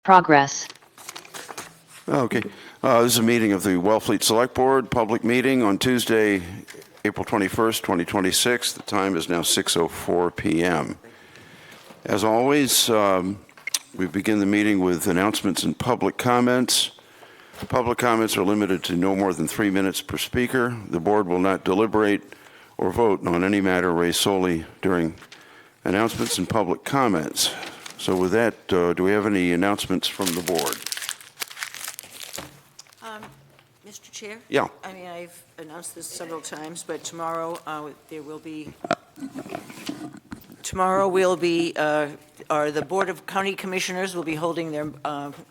Progress. Okay. This is a meeting of the Wellfleet Selectboard, public meeting on Tuesday, April 21st, 2026. The time is now 6:04 p.m. As always, we begin the meeting with announcements and public comments. Public comments are limited to no more than 3 minutes per speaker. The board will not deliberate or vote on any matter raised solely during announcements and public comments. So with that, do we have any announcements from the board? Mr. Chair? Yeah. I mean, I've announced this several times, but tomorrow the Board of County Commissioners will be holding their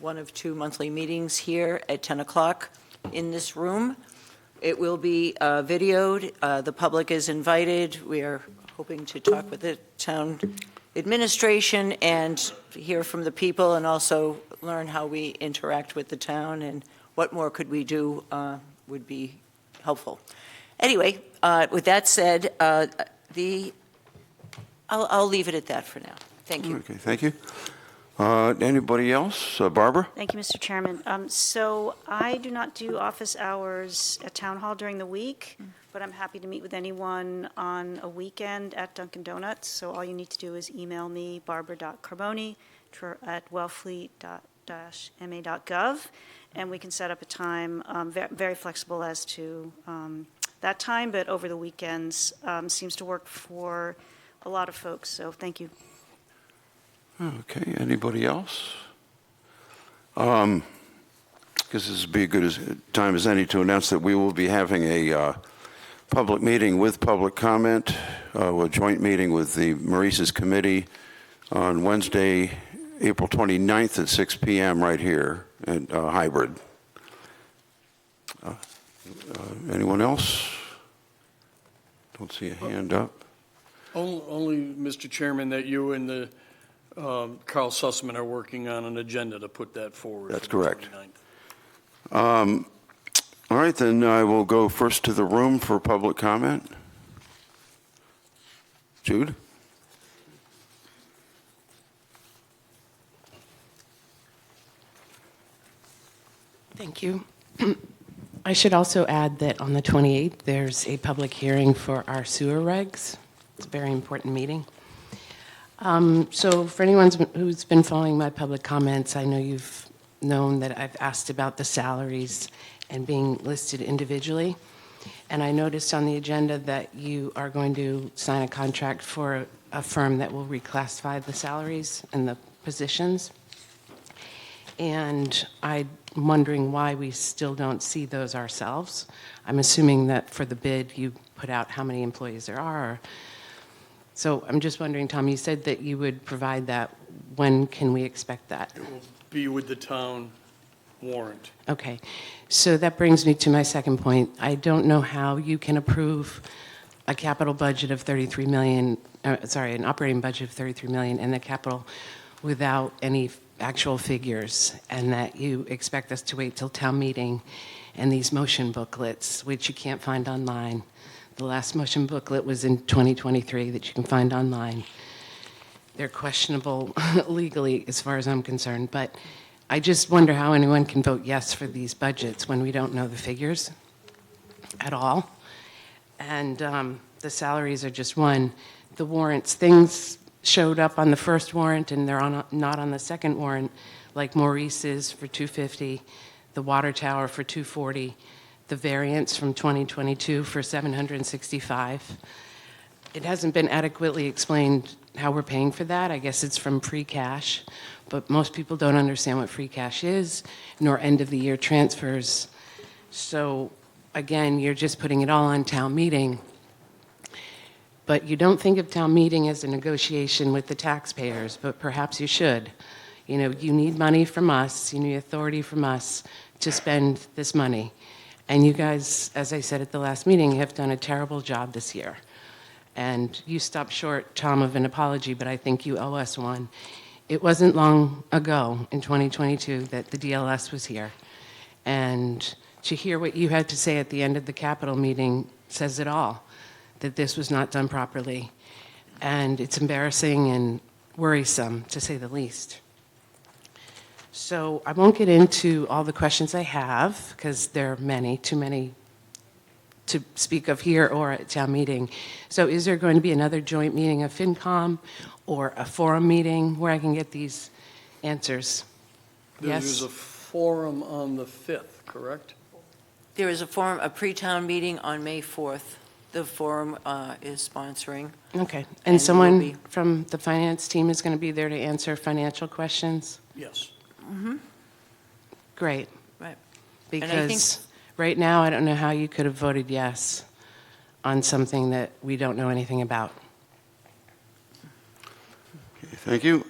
one of two monthly meetings here at 10 o'clock in this room. It will be videoed. The public is invited. We are hoping to talk with the town administration and hear from the people, and also learn how we interact with the town and what more could we do would be helpful. Anyway, with that said, I'll leave it at that for now. Thank you. Okay, thank you. Anybody else? Barbara? Thank you, Mr. Chairman. So I do not do office hours at Town Hall during the week, but I'm happy to meet with anyone on a weekend at Dunkin' Donuts. So all you need to do is email me, barbara.carboni@wellfleet-ma.gov, and we can set up a time. Very flexible as to that time, but over the weekends seems to work for a lot of folks. So thank you. Okay, anybody else? Because this would be a good time as any to announce that we will be having a public meeting with public comment, a joint meeting with the Maurice's Committee on Wednesday, April 29th at 6 p.m. right here at hybrid. Anyone else? Don't see a hand up. Only, Mr. Chairman, that you and the Carl Sussman are working on an agenda to put that forward. That's for the correct. 29th. All right, then I will go first to the room for public comment. Jude? Thank you. I should also add that on the 28th, there's a public hearing for our sewer regs. It's a very important meeting. So for anyone who's been following my public comments, I know you've known that I've asked about the salaries and being listed individually. And I noticed on the agenda that you are going to sign a contract for a firm that will reclassify the salaries and the positions. And I'm wondering why we still don't see those ourselves. I'm assuming that for the bid, you put out how many employees there are. So I'm just wondering, Tom, you said that you would provide that. When can we expect that? It will be with the town warrant. Okay. So that brings me to my second point. I don't know how you can approve a capital budget of $33 million, an operating budget of $33 million and the capital without any actual figures, and that you expect us to wait till town meeting and these motion booklets, which you can't find online. The last motion booklet was in 2023 that you can find online. They're questionable legally as far as I'm concerned, but I just wonder how anyone can vote yes for these budgets when we don't know the figures at all. And the salaries are just one. The warrants, things showed up on the first warrant and they're not on the second warrant, like Maurice's for $250, the water tower for $240, the variance from 2022 for $765. It hasn't been adequately explained how we're paying for that. I guess it's from free cash, but most people don't understand what free cash is, nor end of the year transfers. So again, you're just putting it all on town meeting. But you don't think of town meeting as a negotiation with the taxpayers, but perhaps you should. You know, you need money from us, you need authority from us to spend this money. And you guys, as I said at the last meeting, have done a terrible job this year. And you stopped short, Tom, of an apology, but I think you owe us one. It wasn't long ago, in 2022, that the DLS was here. And to hear what you had to say at the end of the Capitol meeting says it all, that this was not done properly. And it's embarrassing and worrisome, to say the least. So I won't get into all the questions I have, because there are many, too many to speak of here or at town meeting. So is there going to be another joint meeting of FinCom or a forum meeting where I can get these answers? There's Yes? a forum on the 5th, correct? There is a pre-town meeting on May 4th. The forum is sponsoring. Okay. And And will someone be- from the finance team is going to be there to answer financial questions? Yes. Great. Right. And I think- Because right now, I don't know how you could have voted yes on something that we don't know anything about. Okay, thank you.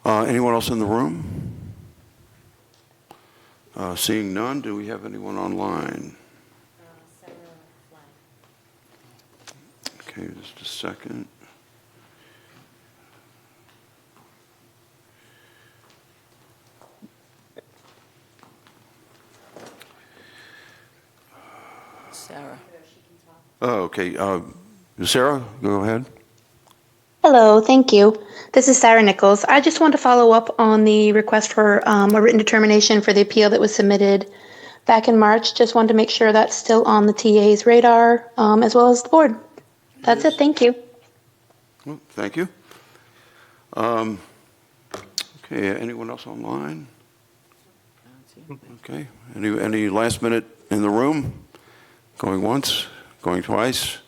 Anyone else in the room? Seeing none, do we have anyone online? Okay, just a second. Sarah. Oh, okay. Sarah, go ahead. Hello, thank you. This is Sarah Nichols. I just want to follow up on the request for a written determination for the appeal that was submitted back in March. Just wanted to make sure that's still on the TA's radar, as well as the board. That's it, thank you. Well, thank you. Okay, anyone else online? Okay, any last minute in the room? Going once, going twice?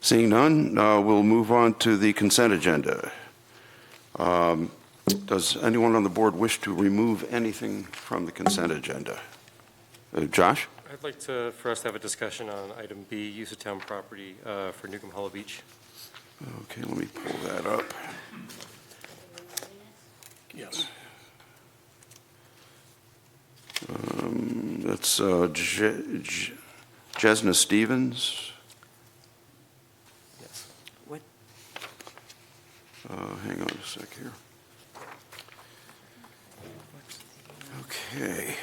Seeing none, we'll move on to the consent agenda. Does anyone on the board wish to remove anything from the consent agenda? Josh? I'd like for us to have a discussion on item B, use of town property for Newcomb Hollow Beach. Okay, let me pull that up. Yes. That's Jesna Stevens. Yes. What? Hang on a sec here. Okay.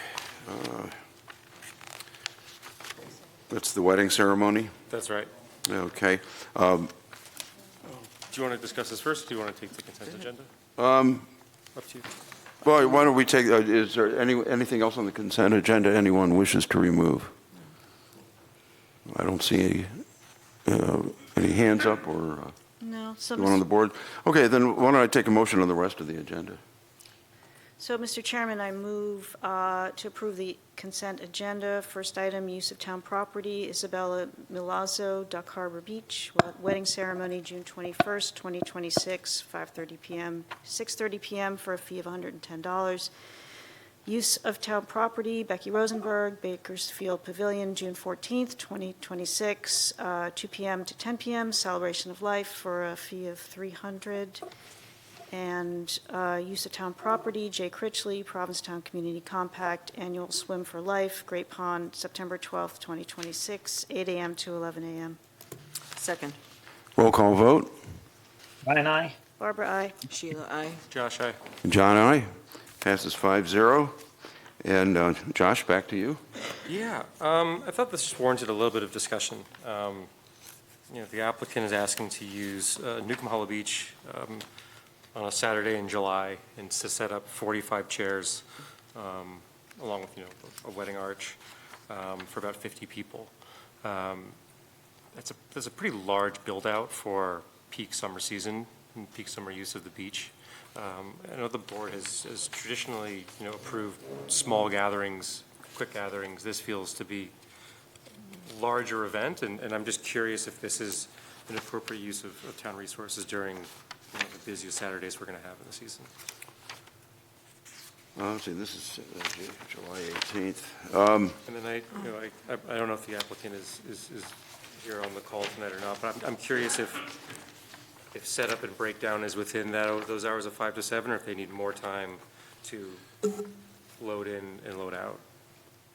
That's the wedding ceremony? That's right. Okay. Do you want to discuss this first, or do you want to take the consent agenda? Up to you. Well, why don't we take, is there anything else on the consent agenda anyone wishes to remove? I don't see any hands up or No, so, anyone on the board. Okay, then why don't I take a motion on the rest of the agenda? Mr. Chairman, I move to approve the consent agenda. First item, use of town property, Isabella Milazzo, Duck Harbor Beach, wedding ceremony, June 21st, 2026, 5:30 p.m., 6:30 p.m. for a fee of $110. Use of town property, Becky Rosenberg, Bakersfield Pavilion, June 14th, 2026, 2 p.m. to 10 p.m., celebration of life for a fee of $300. And use of town property, Jay Critchley, Provincetown Community Compact, annual swim for life, Great Pond, September 12th, 2026, 8 a.m. to 11 a.m. Second. Roll call vote. Ryan, aye. Barbara, aye. Sheila, aye. Josh, aye. John, aye. Passes 5-0. And Josh, back to you. Yeah, I thought this warranted a little bit of discussion. The applicant is asking to use Newcomb Hollow Beach on a Saturday in July and to set up 45 chairs along with, a wedding arch for about 50 people. That's a pretty large build-out for peak summer season and peak summer use of the beach. I know the board has traditionally, approved small gatherings, quick gatherings. This feels to be a larger event, and I'm just curious if this is an appropriate use of town resources during the busiest Saturdays we're going to have in the season. Let's see, this is July 18th. And then I don't know if the applicant is here on the call tonight or not, but I'm curious if setup and breakdown is within those hours of 5 to 7, or if they need more time to load in and load out.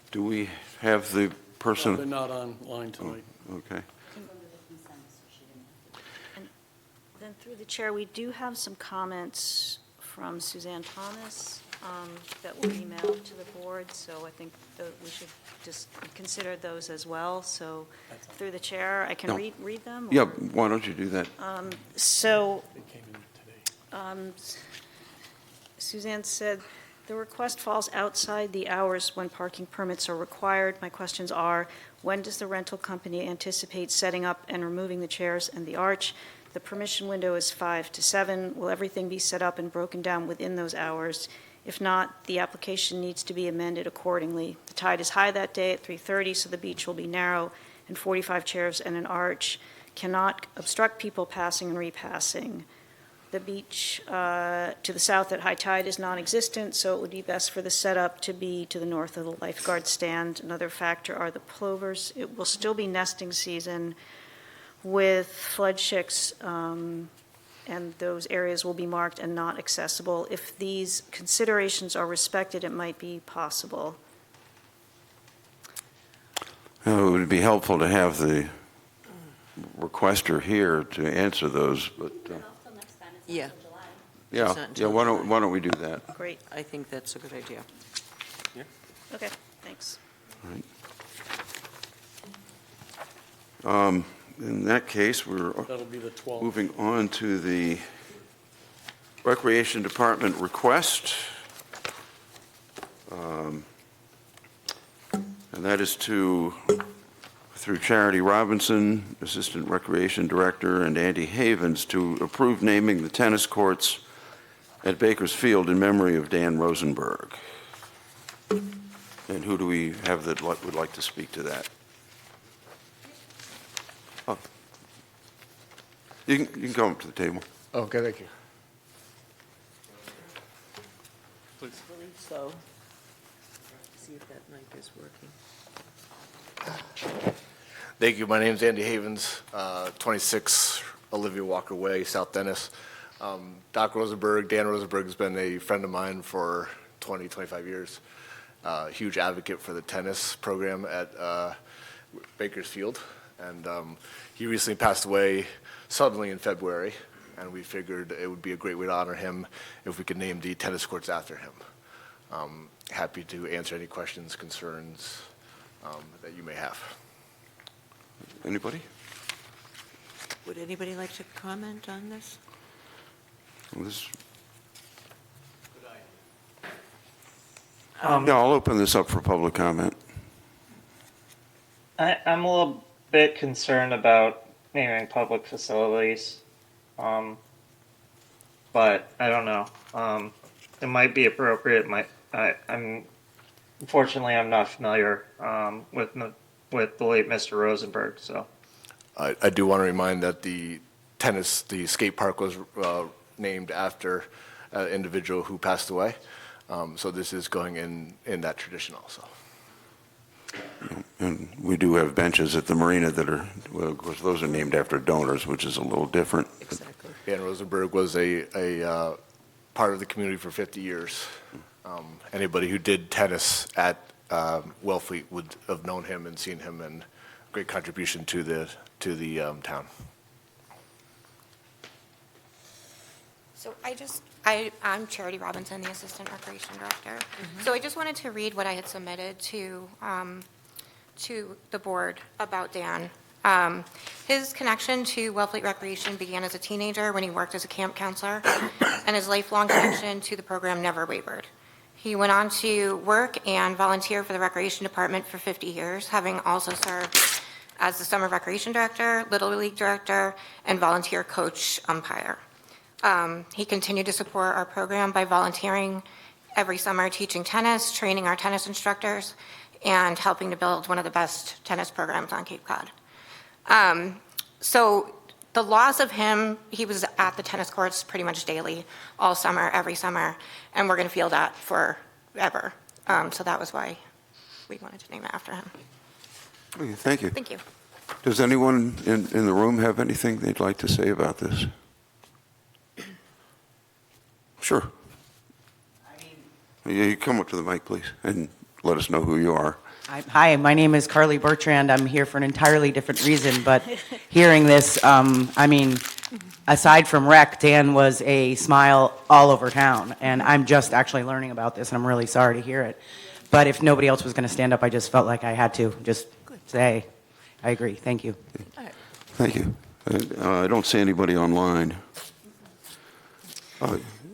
Do we have the They're person? not online tonight. Okay. Then through the chair, we do have some comments from Suzanne Thomas that were emailed to the board, so I think that we should just consider those as well. So through the chair, I can No. read them? or- Yeah, why don't you do that? So They came in today. Suzanne said The request falls outside the hours when parking permits are required. My questions are, when does the rental company anticipate setting up and removing the chairs and the arch? The permission window is 5 to 7. Will everything be set up and broken down within those hours? If not, the application needs to be amended accordingly. The tide is high that day at 3:30, so the beach will be narrow, and 45 chairs and an arch cannot obstruct people passing and repassing. The beach to the south at high tide is non-existent, so it would be best for the setup to be to the north of the lifeguard stand. Another factor are the plovers. It will still be nesting season with flood chicks, and those areas will be marked and not accessible. If these considerations are respected, it might be possible. It would be helpful to have the requester here to answer those, but, Yeah, yeah, not yeah, until why don't we do that? Great, I think that's a good idea. okay, thanks. In that case, we're That'll be the 12th. moving on to the Recreation Department request. And that is through Charity Robinson, Assistant Recreation Director, and Andy Havens, to approve naming the tennis courts at Baker's Field in memory of Dan Rosenberg. And who do we have that would like to speak to that? Oh. You can come up to the table. Okay, thank you. Believe so. See if that mic is working. Thank you. My name's Andy Havens, 26 Olivia Walker Way, South Dennis. Doc Rosenberg, Dan Rosenberg has been a friend of mine for 20, 25 years. Huge advocate for the tennis program at Baker's Field. And he recently passed away suddenly in February, and we figured it would be a great way to honor him if we could name the tennis courts after him. Happy to answer any questions, concerns that you may have. Anybody? Would anybody like to comment on this? This- Yeah, I'll open this up for public comment. I'm a little bit concerned about naming public facilities, but I don't know. It might be appropriate. Unfortunately, I'm not familiar with the late Mr. Rosenberg. So I do want to remind that the skate park was named after an individual who passed away. So this is going in that tradition also. And we do have benches at the marina that are, well, of course, those are named after donors, which is a little different. Exactly. Dan Rosenberg was a part of the community for 50 years. Anybody who did tennis at Wellfleet would have known him and seen him, and great contribution to the town. So I'm Charity Robinson, the Assistant Recreation Director. So I just wanted to read what I had submitted to the board about Dan. His connection to Wellfleet Recreation began as a teenager when he worked as a camp counselor, and his lifelong connection to the program never wavered. He went on to work and volunteer for the Recreation Department for 50 years, having also served as the Summer Recreation Director, Little League Director, and volunteer coach umpire. He continued to support our program by volunteering every summer, teaching tennis, training our tennis instructors, and helping to build one of the best tennis programs on Cape Cod. So the loss of him, he was at the tennis courts pretty much daily, all summer, every summer, and we're going to feel that forever. So that was why we wanted to name it after him. Okay, thank you. Thank you. Does anyone in the room have anything they'd like to say about this? Sure. You come up to the mic, please, and let us know who you are. Hi, my name is Carly Bertrand. I'm here for an entirely different reason, but hearing this, aside from rec, Dan was a smile all over town, and I'm just actually learning about this, and I'm really sorry to hear it. But if nobody else was going to stand up, I just felt like I had to just say, I agree. Thank you. Thank you. I don't see anybody online.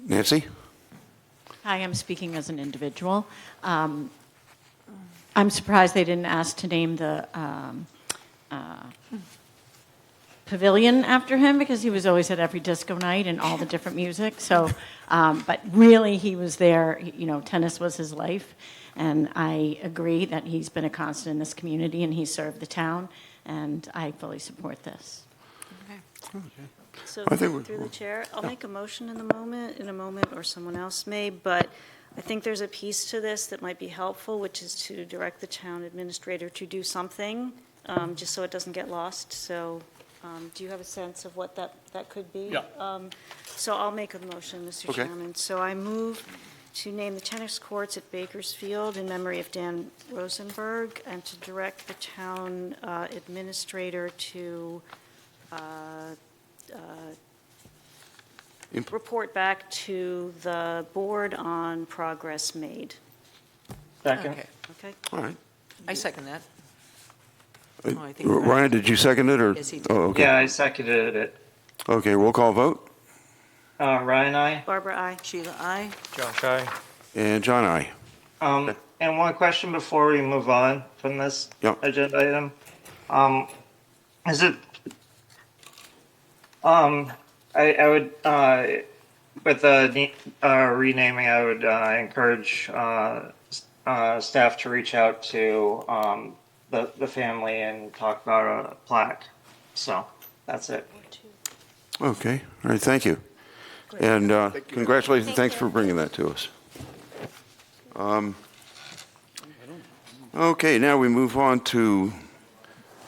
Nancy? Hi, I'm speaking as an individual. I'm surprised they didn't ask to name the pavilion after him, because he was always at every disco night and all the different music. So, but really, he was there. You know, tennis was his life, and I agree that he's been a constant in this community, and he served the town, and I fully support this. So I think through the chair, I'll make a motion in a moment, or someone else may, but I think there's a piece to this that might be helpful, which is to direct the town administrator to do something, just so it doesn't get lost. So do you have a sense of what that could be? Yeah. So I'll make a motion, Mr. Okay. Chairman. So I move to name the tennis courts at Bakersfield in memory of Dan Rosenberg, and to direct the town administrator to report back to the board on progress made. Second. Okay, Okay? All right. I second that. Oh, I think Ryan, did you second it, or? Yes, he did. Oh, okay. Yeah, I seconded it. Okay, roll call vote. Ryan, I. Barbara, aye. Sheila, aye. Josh, aye. And John, aye. And one question before we move on from this Yep. agenda item. Is it, I would, with the renaming, I would encourage staff to reach out to the family and talk about a plaque. So that's it. Okay, all right, thank you. And congratulations, thanks for bringing that to us. Okay, now we move on to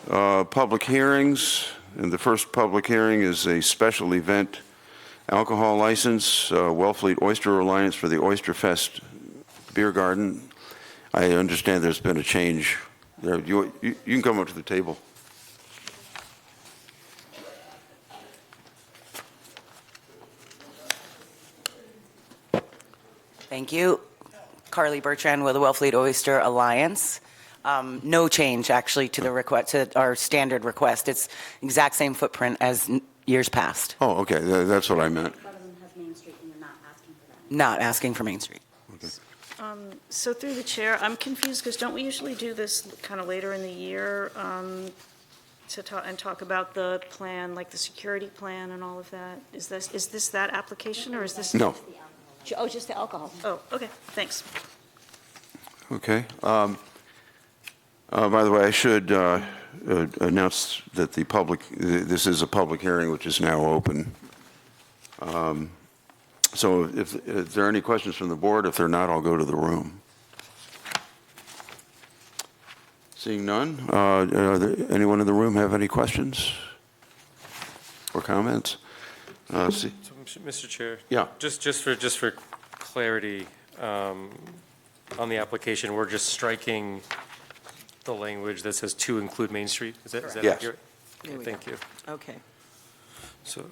public hearings. And the first public hearing is a special event alcohol license, Wellfleet Oyster Alliance for the Oyster Fest Beer Garden. I understand there's been a change there. You can come up to the table. Thank you. Carly Bertrand with the Wellfleet Oyster Alliance. No change, actually, to the request, to our standard request. It's exact same footprint as years past. Oh, okay, that's what I meant. Not asking for Main Street. So through the chair, I'm confused, because don't we usually do this kind of later in the year to talk about the plan, like the security plan and all of that? Is this that application, or is this? No. Oh, just the alcohol. Oh, okay, thanks. Okay. By the way, I should announce that this is a public hearing which is now open. So if there are any questions from the board, if there are not, I'll go to the room. Seeing none, anyone in the room have any questions or comments? So, Mr. Chair? Yeah. Just for clarity, on the application, we're just striking the language that says to include Main Street? Is that Yes. accurate? There we Thank go. you. Okay. So,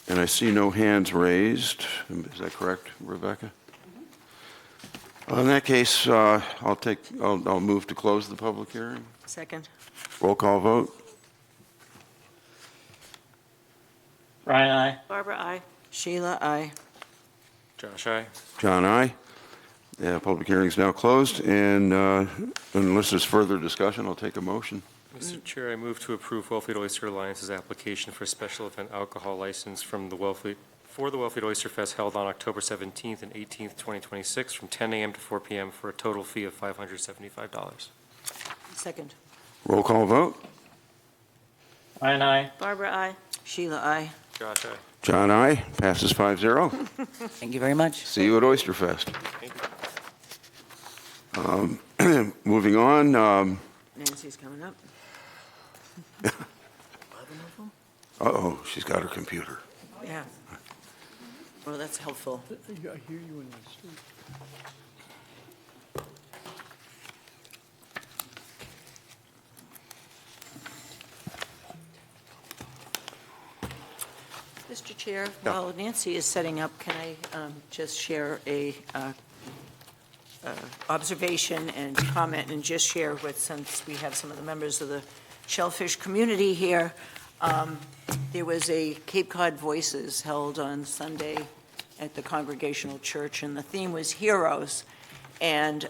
And I see no hands raised. Is that correct, Rebecca? In that case, I'll move to close the public hearing. Second. Roll call vote. Ryan, I. Barbara, aye. Sheila, aye. Josh, aye. John, aye. Yeah, public hearing is now closed, and unless there's further discussion, I'll take a motion. Mr. Chair, I move to approve Wellfleet Oyster Alliance's application for a special event alcohol license for the Wellfleet Oyster Fest held on October 17th and 18th, 2026, from 10 a.m. to 4 p.m. for a total fee of $575. Second. Roll call vote. Ryan, I. Barbara, aye. Sheila, aye. Josh, aye. John, aye. Passes 5-0. Thank you very much. See you at Oyster Fest. Thank you. Moving on, Nancy's coming up. uh-oh, she's got her computer. Yeah. Well, that's helpful. I hear you in my sleep. Mr. Chair, while Nancy is setting up, can I just share a observation and comment, and just share with, since we have some of the members of the Shellfish community here, there was a Cape Cod Voices held on Sunday at the Congregational Church, and the theme was heroes. And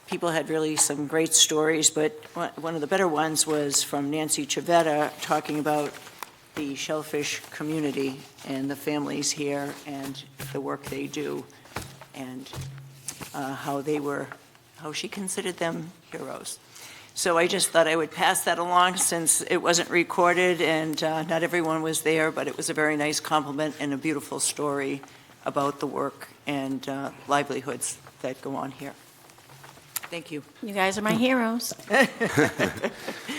people had really some great stories, but one of the better ones was from Nancy Chavetta talking about the shellfish community and the families here and the work they do, and how she considered them heroes. So I just thought I would pass that along since it wasn't recorded and not everyone was there, but it was a very nice compliment and a beautiful story about the work and livelihoods that go on here. Thank you. You guys are my heroes. I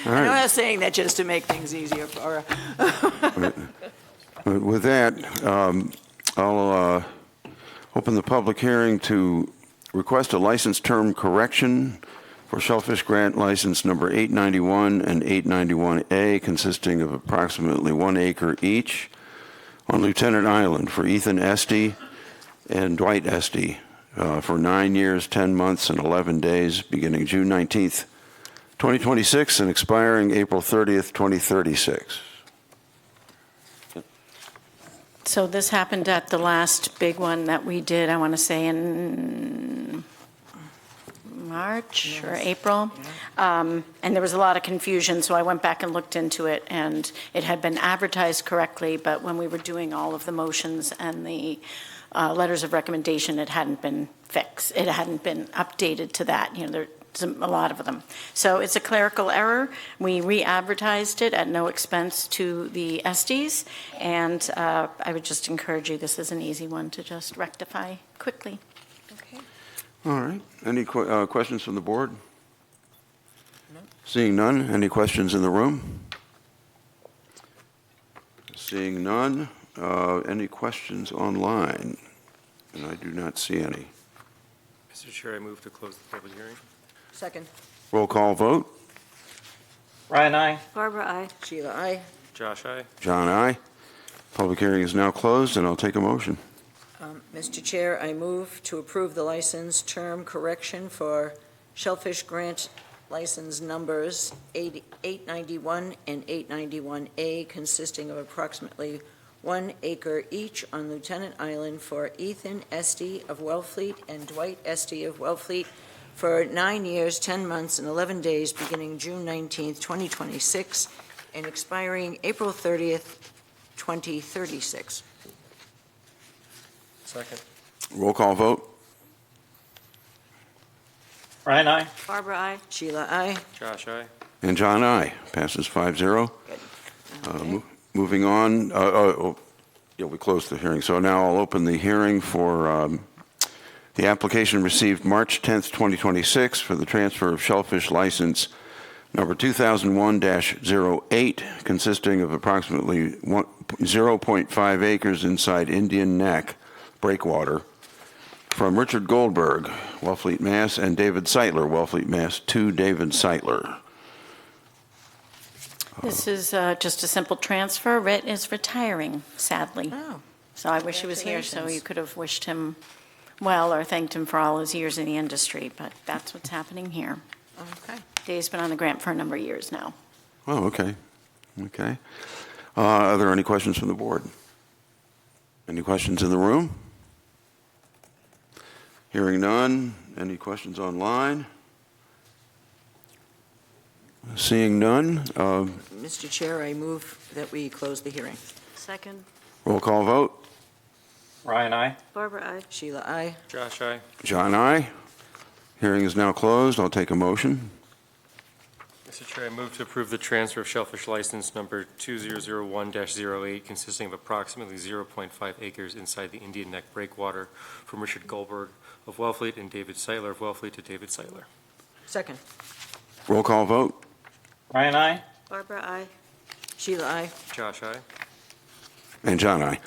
know I was saying that just to make things easier for her. With that, I'll open the public hearing to request a license term correction for shellfish grant license number 891 and 891A, consisting of approximately 1 acre each on Lieutenant Island for Ethan Esty and Dwight Esty for 9 years, 10 months, and 11 days, beginning June 19th, 2026, and expiring April 30th, 2036. So this happened at the last big one that we did, I want to say in March or April. And there was a lot of confusion, so I went back and looked into it, and it had been advertised correctly, but when we were doing all of the motions and the letters of recommendation, it hadn't been fixed. It hadn't been updated to that. You know, there's a lot of them. So it's a clerical error. We re-advertised it at no expense to the Estes, and I would just encourage you, this is an easy one to just rectify quickly. Okay. All right. Any questions from the board? No. Seeing none, any questions in the room? Seeing none, any questions online? And I do not see any. Mr. Chair, I move to close the public hearing. Second. Roll call vote. Ryan, I. Barbara, aye. Sheila, aye. Josh, aye. John, aye. Public hearing is now closed, and I'll take a motion. Mr. Chair, I move to approve the license term correction for shellfish grant license numbers 891 and 891A, consisting of approximately 1 acre each on Lieutenant Island for Ethan Esty of Wellfleet and Dwight Esty of Wellfleet for 9 years, 10 months, and 11 days, beginning June 19th, 2026, and expiring April 30th, 2036. Second. Roll call vote. Ryan, I. Barbara, aye. Sheila, aye. Josh, aye. And John, aye. Passes 5-0. Okay. Moving on, we closed the hearing. So now I'll open the hearing for the application received March 10th, 2026 for the transfer of shellfish license number 2001-08, consisting of approximately 0.5 acres inside Indian Neck breakwater, from Richard Goldberg, Wellfleet, Mass., and David Seitler, Wellfleet, Mass. To David Seitler. This is just a simple transfer. Ritt is retiring, sadly. Oh, So I wish he was here, so congratulations. you could have wished him well or thanked him for all his years in the industry, but that's what's happening here. okay. Dave's been on the grant for a number of years now. Oh, okay. Okay. Are there any questions from the board? Any questions in the room? Hearing none. Any questions online? Seeing none. Mr. Chair, I move that we close the hearing. Second. Roll call vote. Ryan, I. Barbara, aye. Sheila, aye. Josh, aye. John, aye. Hearing is now closed. I'll take a motion. Mr. Chair, I move to approve the transfer of shellfish license number 2001-08, consisting of approximately 0.5 acres inside the Indian Neck breakwater, from Richard Goldberg of Wellfleet and David Seitler of Wellfleet to David Seitler. Second. Roll call vote. Ryan, I. Barbara, aye. Sheila, aye. Josh, aye. And John, aye.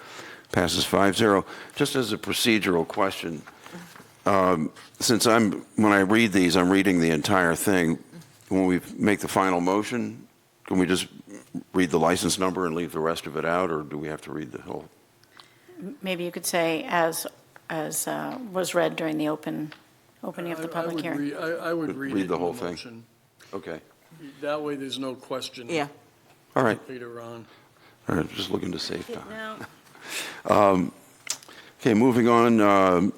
Passes 5-0. Just as a procedural question, since when I read these, I'm reading the entire thing. When we make the final motion, can we just read the license number and leave the rest of it out, or do we have to read the whole? Maybe you could say as was read during the opening of the public hearing. I would read Read it the in whole the thing. motion. Okay. That way, there's no question. Yeah. All right. Later on. All right. Just looking to save time. Now, Okay, moving on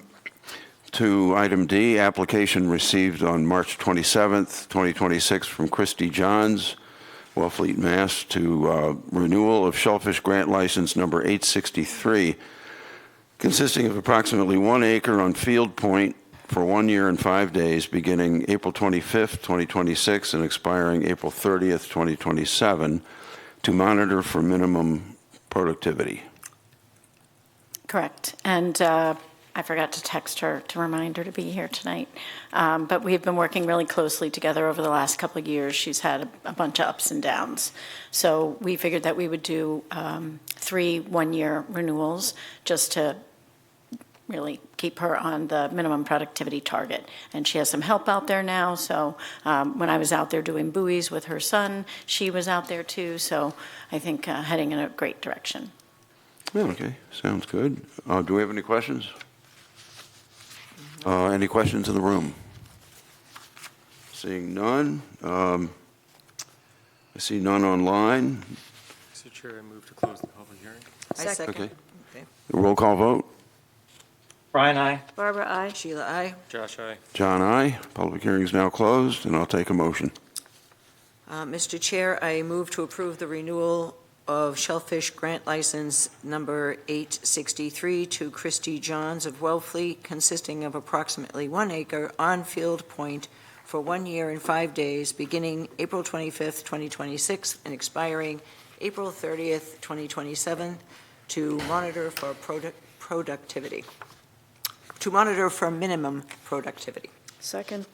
to item D, application received on March 27th, 2026 from Christy Johns, Wellfleet, Mass. To renewal of shellfish grant license number 863, consisting of approximately 1 acre on Field Point for 1 year and 5 days, beginning April 25th, 2026, and expiring April 30th, 2027, to monitor for minimum productivity. Correct. And I forgot to text her to remind her to be here tonight. But we've been working really closely together over the last couple of years. She's had a bunch of ups and downs. So we figured that we would do 3 one-year renewals just to really keep her on the minimum productivity target. And she has some help out there now. So when I was out there doing buoys with her son, she was out there too. So I think heading in a great direction. Yeah, okay, sounds good. Do we have any questions? Any questions in the room? Seeing none. I see none online. Mr. Chair, I move to close the public hearing. I second. Okay. Roll call vote. Brian, I. Barbara, I. Sheila, aye. Josh, aye. John, aye. Public hearing is now closed, and I'll take a motion. Mr. Chair, I move to approve the renewal of shellfish grant license number 863 to Christy Johns of Wellfleet, consisting of approximately 1 acre on Field Point for 1 year and 5 days, beginning April 25th, 2026, and expiring April 30th, 2027, to monitor for productivity. To monitor for minimum productivity. Second.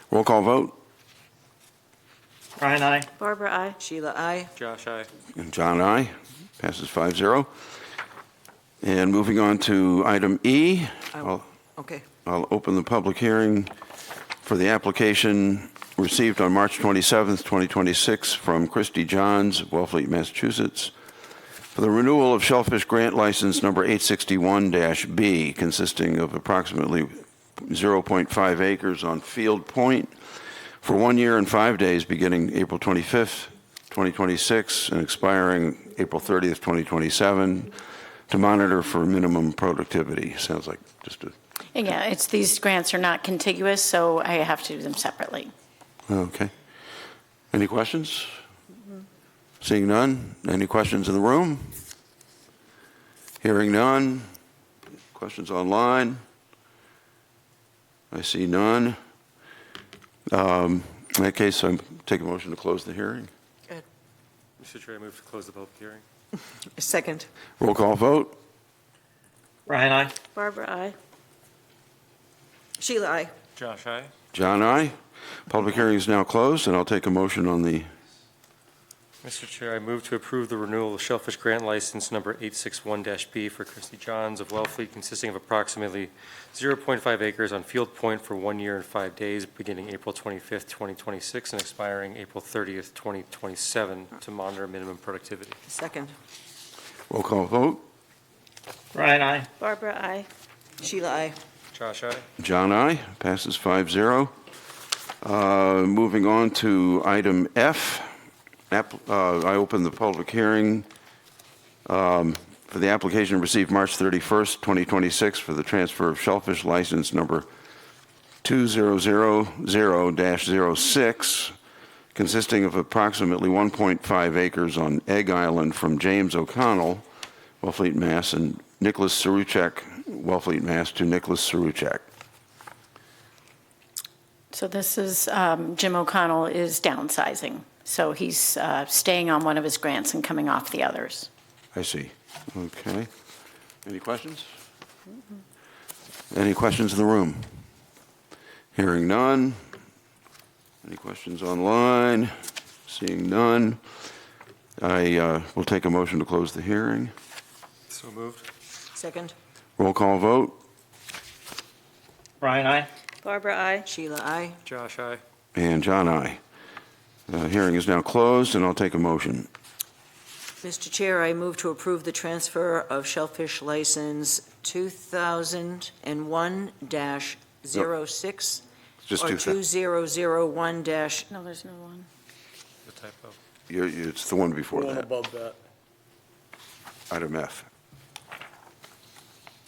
Roll call vote. Brian, I. Barbara, I. Sheila, aye. Josh, aye. And John, aye. Passes 5-0. And moving on to item E, Okay. I'll open the public hearing for the application received on March 27th, 2026 from Christy Johns of Wellfleet, Massachusetts, for the renewal of shellfish grant license number 861-B, consisting of approximately 0.5 acres on Field Point for 1 year and 5 days, beginning April 25th, 2026, and expiring April 30th, 2027, to monitor for minimum productivity. Sounds like just a... Yeah, these grants are not contiguous, so I have to do them separately. Okay. Any questions? Seeing none. Any questions in the room? Hearing none. Questions online? I see none. In that case, I take a motion to close the hearing. Mr. Chair, I move to close the public hearing. Second. Roll call vote. Brian, I. Barbara, I. Sheila, aye. Josh, aye. John, aye. Public hearing is now closed, and I'll take a motion on the... Mr. Chair, I move to approve the renewal of shellfish grant license number 861-B for Christy Johns of Wellfleet, consisting of approximately 0.5 acres on Field Point for 1 year and 5 days, beginning April 25th, 2026, and expiring April 30th, 2027, to monitor minimum productivity. Second. Roll call vote. Brian, I. Barbara, I. Sheila, aye. Josh, aye. John, aye. Passes 5-0. Moving on to item F. I open the public hearing for the application received March 31st, 2026 for the transfer of shellfish license number 2000-06, consisting of approximately 1.5 acres on Egg Island from James O'Connell, Wellfleet, Mass., and Nicholas Saruchek, Wellfleet, Mass., to Nicholas Saruchek. So this is, Jim O'Connell is downsizing. So he's staying on one of his grants and coming off the others. I see. Okay. Any questions? Any questions in the room? Hearing none. Any questions online? Seeing none. I will take a motion to close the hearing. So moved. Second. Roll call vote. Brian, I. Barbara, I. Sheila, aye. Josh, aye. And John, aye. Hearing is now closed, and I'll take a motion. Mr. Chair, I move to approve the transfer of shellfish license 2001-06 Just or do that. 2001- No, there's no one. The typo. It's the one before One that. above that. Item F.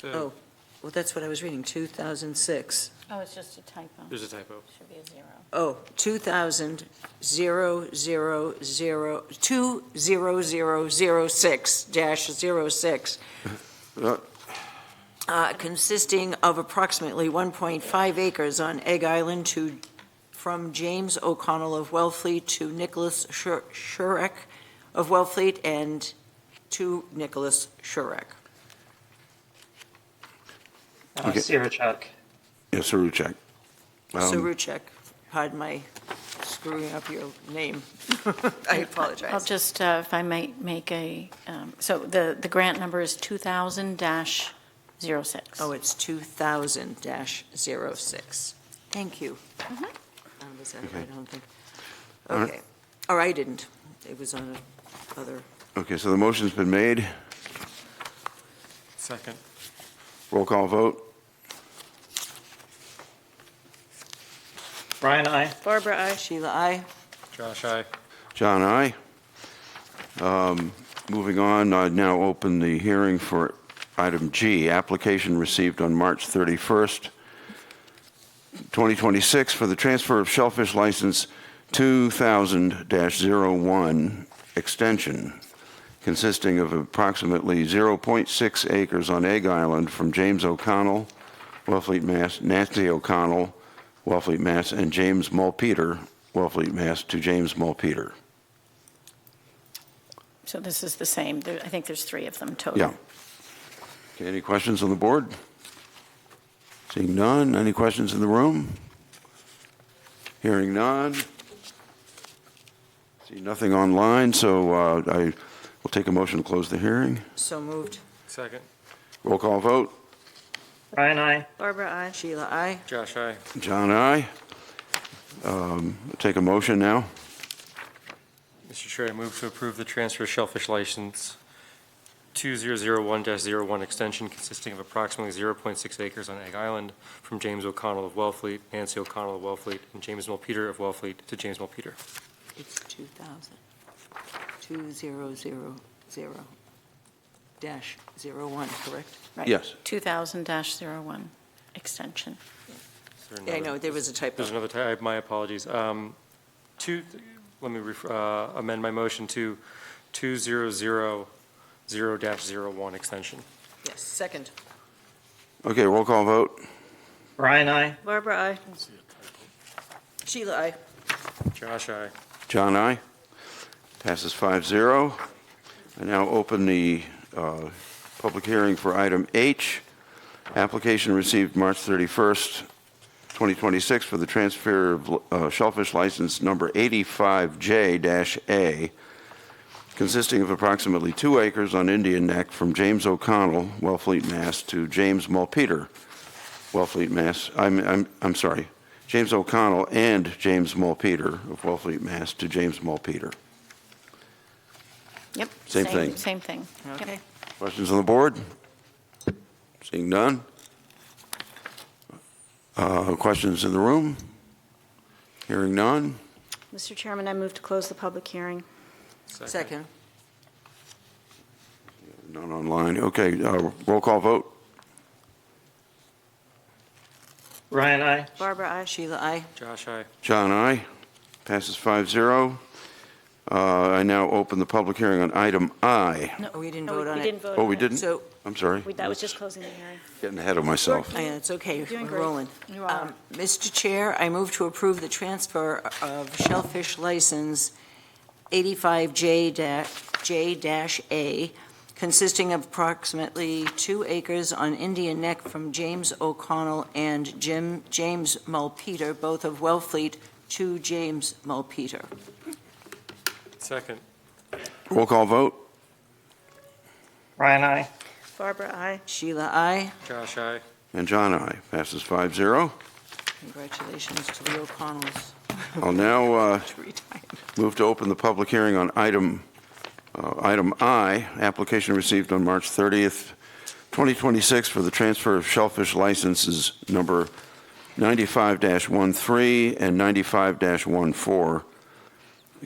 Oh, well, that's what I was reading, 2006. Oh, it's just a typo. There's a typo. Should be a 0. Oh, 2,006-06, consisting of approximately 1.5 acres on Egg Island from James O'Connell of Wellfleet to Nicholas Shurek of Wellfleet and to Nicholas Shurek. Okay. Sirachuk. Yeah, Saruchek. Saruchek, pardon my screwing up your name. I apologize. I'll just, if I might make so the grant number is 2000-06. Oh, it's 2000-06. Thank you. Was that right? I don't think. All right. Okay. Or I didn't. It was on other. Okay, so the motion's been made. Second. Roll call vote. Brian, I. Barbara, I. Sheila, aye. Josh, aye. John, aye. Moving on, I now open the hearing for item G, application received on March 31st, 2026 for the transfer of shellfish license 2000-01 extension, consisting of approximately 0.6 acres on Egg Island from James O'Connell, Wellfleet, Mass., Nancy O'Connell, Wellfleet, Mass., and James Mulpeter, Wellfleet, Mass., to James Mulpeter. So this is the same. I think there's 3 of them total. Yeah. Okay, any questions on the board? Seeing none. Any questions in the room? Hearing none. See nothing online, so I will take a motion to close the hearing. So moved. Second. Roll call vote. Brian, I. Barbara, I. Sheila, aye. Josh, aye. John, aye. Take a motion now. Mr. Chair, I move to approve the transfer of shellfish license 2001-01 extension consisting of approximately 0.6 acres on Egg Island from James O'Connell of Wellfleet, Nancy O'Connell of Wellfleet, and James Mulpeter of Wellfleet to James Mulpeter. It's 2000. 2000-01, correct? Right. Yes. 2000-01 extension. Is there Yeah, I another- know, there was a typo. There's another type, my apologies. Let me amend my motion to 2000-01 extension. Yes, second. Okay, roll call vote. Brian, I. Barbara, I. Sheila, aye. Josh, aye. John, aye. Passes 5-0. I now open the public hearing for item H, application received March 31st, 2026 for the transfer of shellfish license number 85J-A, consisting of approximately 2 acres on Indian Neck from James O'Connell, Wellfleet, Mass., to James Mulpeter, Wellfleet, Mass. I'm sorry, James O'Connell and James Mulpeter of Wellfleet, Mass. to James Mulpeter. Yep. Same thing. Same thing. Yep. Okay. Questions on the board? Seeing none. Questions in the room? Hearing none. Mr. Chairman, I move to close the public hearing. Second. None online. Okay, roll call vote. Brian, I. Barbara, I. Sheila, aye. Josh, aye. John, aye. Passes 5-0. I now open the public hearing on item I. Oh, we didn't No, vote on we it. didn't vote Oh, on we it. didn't? So, I'm sorry. That was just closing the hearing. Getting ahead of myself. yeah, it's okay, You're doing we're great. rolling. You are. Mr. Chair, I move to approve the transfer of shellfish license 85J-A, consisting of approximately 2 acres on Indian Neck from James O'Connell and James Mulpeter, both of Wellfleet, to James Mulpeter. Second. Roll call vote. Brian, I. Barbara, I. Sheila, aye. Josh, aye. And John, aye. Passes 5-0. Congratulations to the O'Connells. I'll now To retire. move to open the public hearing on item I, application received on March 30th, 2026 for the transfer of shellfish licenses number 95-13 and 95-14,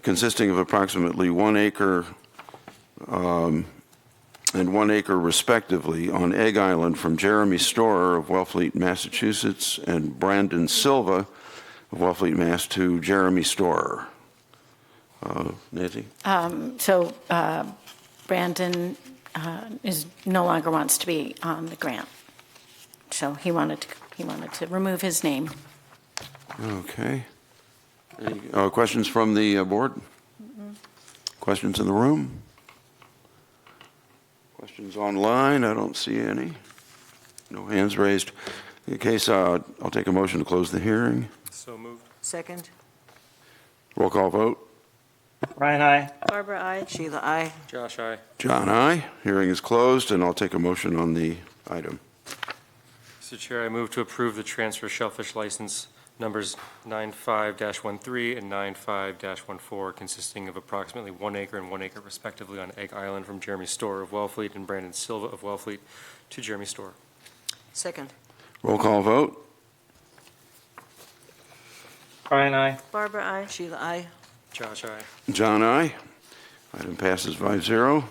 consisting of approximately 1 acre and 1 acre respectively on Egg Island from Jeremy Storer of Wellfleet, Massachusetts, and Brandon Silva of Wellfleet, Mass. To Jeremy Storer. Nancy? So Brandon no longer wants to be on the grant. So he wanted to remove his name. Okay. Any questions from the board? Questions in the room? Questions online? I don't see any. No hands raised. In case, I'll take a motion to close the hearing. So moved. Second? Roll call vote. Ryan, I. Barbara, I. Sheila, aye. Josh, aye. John, aye. Hearing is closed, and I'll take a motion on the item. Mr. Chair, I move to approve the transfer shellfish license numbers 95-13 and 95-14, consisting of approximately 1 acre and 1 acre respectively on Egg Island from Jeremy Storer of Wellfleet and Brandon Silva of Wellfleet to Jeremy Storer. Second? Roll call vote. Ryan, I. Barbara, I. Sheila, aye. Josh, aye. John, aye. Item passes 5-0.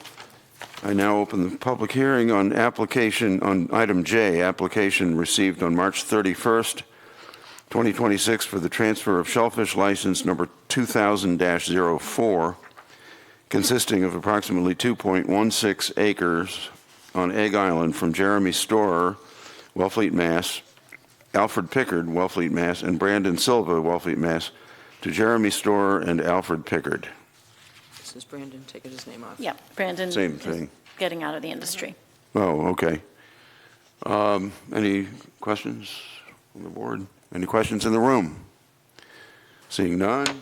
I now open the public hearing on application, on item J, application received on March 31st, 2026 for the transfer of shellfish license number 2000-04, consisting of approximately 2.16 acres on Egg Island from Jeremy Storer, Wellfleet, Mass., Alfred Pickard, Wellfleet, Mass., and Brandon Silva, Wellfleet, Mass., to Jeremy Storer and Alfred Pickard. This is Brandon taking his name off. Yeah, Brandon. Same is thing. Getting out of the industry. Oh, okay. Any questions from the board? Any questions in the room? Seeing none?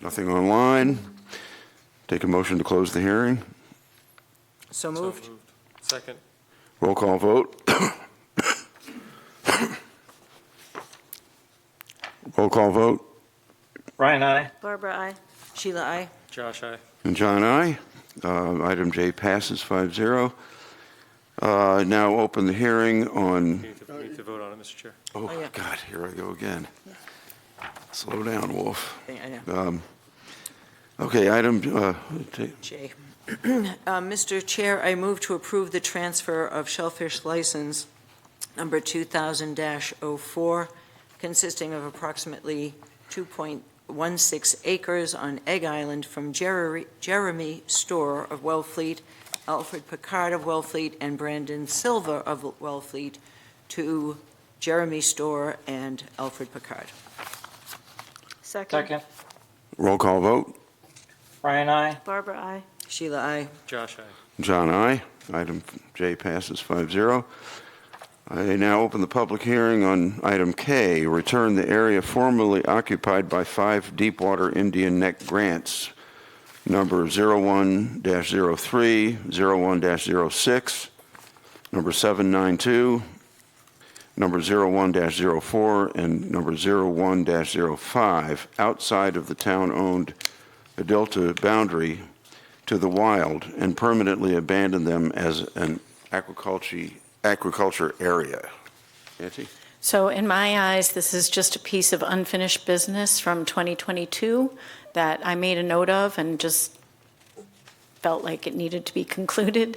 Nothing online? Take a motion to close the hearing. So moved? Second. Roll call vote. Roll call vote. Ryan, I. Barbara, I. Sheila, aye. Josh, aye. And John, aye. Item J passes 5-0. Now open the hearing on, We need to vote on it, Mr. Chair. oh, yeah. God, here I go again. Slow down, Wolf. I know. Okay, item, Jay. Mr. Chair, I move to approve the transfer of shellfish license number 2000-04, consisting of approximately 2.16 acres on Egg Island from Jeremy Storer of Wellfleet, Alfred Pickard of Wellfleet, and Brandon Silva of Wellfleet to Jeremy Storer and Alfred Pickard. Second. roll call vote. Ryan, I. Barbara, I. Sheila, aye. Josh, aye. John, aye. Item J passes 5-0. I now open the public hearing on item K, return the area formerly occupied by 5 Deepwater Indian Neck grants, number 01-03, 01-06, number 792, number 01-04, and number 01-05, outside of the town-owned Adelta boundary to the wild, and permanently abandon them as an agriculture area. Nancy? So in my eyes, this is just a piece of unfinished business from 2022 that I made a note of and just felt like it needed to be concluded.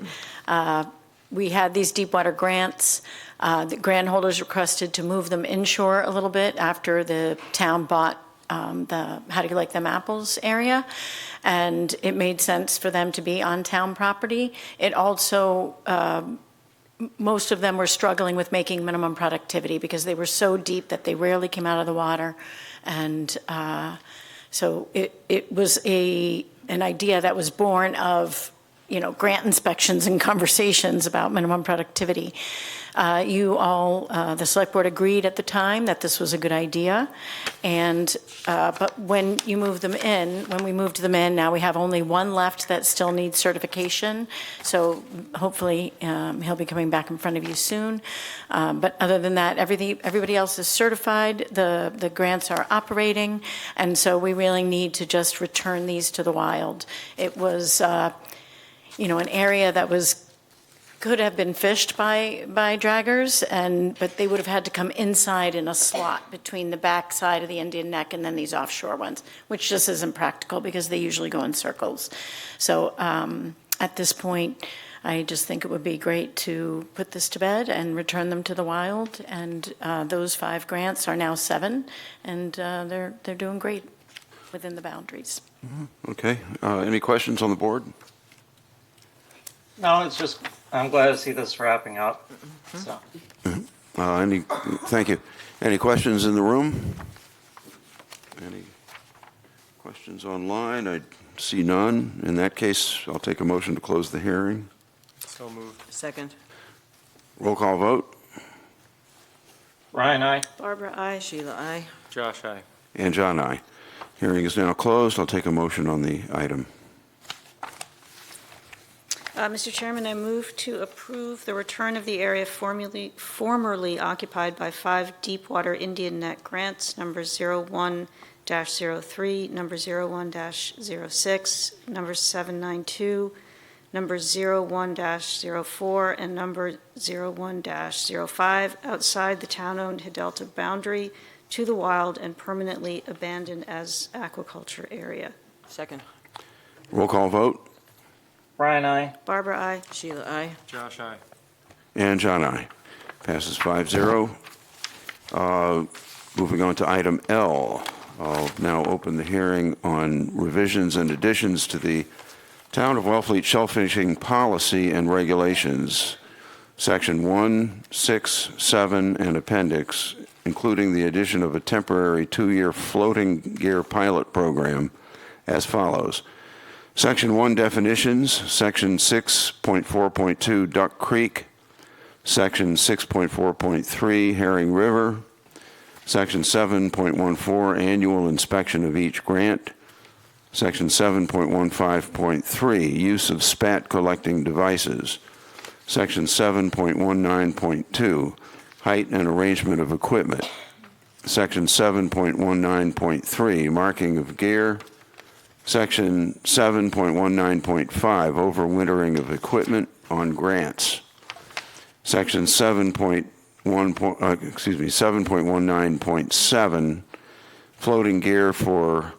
We had these deepwater grants. The grant holders requested to move them inshore a little bit after the town bought the How Do You Like Them Apples area, and it made sense for them to be on town property. It also, most of them were struggling with making minimum productivity because they were so deep that they rarely came out of the water. And so it was an idea that was born of, grant inspections and conversations about minimum productivity. You all, the select board agreed at the time that this was a good idea. And, but when you move them in, when we moved them in, now we have only one left that still needs certification. So hopefully he'll be coming back in front of you soon. But other than that, everybody else is certified. The grants are operating. And so we really need to just return these to the wild. It was, an area that could have been fished by draggers, but they would have had to come inside in a slot between the back side of the Indian Neck and then these offshore ones, which just isn't practical because they usually go in circles. So At this point, I just think it would be great to put this to bed and return them to the wild. And those 5 grants are now 7, and they're doing great within the boundaries. Okay. Any questions on the board? No, it's just, I'm glad to see this wrapping up. So, Thank you. Any questions in the room? Any questions online? I see none. In that case, I'll take a motion to close the hearing. So moved. Second. Roll call vote. Ryan, aye. Barbara, aye. Sheila, aye. Josh, aye. And John, aye. Hearing is now closed. I'll take a motion on the item. Mr. Chairman, I move to approve the return of the area formerly occupied by 5 Deepwater Indian Neck grants, number 01-03, number 01-06, number 792, number 01-04, and number 01-05, outside the town-owned Hidelta boundary to the wild and permanently abandoned as aquaculture area. Second. Roll call vote. Ryan, aye. Barbara, aye. Sheila, aye. Josh, aye. And John, aye. Passes 5-0. Moving on to item L. I'll now open the hearing on revisions and additions to the Town of Wellfleet shellfishing policy and regulations, Section 1, 6, 7, and Appendix, including the addition of a temporary 2-year floating gear pilot program as follows. Section 1 definitions, Section 6.4.2 Duck Creek, Section 6.4.3 Herring River, Section 7.14 annual inspection of each grant, Section 7.15.3 use of spat collecting devices, Section 7.19.2 height and arrangement of equipment, Section 7.19.3 marking of gear, Section 7.19.5 overwintering of equipment on grants, Section 7.19.7 floating gear for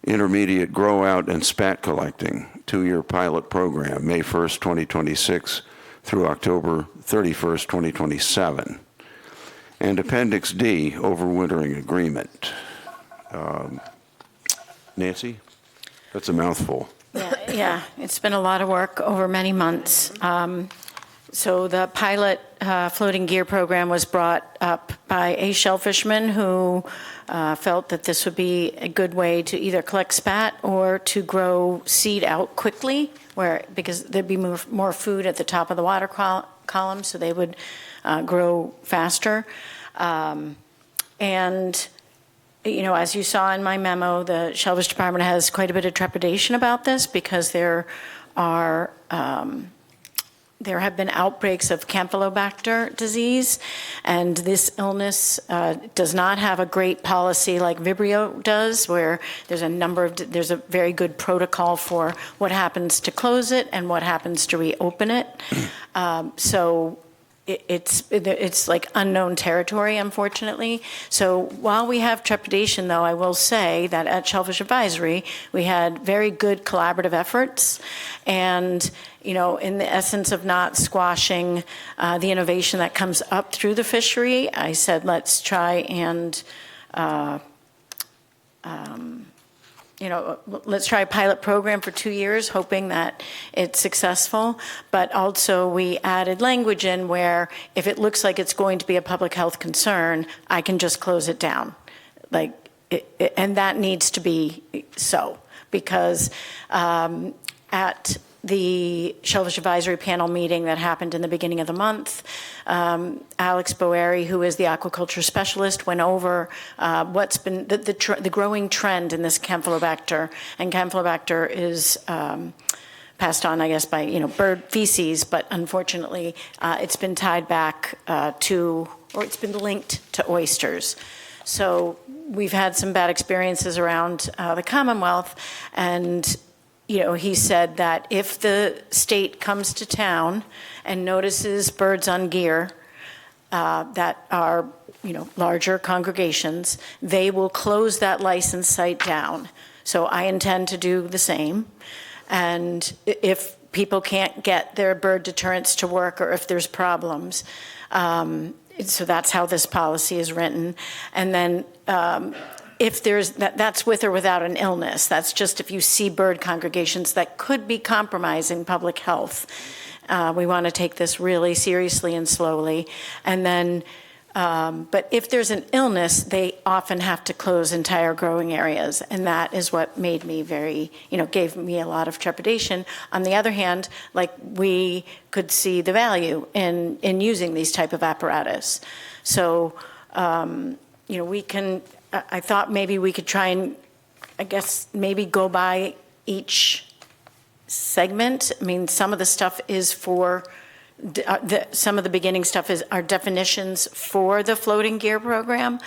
intermediate grow out and spat collecting, 2-year pilot program, May 1st, 2026 through October 31st, 2027. And Appendix D, overwintering agreement. Nancy? That's a mouthful. Yeah, it's been a lot of work over many months. So the pilot floating gear program was brought up by a shellfisherman who felt that this would be a good way to either collect spat or to grow seed out quickly, because there'd be more food at the top of the water column, so they would grow faster. And you know, as you saw in my memo, the Shellfish Department has quite a bit of trepidation about this because there have been outbreaks of Campylobacter disease, and this illness does not have a great policy like Vibrio does, where there's a very good protocol for what happens to close it and what happens to reopen it. So it's like unknown territory, unfortunately. So while we have trepidation, though, I will say that at Shellfish Advisory, we had very good collaborative efforts. And, you know, in the essence of not squashing the innovation that comes up through the fishery, I said, let's try and, let's try a pilot program for 2 years, hoping that it's successful. But also we added language in where if it looks like it's going to be a public health concern, I can just close it down. And that needs to be so, because at the Shellfish Advisory Panel meeting that happened in the beginning of the month, Alex Boeri, who is the aquaculture specialist, went over what's been the growing trend in this Campylobacter, and Campylobacter is passed on, I guess, by bird feces, but unfortunately, it's been tied back it's been linked to oysters. So we've had some bad experiences around the Commonwealth, and he said that if the state comes to town and notices birds on gear that are, larger congregations, they will close that license site down. So I intend to do the same. And if people can't get their bird deterrents to work or if there's problems. So that's how this policy is written. And then if there's, that's with or without an illness. That's just if you see bird congregations that could be compromising public health. We want to take this really seriously and slowly. And then, but if there's an illness, they often have to close entire growing areas. And that is what made me very, gave me a lot of trepidation. On the other hand, like we could see the value in using these type of apparatus. So, we can, I thought maybe we could try and, I guess, maybe go by each segment. I mean, some of the stuff is for, some of the beginning stuff is our definitions for the floating gear program.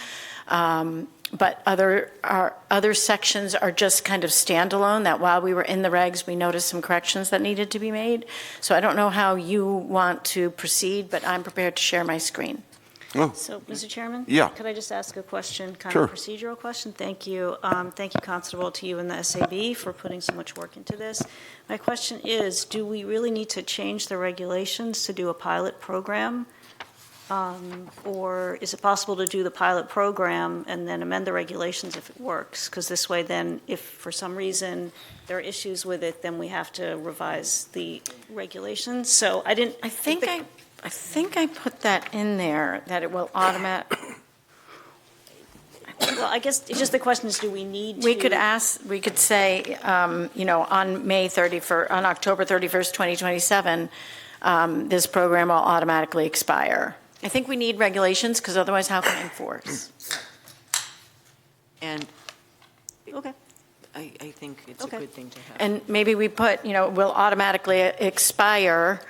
But other sections are just kind of standalone, that while we were in the regs, we noticed some corrections that needed to be made. So I don't know how you want to proceed, but I'm prepared to share my screen. Oh. So, Mr. Chairman? Yeah. Could I just ask a question, kind Sure. of procedural question? Thank you. Thank you, Constable, to you and the SAB for putting so much work into this. My question is, do we really need to change the regulations to do a pilot program? Or is it possible to do the pilot program and then amend the regulations if it works? Because this way then, if for some reason there are issues with it, then we have to revise the regulations. So I think I put that in there, that it will automatic. Well, I guess it's just the question is, do we need to? We could say, on May 31st, on October 31st, 2027, this program will automatically expire. I think we need regulations, because otherwise how can we enforce? And Okay. I think it's a Okay. good thing to have. And maybe we put, will automatically expire,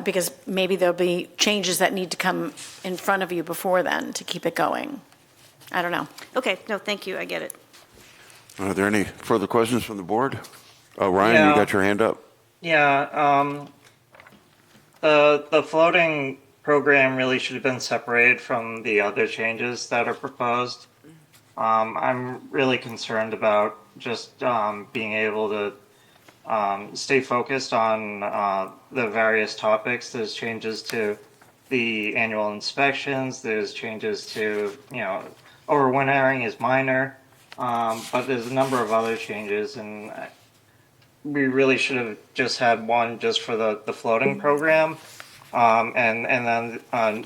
because maybe there'll be changes that need to come in front of you before then to keep it going. I don't know. Okay, no, thank you, I get it. Are there any further questions from the board? Ryan, you Yeah. got your hand up? Yeah, the floating program really should have been separated from the other changes that are proposed. I'm really concerned about just being able to stay focused on the various topics. There's changes to the annual inspections, there's changes to, overwintering is minor, but there's a number of other changes, and we really should have just had one just for the floating program, and then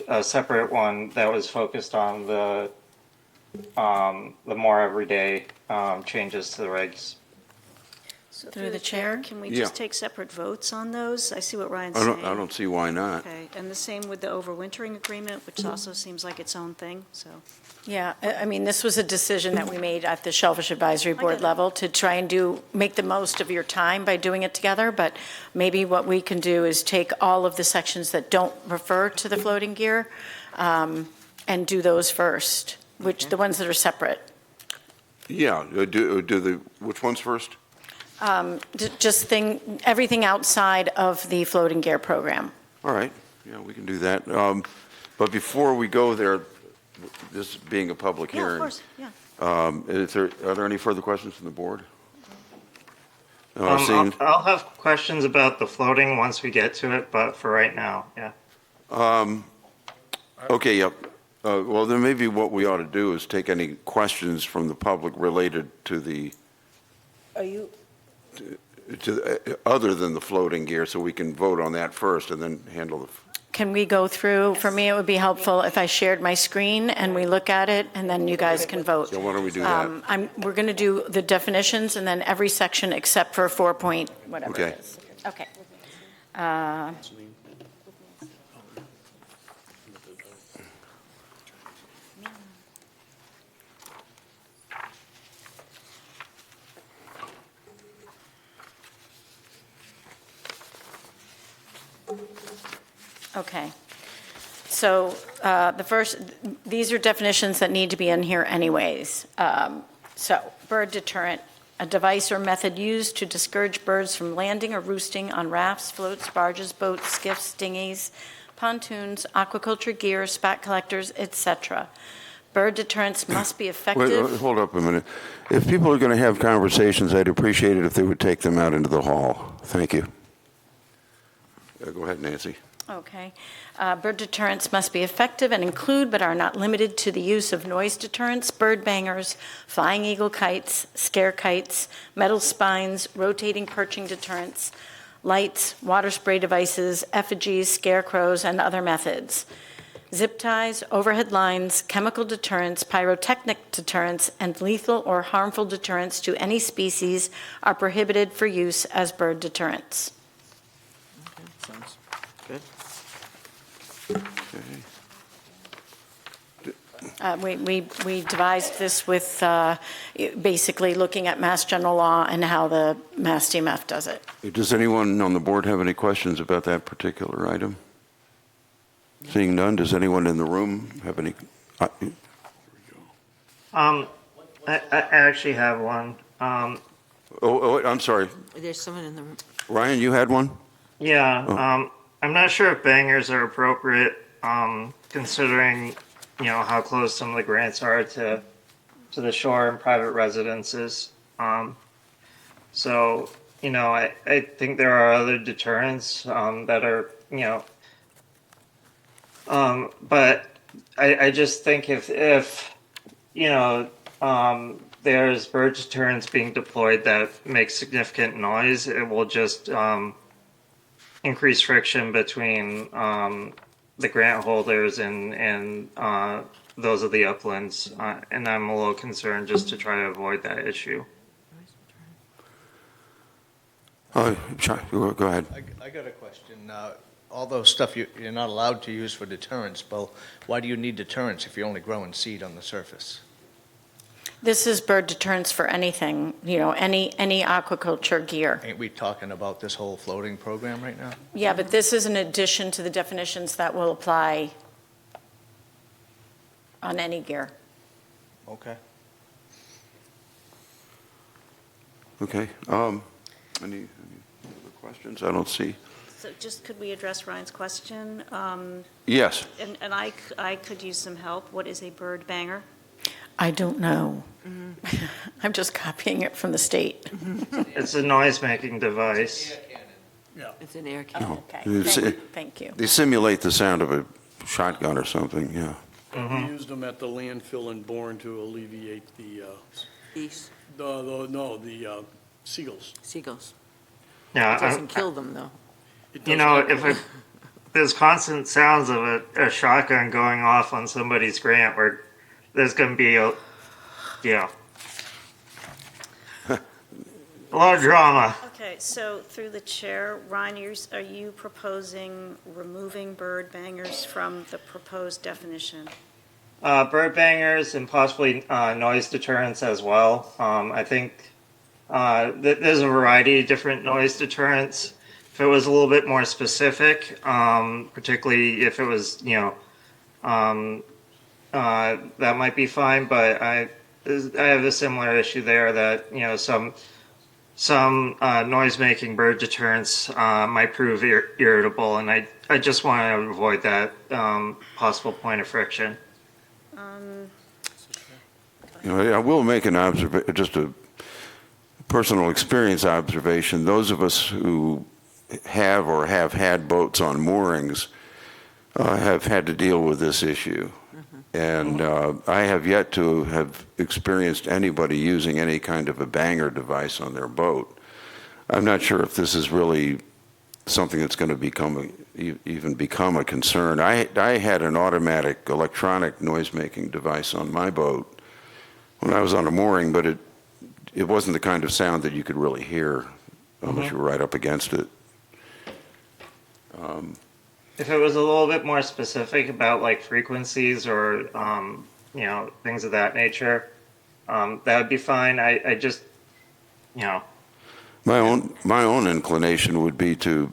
a separate one that was focused on the more everyday changes to the regs. So Through the chair? Can we Yeah. just take separate votes on those? I see what Ryan's I saying. don't see why not. Okay, and the same with the overwintering agreement, which also seems like its own thing, so. Yeah, I mean, this was a decision that we made at the Shellfish Advisory get Board it. level to try and make the most of your time by doing it together, but maybe what we can do is take all of the sections that don't refer to the floating gear and do those first, the ones that are separate. Yeah, which one's first? Just everything outside of the floating gear program. All right, yeah, we can do that. But before we go there, this being a public Yeah, of hearing. course, yeah. Are there any further questions from the board? Seeing- I'll have questions about the floating once we get to it, but for right now, yeah. Okay, yep. Well, then maybe what we ought to do is take any questions from the public related to the, Are you? other than the floating gear, so we can vote on that first and then handle the. Can we go through? For me, it would be helpful if I shared my screen and we look at it, and then you guys can vote. So why don't we do that? We're going to do the definitions and then every section except for 4 point, whatever Okay. it is. Okay. Okay. So these are definitions that need to be in here anyways. So bird deterrent, a device or method used to discourage birds from landing or roosting on rafts, floats, barges, boats, skiffs, dinghies, pontoons, aquaculture gear, spat collectors, etc. Bird deterrence must be effective. Wait, hold up a minute. If people are going to have conversations, I'd appreciate it if they would take them out into the hall. Thank you. Go ahead, Nancy. Okay. Bird deterrence must be effective and include, but are not limited to, the use of noise deterrents, bird bangers, flying eagle kites, scare kites, metal spines, rotating perching deterrents, lights, water spray devices, effigies, scarecrows, and other methods. Zip ties, overhead lines, chemical deterrents, pyrotechnic deterrents, and lethal or harmful deterrents to any species are prohibited for use as bird deterrents. Sounds good. We devised this with basically looking at Mass General Law and how the Mass DMF does it. Does anyone on the board have any questions about that particular item? Seeing none, does anyone in the room have any? I actually have one. I'm sorry. There's someone in the room. Ryan, you had one? Yeah, I'm not sure if bangers are appropriate, considering, how close some of the grants are to the shore and private residences. So, I think there are other deterrents that are, but I just think if there's bird deterrents being deployed that make significant noise, it will just increase friction between the grant holders and those of the uplands, and I'm a little concerned just to try to avoid that issue. Go ahead. I got a question. All those stuff you're not allowed to use for deterrence, but why do you need deterrence if you're only growing seed on the surface? This is bird deterrence for anything, any aquaculture gear. Ain't we talking about this whole floating program right now? Yeah, but this is in addition to the definitions that will apply on any gear. Okay. Okay. Any other questions? I don't see. So just could we address Ryan's question? Yes. And I could use some help. What is a bird banger? I don't know. I'm just copying it from the state. It's a noise-making device. It's an air cannon. Okay, thank you. They simulate the sound of a shotgun or something, yeah. We used them at the landfill in Bourne to alleviate the Geese, seagulls. seagulls. Yeah, It doesn't kill them, though. if there's constant sounds of a shotgun going off on somebody's grant, where there's going to be a lot of drama. Okay, so through the chair, Ryan, are you proposing removing bird bangers from the proposed definition? Bird bangers and possibly noise deterrents as well. I think there's a variety of different noise deterrents. If it was a little bit more specific, particularly if it was, that might be fine. But I have a similar issue there that some noise-making bird deterrents might prove irritable, and I just want to avoid that possible point of friction. I will make an observation, just a personal experience observation. Those of us who have or have had boats on moorings have had to deal with this issue. And I have yet to have experienced anybody using any kind of a banger device on their boat. I'm not sure if this is really something that's going to even become a concern. I had an automatic electronic noise-making device on my boat when I was on a mooring, but it wasn't the kind of sound that you could really hear unless you were right up against it. If it was a little bit more specific about like frequencies or things of that nature, that would be fine. I just my own inclination would be to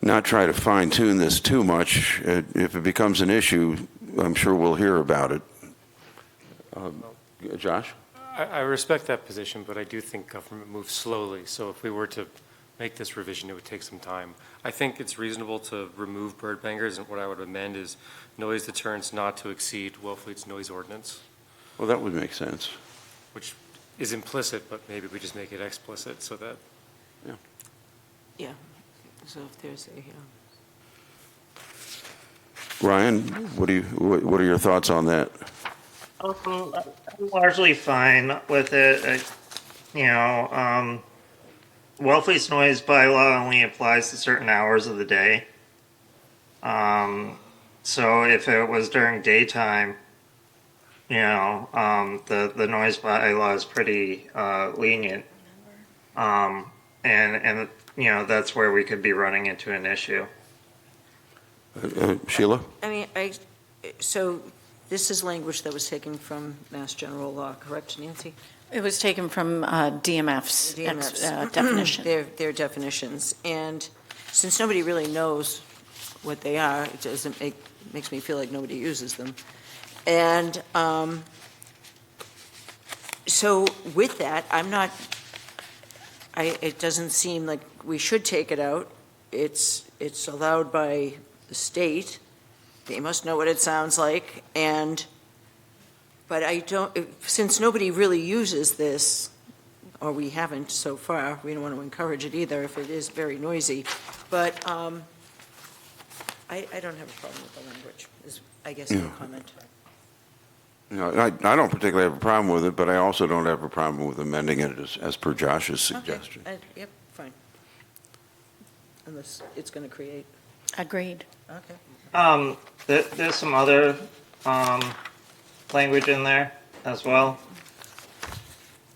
not try to fine tune this too much. If it becomes an issue, I'm sure we'll hear about it. Josh? I respect that position, but I do think government moves slowly. So if we were to make this revision, it would take some time. I think it's reasonable to remove bird bangers, and what I would amend is noise deterrents not to exceed Wellfleet's noise ordinance, Well, that would make sense. which is implicit, but maybe we just make it explicit so that, Yeah, so if there's a, Ryan, what are your thoughts on that? I'm largely fine with it. Wellfleet's noise bylaw only applies to certain hours of the day. So if it was during daytime, the noise bylaw is pretty lenient. And that's where we could be running into an issue. Sheila? I mean, so this is language that was taken from Mass General Law, correct, Nancy? It was taken from DMF's definition. Their definitions. And since nobody really knows what they are, it makes me feel like nobody uses them. And so with that, it doesn't seem like we should take it out. It's allowed by the state. They must know what it sounds like. But I don't, since nobody really uses this, or we haven't so far, we don't want to encourage it either if it is very noisy. But I don't have a problem with the language, is I guess my comment. I don't particularly have a problem with it, but I also don't have a problem with amending it as per Josh's suggestion. Okay. Yep, fine. Unless it's going to create. Agreed. Okay. There's some other language in there as well.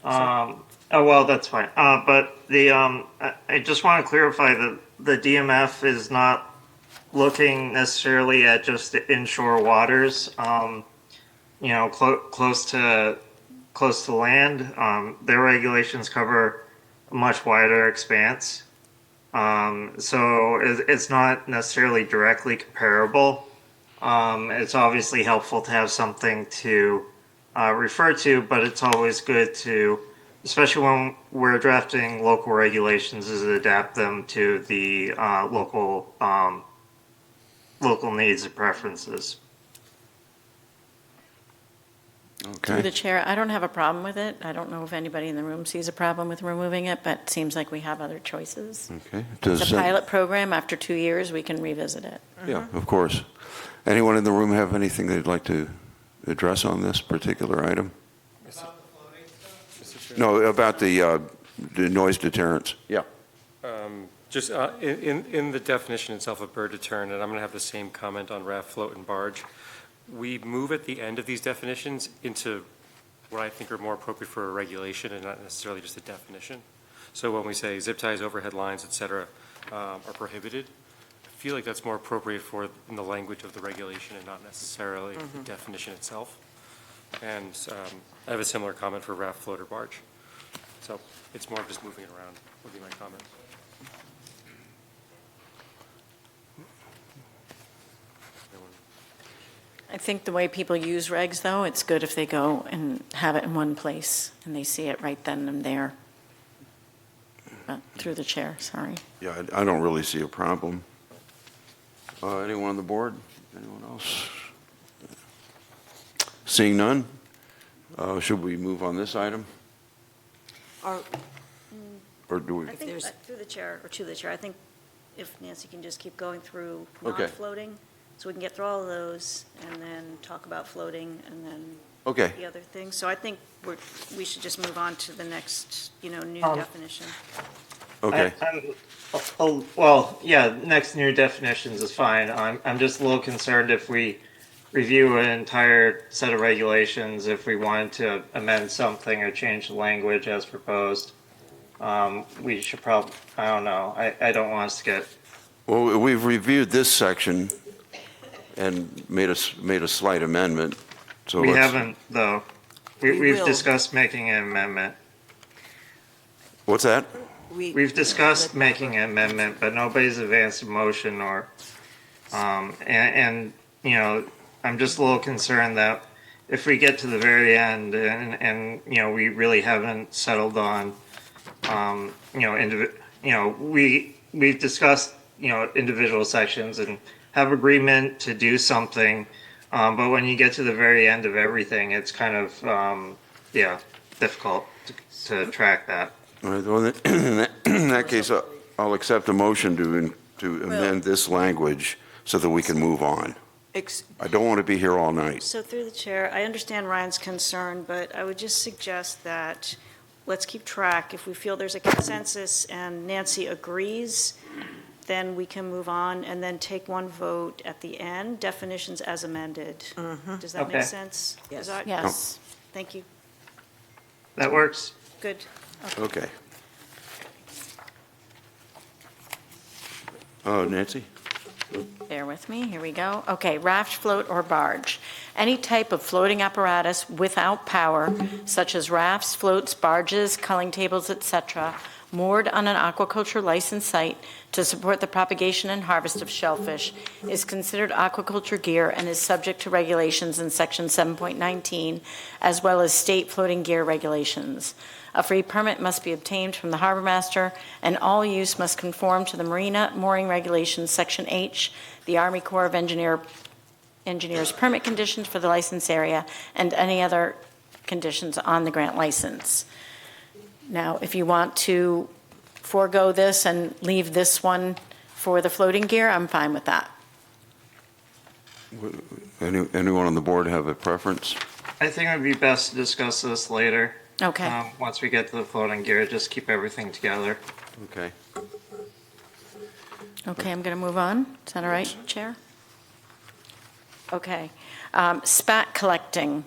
That's fine. But I just want to clarify that the DMF is not looking necessarily at just the inshore waters. Close to land. Their regulations cover a much wider expanse. So it's not necessarily directly comparable. It's obviously helpful to have something to refer to, but it's always good to, especially when we're drafting local regulations, is adapt them to the local needs and preferences. Through the chair, I don't have a problem with it. I don't know if anybody in the room sees a problem with removing it, but it seems like we have other choices. Okay. It's a pilot program. After 2 years, we can revisit it. Yeah, of course. Anyone in the room have anything they'd like to address on this particular item? No, about the noise deterrents. Yeah. Just in the definition itself of bird deterrent, and I'm going to have the same comment on raft, float, and barge. We move at the end of these definitions into what I think are more appropriate for a regulation and not necessarily just a definition. So when we say zip ties, overhead lines, et cetera, are prohibited, I feel like that's more appropriate for in the language of the regulation and not necessarily the definition itself. And I have a similar comment for raft, float, or barge. So it's more of just moving it around would be my comment. I think the way people use regs, though, it's good if they go and have it in one place and they see it right then and there. Through the chair, sorry. Yeah, I don't really see a problem. Anyone on the board? Anyone else? Seeing none, should we move on this item? Or do we? I think through the chair, or to the chair, I think if Nancy can just keep going through Okay. non-floating, so we can get through all of those and then talk about floating and then Okay. the other things. So I think we should just move on to the next, new definition. Okay. Next new definitions is fine. I'm just a little concerned if we review an entire set of regulations, if we wanted to amend something or change the language as proposed. We should probably, I don't know, I don't want us to get. Well, we've reviewed this section and made a slight amendment. So We let's- haven't, though. We We've will. discussed making an amendment. What's that? We've discussed making an amendment, but nobody's advanced a motion or, I'm just a little concerned that if we get to the very end and we really haven't settled on, we've discussed, individual sections and have agreement to do something. But when you get to the very end of everything, it's kind of, difficult to track that. All right, well, in that case, I'll accept a motion to amend this language so that we can move on. I don't want to be here all night. So through the chair, I understand Ryan's concern, but I would just suggest that let's keep track. If we feel there's a consensus and Nancy agrees, then we can move on and then take one vote at the end, definitions as amended. Does that make Okay. sense? Yes. Is that- Yes. Thank you. That works. Good. Okay. Oh, Nancy? Bear with me, here we go. Okay, raft, float, or barge. Any type of floating apparatus without power, such as rafts, floats, barges, culling tables, etc., moored on an aquaculture licensed site to support the propagation and harvest of shellfish, is considered aquaculture gear and is subject to regulations in Section 7.19, as well as state floating gear regulations. A free permit must be obtained from the harbor master, and all use must conform to the Marina Mooring Regulations, Section H, the Army Corps of Engineers permit conditions for the license area, and any other conditions on the grant license. Now, if you want to forego this and leave this one for the floating gear, I'm fine with that. Anyone on the board have a preference? I think it would be best to discuss this later. Okay. Once we get to the floating gear, just keep everything together. Okay. Okay, I'm going to move on. Is that all right, Chair? Okay. Spat collecting.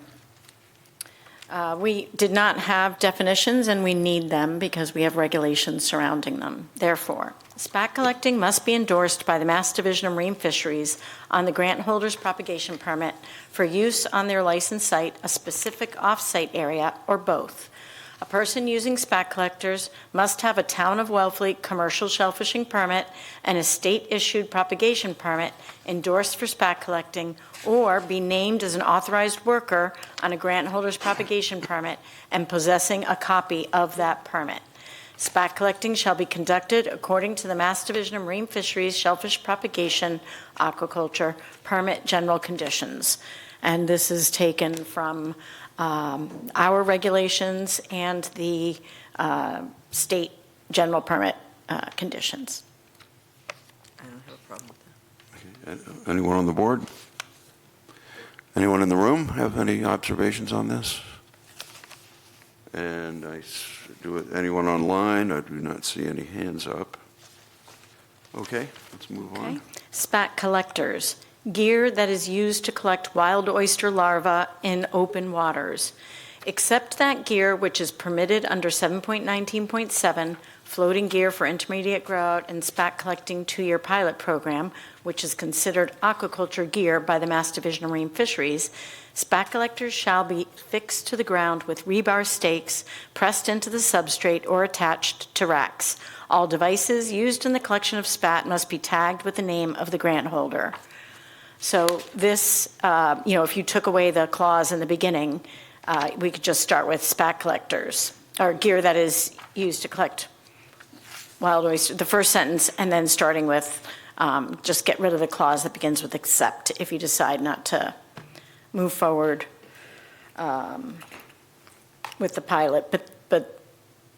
We did not have definitions, and we need them because we have regulations surrounding them. Therefore, spat collecting must be endorsed by the Mass Division of Marine Fisheries on the grant holder's propagation permit for use on their licensed site, a specific off-site area, or both. A person using spat collectors must have a Town of Wellfleet commercial shellfishing permit and a state-issued propagation permit endorsed for spat collecting, or be named as an authorized worker on a grant holder's propagation permit and possessing a copy of that permit. Spat collecting shall be conducted according to the Mass Division of Marine Fisheries Shellfish Propagation Aquaculture Permit General Conditions. And this is taken from our regulations and the state general permit conditions. I don't have a problem with that. Anyone on the board? Anyone in the room have any observations on this? And anyone online? I do not see any hands up. Okay, let's move on. Okay. Spat collectors, gear that is used to collect wild oyster larvae in open waters. Except that gear which is permitted under 7.19.7, floating gear for intermediate grout and spat collecting 2-year pilot program, which is considered aquaculture gear by the Mass Division of Marine Fisheries, spat collectors shall be fixed to the ground with rebar stakes pressed into the substrate or attached to racks. All devices used in the collection of spat must be tagged with the name of the grant holder. So this, if you took away the clause in the beginning, we could just start with spat collectors, or gear that is used to collect wild oyster, the first sentence, and then starting with, just get rid of the clause that begins with except if you decide not to move forward with the pilot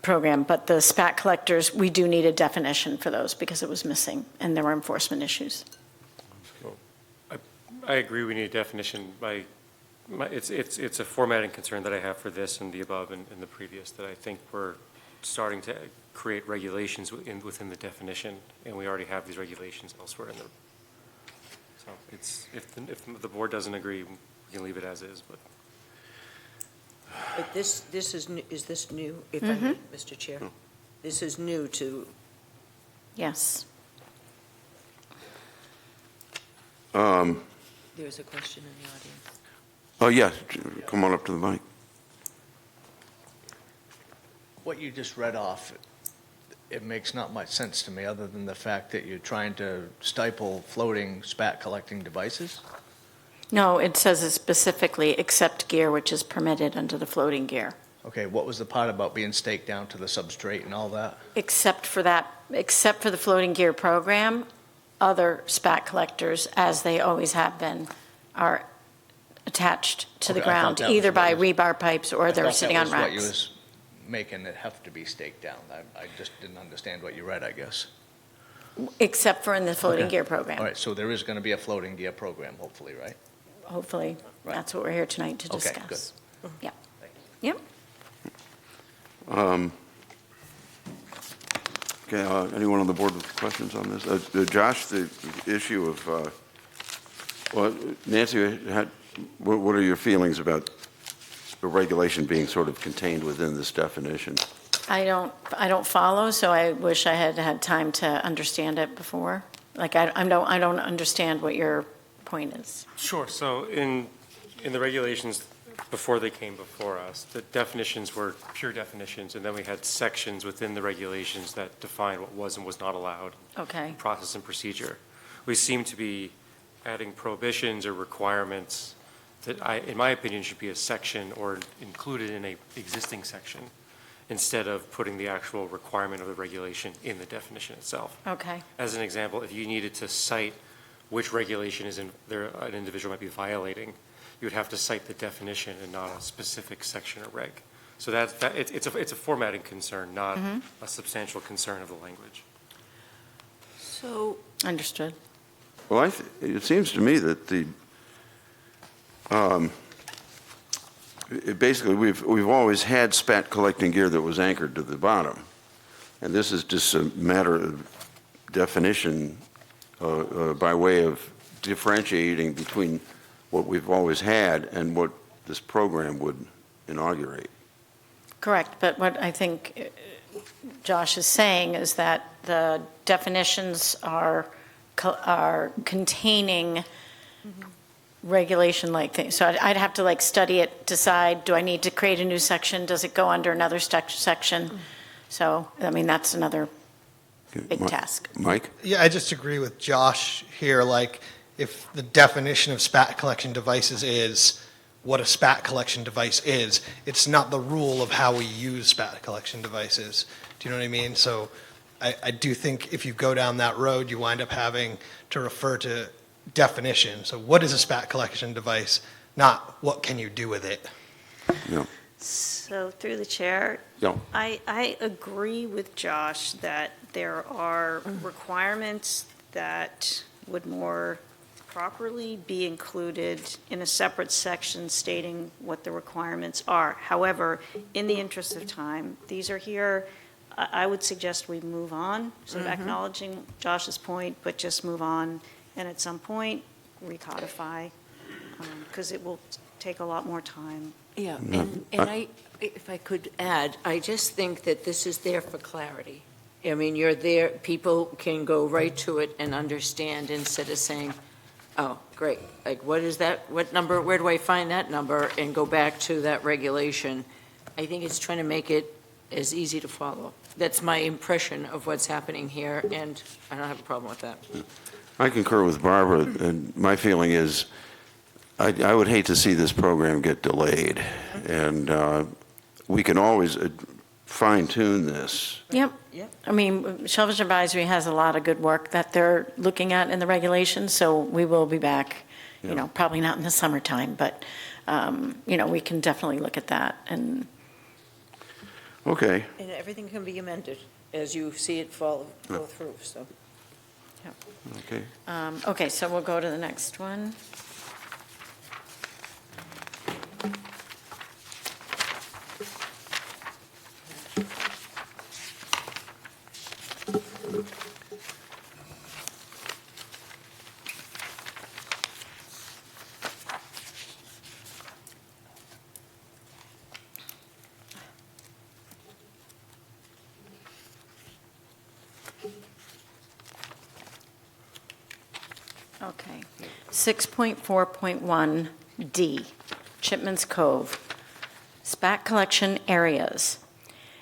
program. But the spat collectors, we do need a definition for those because it was missing and there were enforcement issues. I agree, we need a definition. It's a formatting concern that I have for this and the above and the previous, that I think we're starting to create regulations within the definition, and we already have these regulations elsewhere in the, so if the board doesn't agree, we can leave it as is, but. But this is this new, if I may, Mr. Chair? This is new to, Yes. there's a question in the audience. Oh, yeah, come on up to the mic. What you just read off, it makes not much sense to me, other than the fact that you're trying to stifle floating spat collecting devices. No, it says it specifically, except gear which is permitted under the floating gear. Okay, what was the part about being staked down to the substrate and all that? Except for the floating gear program, other spat collectors, as they always have been, are attached to the Okay, I thought ground, that was either what by was- rebar pipes or they're sitting on I thought that was what you racks. was making it have to be staked down. I just didn't understand what you read, I guess. Except for in the floating Okay. gear All program. right, so there is going to be a floating gear program, hopefully, right? Hopefully, Right. that's what we're here tonight to Okay, discuss. good. Yep. Yep. Okay, anyone on the board with questions on this? Josh, the issue of, well, Nancy, what are your feelings about the regulation being sort of contained within this definition? I don't follow, so I wish I had had time to understand it before. Like, I don't understand what your point is. Sure. So in the regulations, before they came before us, the definitions were pure definitions, and then we had sections within the regulations that defined what was and was not allowed, Okay. process and procedure. We seem to be adding prohibitions or requirements that in my opinion, should be a section or included in a existing section, instead of putting the actual requirement of the regulation in the definition itself. Okay. As an example, if you needed to cite which regulation an individual might be violating, you would have to cite the definition and not a specific section or reg. So it's a formatting concern, not a substantial concern of the language. So, Understood. Well, it seems to me that basically, we've always had spat collecting gear that was anchored to the bottom. And this is just a matter of definition by way of differentiating between what we've always had and what this program would inaugurate. Correct, but what I think Josh is saying is that the definitions are containing regulation-like things. So I'd have to study it, decide, do I need to create a new section? Does it go under another section? So, I mean, that's another big task. Mike? Yeah, I just agree with Josh here. If the definition of spat collection devices is what a spat collection device is, it's not the rule of how we use spat collection devices. Do you know what I mean? So I do think if you go down that road, you wind up having to refer to definition. So what is a spat collection device, not what can you do with it? Yeah. So through the chair, Yeah. I agree with Josh that there are requirements that would more properly be included in a separate section stating what the requirements are. However, in the interest of time, these are here. I would suggest we move on, sort of acknowledging Josh's point, but just move on, and at some point, recodify, because it will take a lot more time. yeah, and if I could add, I just think that this is there for clarity. I mean, you're there, people can go right to it and understand instead of saying, oh, great, what is that, what number, where do I find that number, and go back to that regulation. I think it's trying to make it as easy to follow. That's my impression of what's happening here, and I don't have a problem with that. I concur with Barbara, and my feeling is I would hate to see this program get delayed. And we can always fine-tune this. Yep. Yep. I mean, Shellfish Advisory has a lot of good work that they're looking at in the regulations, so we will be back, Yeah. probably not in the summertime, but, we can definitely look at that. And Okay. And everything can be amended as you see it go through, so. Okay. Okay, so we'll go to the next one. Okay. 6.4.1D, Chipman's Cove, spat collection areas.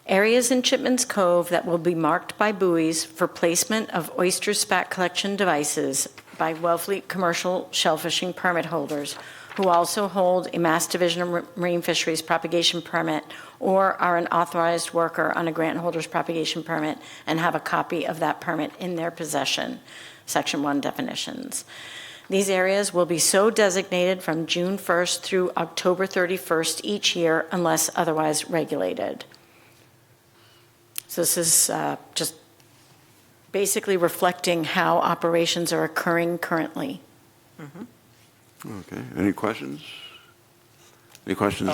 Areas in Chipman's Cove that will be marked by buoys for placement of oyster spat collection devices by Wellfleet commercial shellfishing permit holders who also hold a Mass Division of Marine Fisheries propagation permit or are an authorized worker on a grant holder's propagation permit and have a copy of that permit in their possession. Section 1 definitions. These areas will be so designated from June 1st through October 31st each year unless otherwise regulated. So this is just basically reflecting how operations are occurring currently. Okay, any questions? Any questions?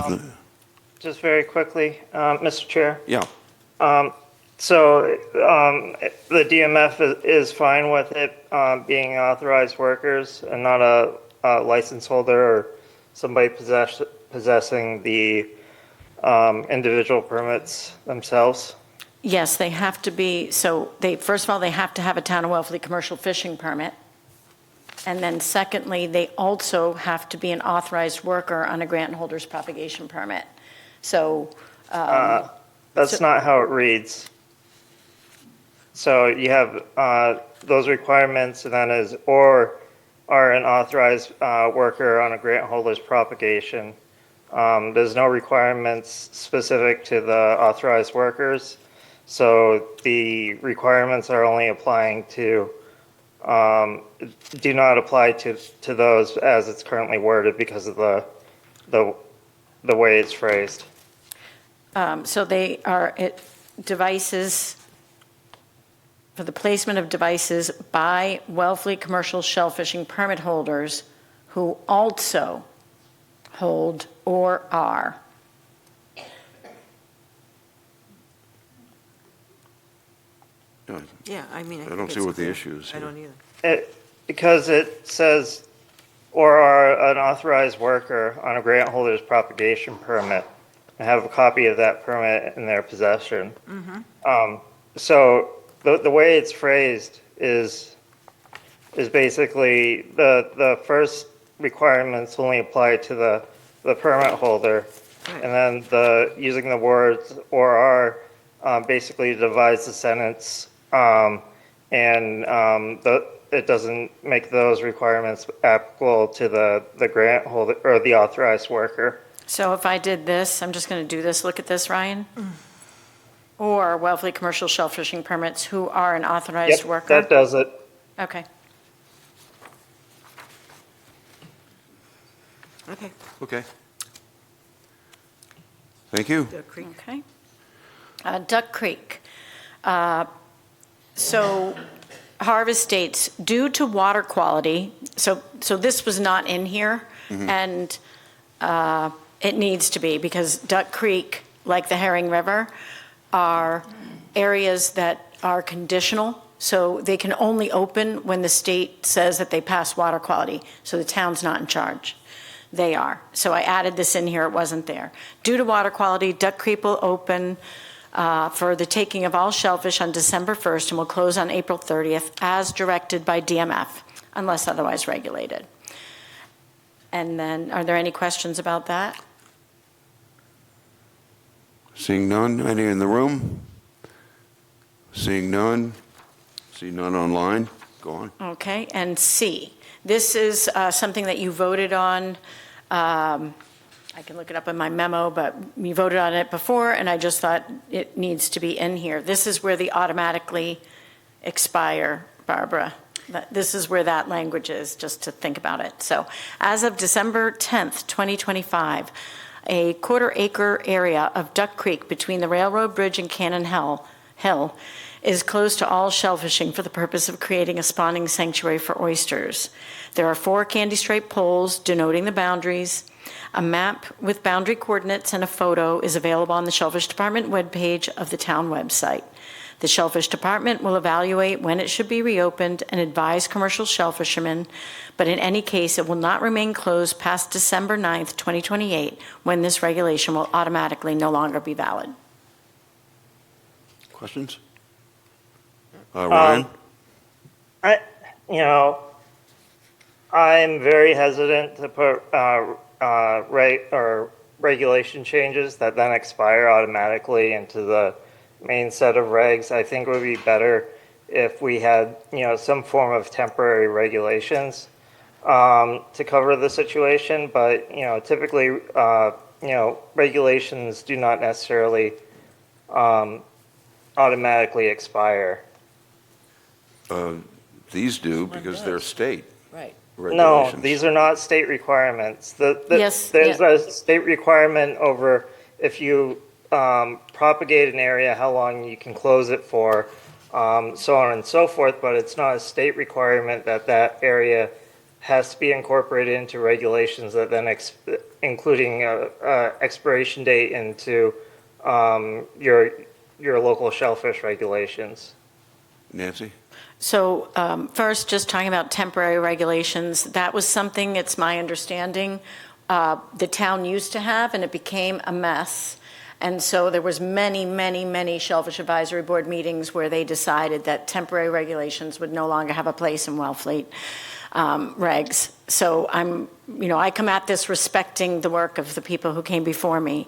Just very quickly, Mr. Chair. Yeah. So the DMF is fine with it being authorized workers and not a license holder or somebody possessing the individual permits themselves? Yes, they have to be, so they, first of all, they have to have a Town of Wellfleet commercial fishing permit. And then secondly, they also have to be an authorized worker on a grant holder's propagation permit. So. That's not how it reads. So you have those requirements and then is or are an authorized worker on a grant holder's propagation. There's no requirements specific to the authorized workers. So the requirements are only applying to, do not apply to those as it's currently worded because of the way it's phrased. So they are devices, for the placement of devices by Wellfleet commercial shellfishing permit holders who also hold or are. Yeah, I mean, I don't see what the issue is I here. don't either. Because it says, or are an authorized worker on a grant holder's propagation permit and have a copy of that permit in their possession. So the way it's phrased is basically the first requirements only apply to the permit holder. And then using the words or are basically divides the sentence it doesn't make those requirements applicable to the grant holder or the authorized worker. So if I did this, I'm just going to do this, look at this, Ryan. Or Wellfleet commercial shellfishing permits who are an authorized Yep, worker. that does it. Okay. Okay. Okay. Thank you. Duck Creek. Okay. Duck Creek. So Harvest states, due to water quality, so this was not in here, and it needs to be, because Duck Creek, like the Herring River, are areas that are conditional, so they can only open when the state says that they pass water quality, so the town's not in charge. They are. So I added this in here, it wasn't there. Due to water quality, Duck Creek will open for the taking of all shellfish on December 1st and will close on April 30th as directed by DMF, unless otherwise regulated. And then, are there any questions about that? Seeing none, any in the room? Seeing none? See none online? Go on. Okay, and C, this is something that you voted on. I can look it up in my memo, but we voted on it before, and I just thought it needs to be in here. This is where the automatically expire, Barbara. This is where that language is, just to think about it. So as of December 10th, 2025, a quarter-acre area of Duck Creek between the railroad bridge and Cannon Hill is closed to all shellfishing for the purpose of creating a spawning sanctuary for oysters. There are 4 candy-striped poles denoting the boundaries. A map with boundary coordinates and a photo is available on the Shellfish Department webpage of the town website. The Shellfish Department will evaluate when it should be reopened and advise commercial shellfishermen, but in any case, it will not remain closed past December 9th, 2028, when this regulation will automatically no longer be valid. Questions? Ryan? I'm very hesitant to put regulation changes that then expire automatically into the main set of regs. I think it would be better if we had, some form of temporary regulations. to cover the situation, but, typically, regulations do not necessarily automatically expire. These do One because they're does. state Right. No, regulations. these are not state requirements. Yes, There's yeah. a state requirement over if you propagate an area, how long you can close it for, so on and so forth, but it's not a state requirement that that area has to be incorporated into regulations that then, including expiration date into your local shellfish regulations. Nancy? So first, just talking about temporary regulations, that was something, it's my understanding, the town used to have, and it became a mess. And so there was many Shellfish Advisory Board meetings where they decided that temporary regulations would no longer have a place in Wellfleet regs. So I come at this respecting the work of the people who came before me.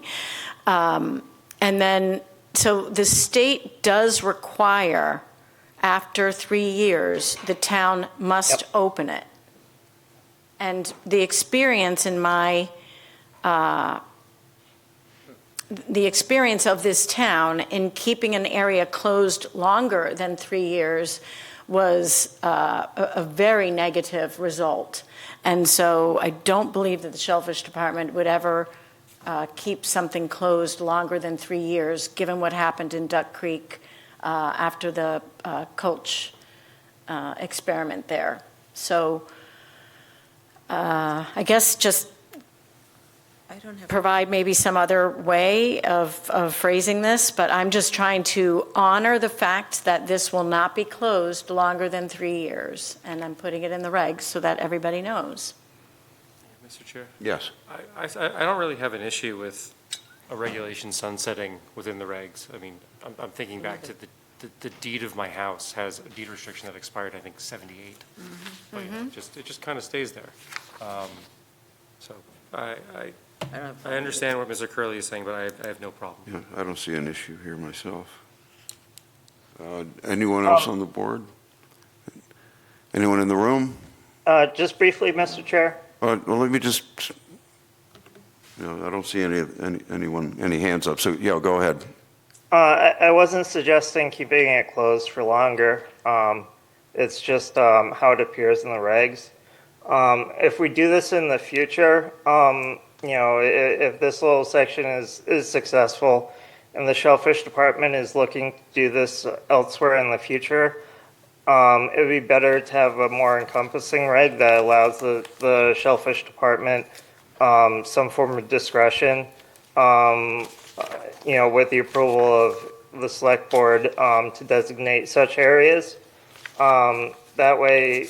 And then, so the state does require, after 3 years, the town must open it. And the experience in the experience of this town in keeping an area closed longer than 3 years was a very negative result. And so I don't believe that the Shellfish Department would ever keep something closed longer than 3 years, given what happened in Duck Creek after the Coach experiment there. So I guess just provide maybe some other way of phrasing this, but I'm just trying to honor the fact that this will not be closed longer than 3 years, and I'm putting it in the regs so that everybody knows. Mr. Chair? Yes. I don't really have an issue with a regulation sunsetting within the regs. I mean, I'm thinking back to the deed of my house has a deed restriction that expired, I think, 78. But it just kind of stays there. So I understand what Mr. Curley is saying, but I have no problem. Yeah, I don't see an issue here myself. Anyone else on the board? Anyone in the room? Just briefly, Mr. Chair. Well, let me just, I don't see any hands up, so yeah, go ahead. I wasn't suggesting keeping it closed for longer. It's just how it appears in the regs. If we do this in the future, if this little section is successful and the Shellfish Department is looking to do this elsewhere in the future, it would be better to have a more encompassing reg that allows the Shellfish Department some form of discretion, with the approval of the Select Board to designate such areas. That way,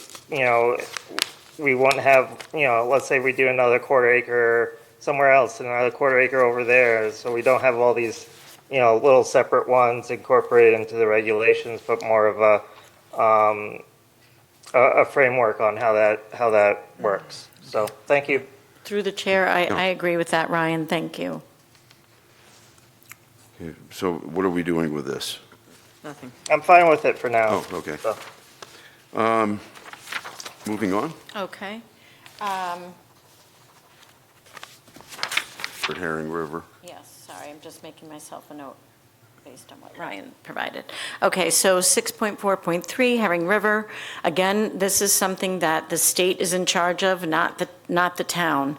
we won't have, let's say we do another quarter acre somewhere else and another quarter acre over there. So we don't have all these, little separate ones incorporated into the regulations, but more of a framework on how that works. So thank you. Through the chair, I agree with that, Ryan. Thank you. Okay, so what are we doing with this? Nothing. I'm fine with it for now. Oh, okay. So. Moving on. Okay. Red Herring River. Yes, sorry, I'm just making myself a note based on what Ryan provided. Okay, so 6.4.3, Herring River. Again, this is something that the state is in charge of, not the town.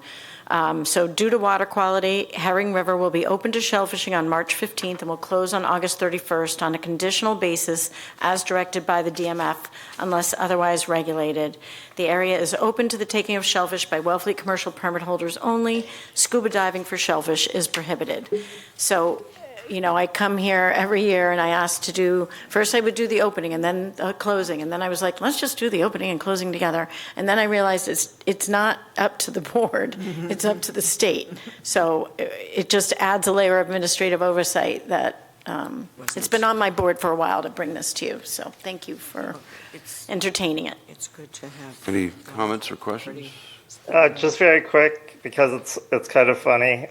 So due to water quality, Herring River will be open to shellfishing on March 15th and will close on August 31st on a conditional basis as directed by the DMF unless otherwise regulated. The area is open to the taking of shellfish by Wellfleet commercial permit holders only. Scuba diving for shellfish is prohibited. So I come here every year and I ask to do, first I would do the opening and then the closing. And then I was like, let's just do the opening and closing together. And then I realized it's not up to the board, it's up to the state. So it just adds a layer of administrative oversight that it's been on my board for a while to bring this to you. So thank you for entertaining it. It's good to have. Any comments or questions? Just very quick, because it's kind of funny.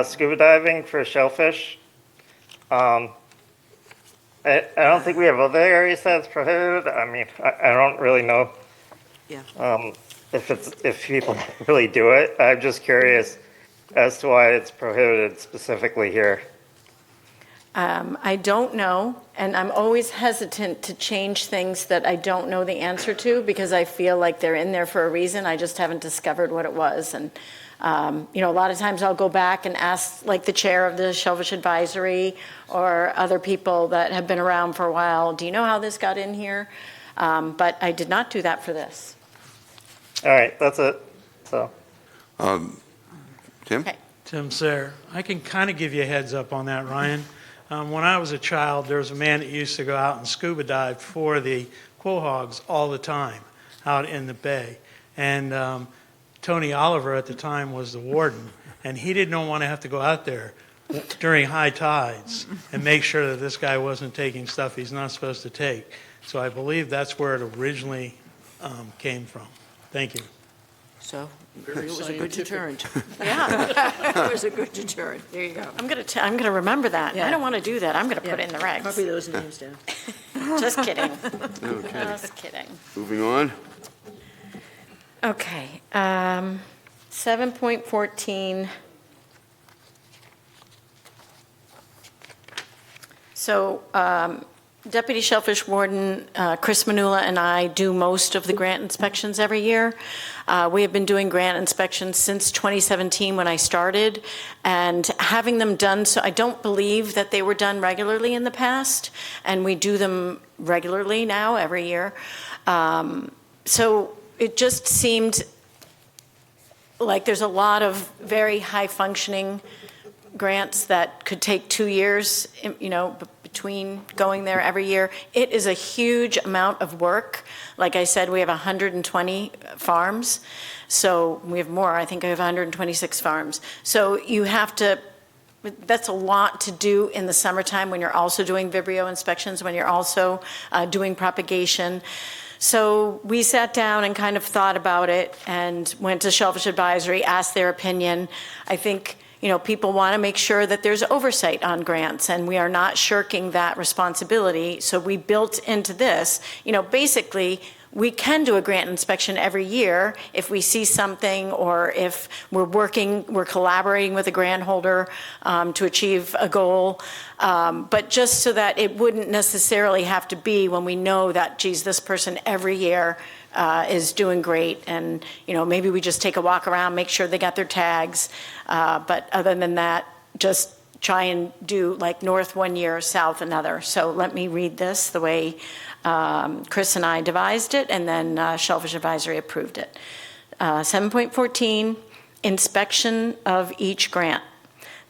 Scuba diving for shellfish. I don't think we have other areas that's prohibited. I mean, I don't really know Yeah. If people really do it. I'm just curious as to why it's prohibited specifically here. I don't know, and I'm always hesitant to change things that I don't know the answer to because I feel like they're in there for a reason. I just haven't discovered what it was. And, a lot of times I'll go back and ask, like, the chair of the Shellfish Advisory or other people that have been around for a while, do you know how this got in here? But I did not do that for this. All right, that's it. So. Tim? Okay. Tim Sayre. I can kind of give you a heads up on that, Ryan. When I was a child, there was a man that used to go out and scuba dive for the quahogs all the time out in the bay. And Tony Oliver at the time was the warden, and he didn't want to have to go out there during high tides and make sure that this guy wasn't taking stuff he's not supposed to take. So I believe that's where it originally came from. Thank you. So Very it was a good scientific. deterrent. Yeah. It was a good deterrent. There you go. I'm gonna remember that. Yeah. I don't want to do that. I'm gonna put it in the regs. Copy those names down. Just kidding. Okay. Just kidding. Moving on. Okay, 7.14. So Deputy Shellfish Warden Chris Manula and I do most of the grant inspections every year. We have been doing grant inspections since 2017 when I started, and having them done, so I don't believe that they were done regularly in the past, and we do them regularly now every year. So it just seemed like there's a lot of very high-functioning grants that could take 2 years, between going there every year. It is a huge amount of work. Like I said, we have 120 farms. So we have more. I think I have 126 farms. So you have to, that's a lot to do in the summertime when you're also doing Vibrio inspections, when you're also doing propagation. So we sat down and kind of thought about it and went to Shellfish Advisory, asked their opinion. I think, people want to make sure that there's oversight on grants, and we are not shirking that responsibility. So we built into this, basically, we can do a grant inspection every year if we see something, or if we're collaborating with a grant holder to achieve a goal. But just so that it wouldn't necessarily have to be when we know that, geez, this person every year is doing great, and maybe we just take a walk around, make sure they got their tags. But other than that, just try and do like north one year, south another. So let me read this the way Chris and I devised it, and then Shellfish Advisory approved it. 7.14, inspection of each grant.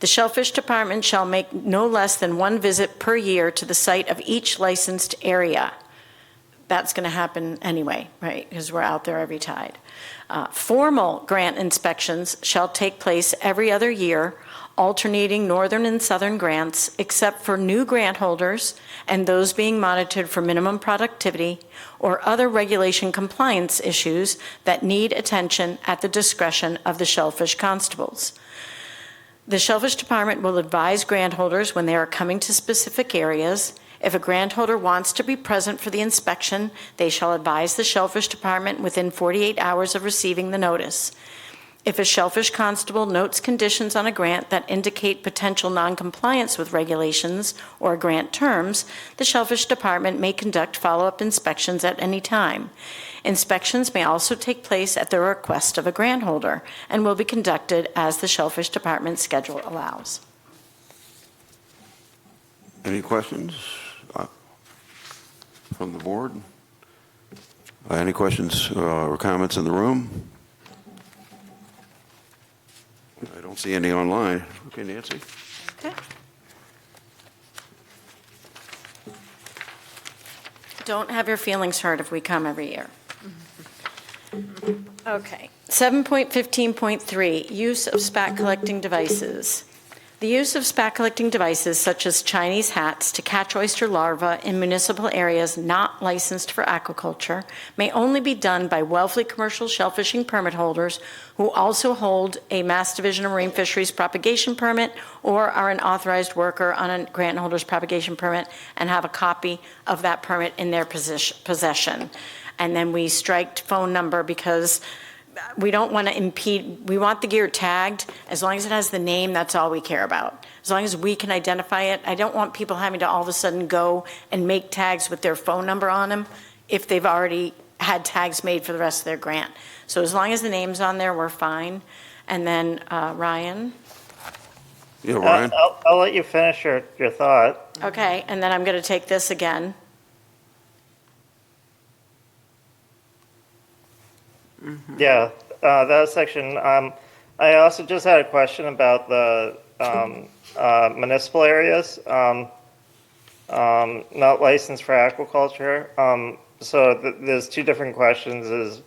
The Shellfish Department shall make no less than one visit per year to the site of each licensed area. That's going to happen anyway, right? Because we're out there every tide. Formal grant inspections shall take place every other year, alternating northern and southern grants, except for new grant holders and those being monitored for minimum productivity or other regulation compliance issues that need attention at the discretion of the shellfish constables. The Shellfish Department will advise grant holders when they are coming to specific areas. If a grant holder wants to be present for the inspection, they shall advise the Shellfish Department within 48 hours of receiving the notice. If a shellfish constable notes conditions on a grant that indicate potential noncompliance with regulations or grant terms, the Shellfish Department may conduct follow-up inspections at any time. Inspections may also take place at the request of a grant holder and will be conducted as the Shellfish Department schedule allows. Any questions from the board? Any questions or comments in the room? I don't see any online. Okay, Nancy? Okay. Don't have your feelings hurt if we come every year. Okay. 7.15.3, use of spat collecting devices. The use of spat collecting devices such as Chinese hats to catch oyster larvae in municipal areas not licensed for aquaculture may only be done by Wellfleet commercial shellfishing permit holders who also hold a Mass Division of Marine Fisheries propagation permit or are an authorized worker on a grant holder's propagation permit and have a copy of that permit in their possession. And then we striked phone number because we don't want to impede, we want the gear tagged. As long as it has the name, that's all we care about. As long as we can identify it. I don't want people having to all of a sudden go and make tags with their phone number on them if they've already had tags made for the rest of their grant. So as long as the name's on there, we're fine. And then Ryan. Yeah, Ryan? I'll let you finish your thought. Okay, and then I'm going to take this again. Yeah, that section. I also just had a question about the municipal areas, not licensed for aquaculture. There's two different questions.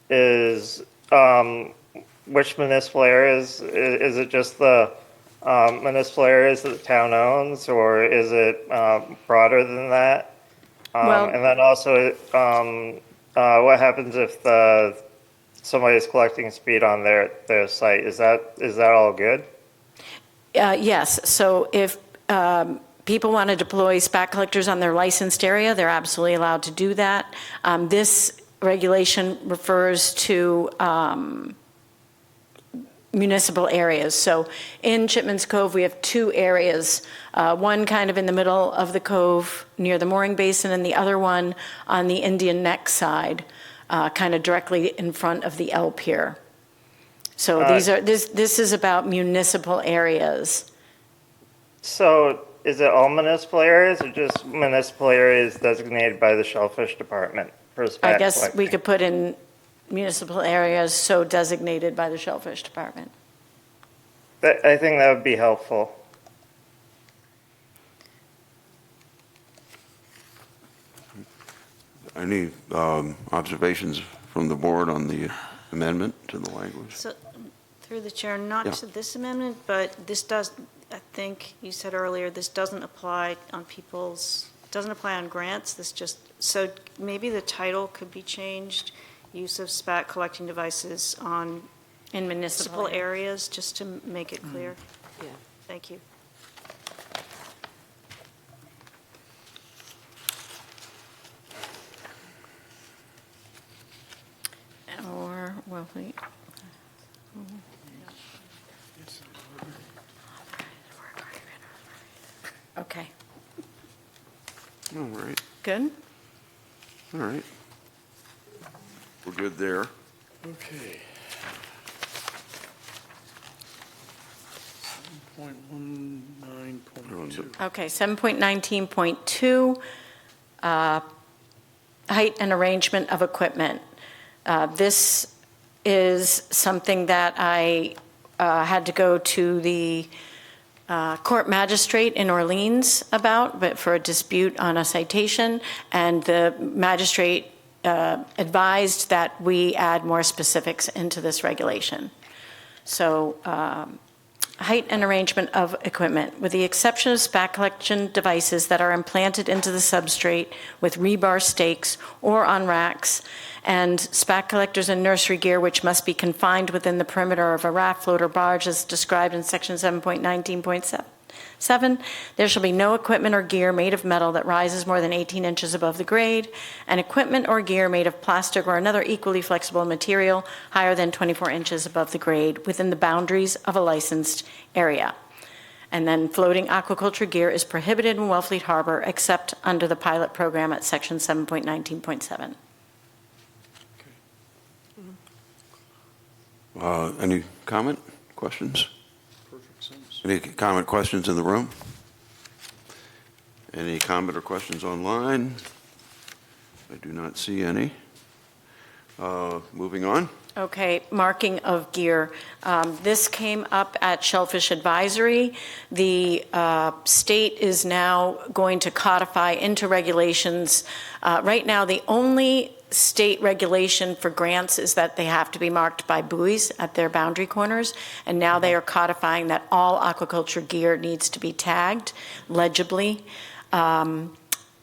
Is which municipal areas? Is it just the municipal areas that the town owns, or is it broader than that? And then also, what happens if somebody is collecting speed on their site? Is that all good? Yes. So if people want to deploy spat collectors on their licensed area, they're absolutely allowed to do that. This regulation refers to municipal areas. So in Chipman's Cove, we have two areas, one kind of in the middle of the cove near the mooring basin, and the other one on the Indian Neck side, kind of directly in front of the L Pier. So this is about municipal areas. So is it all municipal areas, or just municipal areas designated by the Shellfish Department for spat I guess collecting? we could put in municipal areas so designated by the Shellfish Department. I think that would be helpful. Any observations from the board on the amendment to the language? So, through the chair, not Yeah. to this amendment, but this does, I think you said earlier, this doesn't apply on doesn't apply on grants, so maybe the title could be changed, use of spat collecting devices in municipal areas, just to make it clear. Yeah. Thank you. Or, Wellfleet. Okay, All right, good? all right. We're good there. Okay. 7.19.2. Okay, 7.19.2, height and arrangement of equipment. This is something that I had to go to the court magistrate in Orleans about, but for a dispute on a citation, and the magistrate advised that we add more specifics into this regulation. So height and arrangement of equipment, with the exception of spat collection devices that are implanted into the substrate with rebar stakes or on racks, and spat collectors and nursery gear which must be confined within the perimeter of a raft, float, or barge as described in section 7.19.7, there shall be no equipment or gear made of metal that rises more than 18 inches above the grade, and equipment or gear made of plastic or another equally flexible material higher than 24 inches above the grade within the boundaries of a licensed area. And then floating aquaculture gear is prohibited in Wellfleet Harbor except under the pilot program at section 7.19.7. Any comment, questions? Perfect sense. Any comment, questions in the room? Any comment or questions online? I do not see any. Moving on. Okay, marking of gear. This came up at Shellfish Advisory. The state is now going to codify into regulations. Right now, the only state regulation for grants is that they have to be marked by buoys at their boundary corners, and now they are codifying that all aquaculture gear needs to be tagged legibly.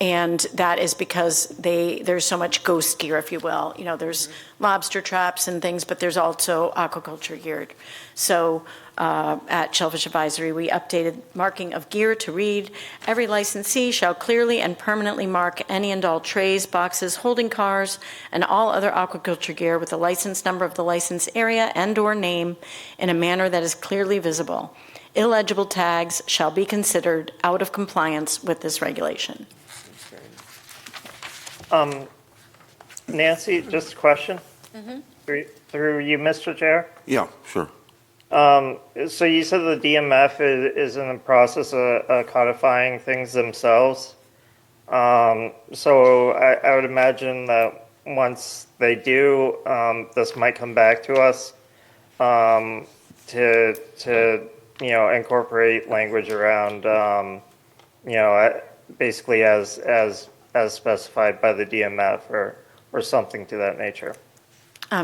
And that is because there's so much ghost gear, if you will. You know, there's lobster traps and things, but there's also aquaculture gear. So at Shellfish Advisory, we updated marking of gear to read, every licensee shall clearly and permanently mark any and all trays, boxes, holding cars, and all other aquaculture gear with the license number of the license area and/or name in a manner that is clearly visible. Illegible tags shall be considered out of compliance with this regulation. Nancy, just a question. Through you, Mr. Chair. Yeah, sure. So you said the DMF is in the process of codifying things themselves. So I would imagine that once they do, this might come back to us to incorporate language around basically as specified by the DMF or something to that nature.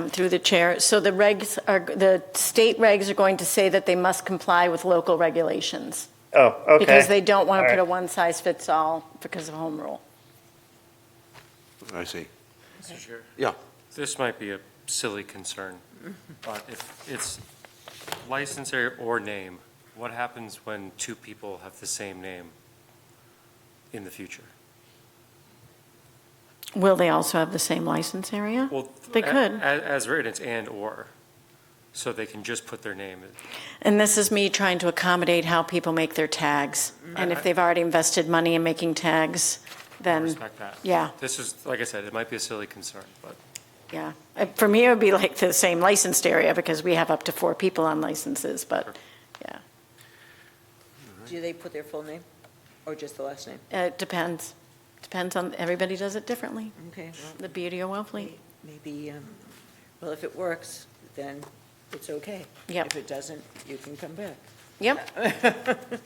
Through the chair. So the state regs are going to say that they must comply with local regulations. Oh, okay. Because they don't want to All put a right. one-size-fits-all because of home rule. I see. Mr. Chair? Yeah. This might be a silly concern, but if it's license or name, what happens when two people have the same name in the future? Will they also have the same license area? Well, They could. As written, it's and/or, so they can just put their name. And this is me trying to accommodate how people make their tags. And if they've already invested money in making tags, I then, respect that. yeah. This is, like I said, it might be a silly concern, but yeah. For me, it would be like the same licensed area because we have up to 4 people on licenses, but, yeah. Do they put their full name or just the last name? It depends. Depends on, everybody does it differently. Okay, well, The beauty of Wellfleet. maybe, well, if it works, then it's okay. Yep. If it doesn't, you can come back. Yep.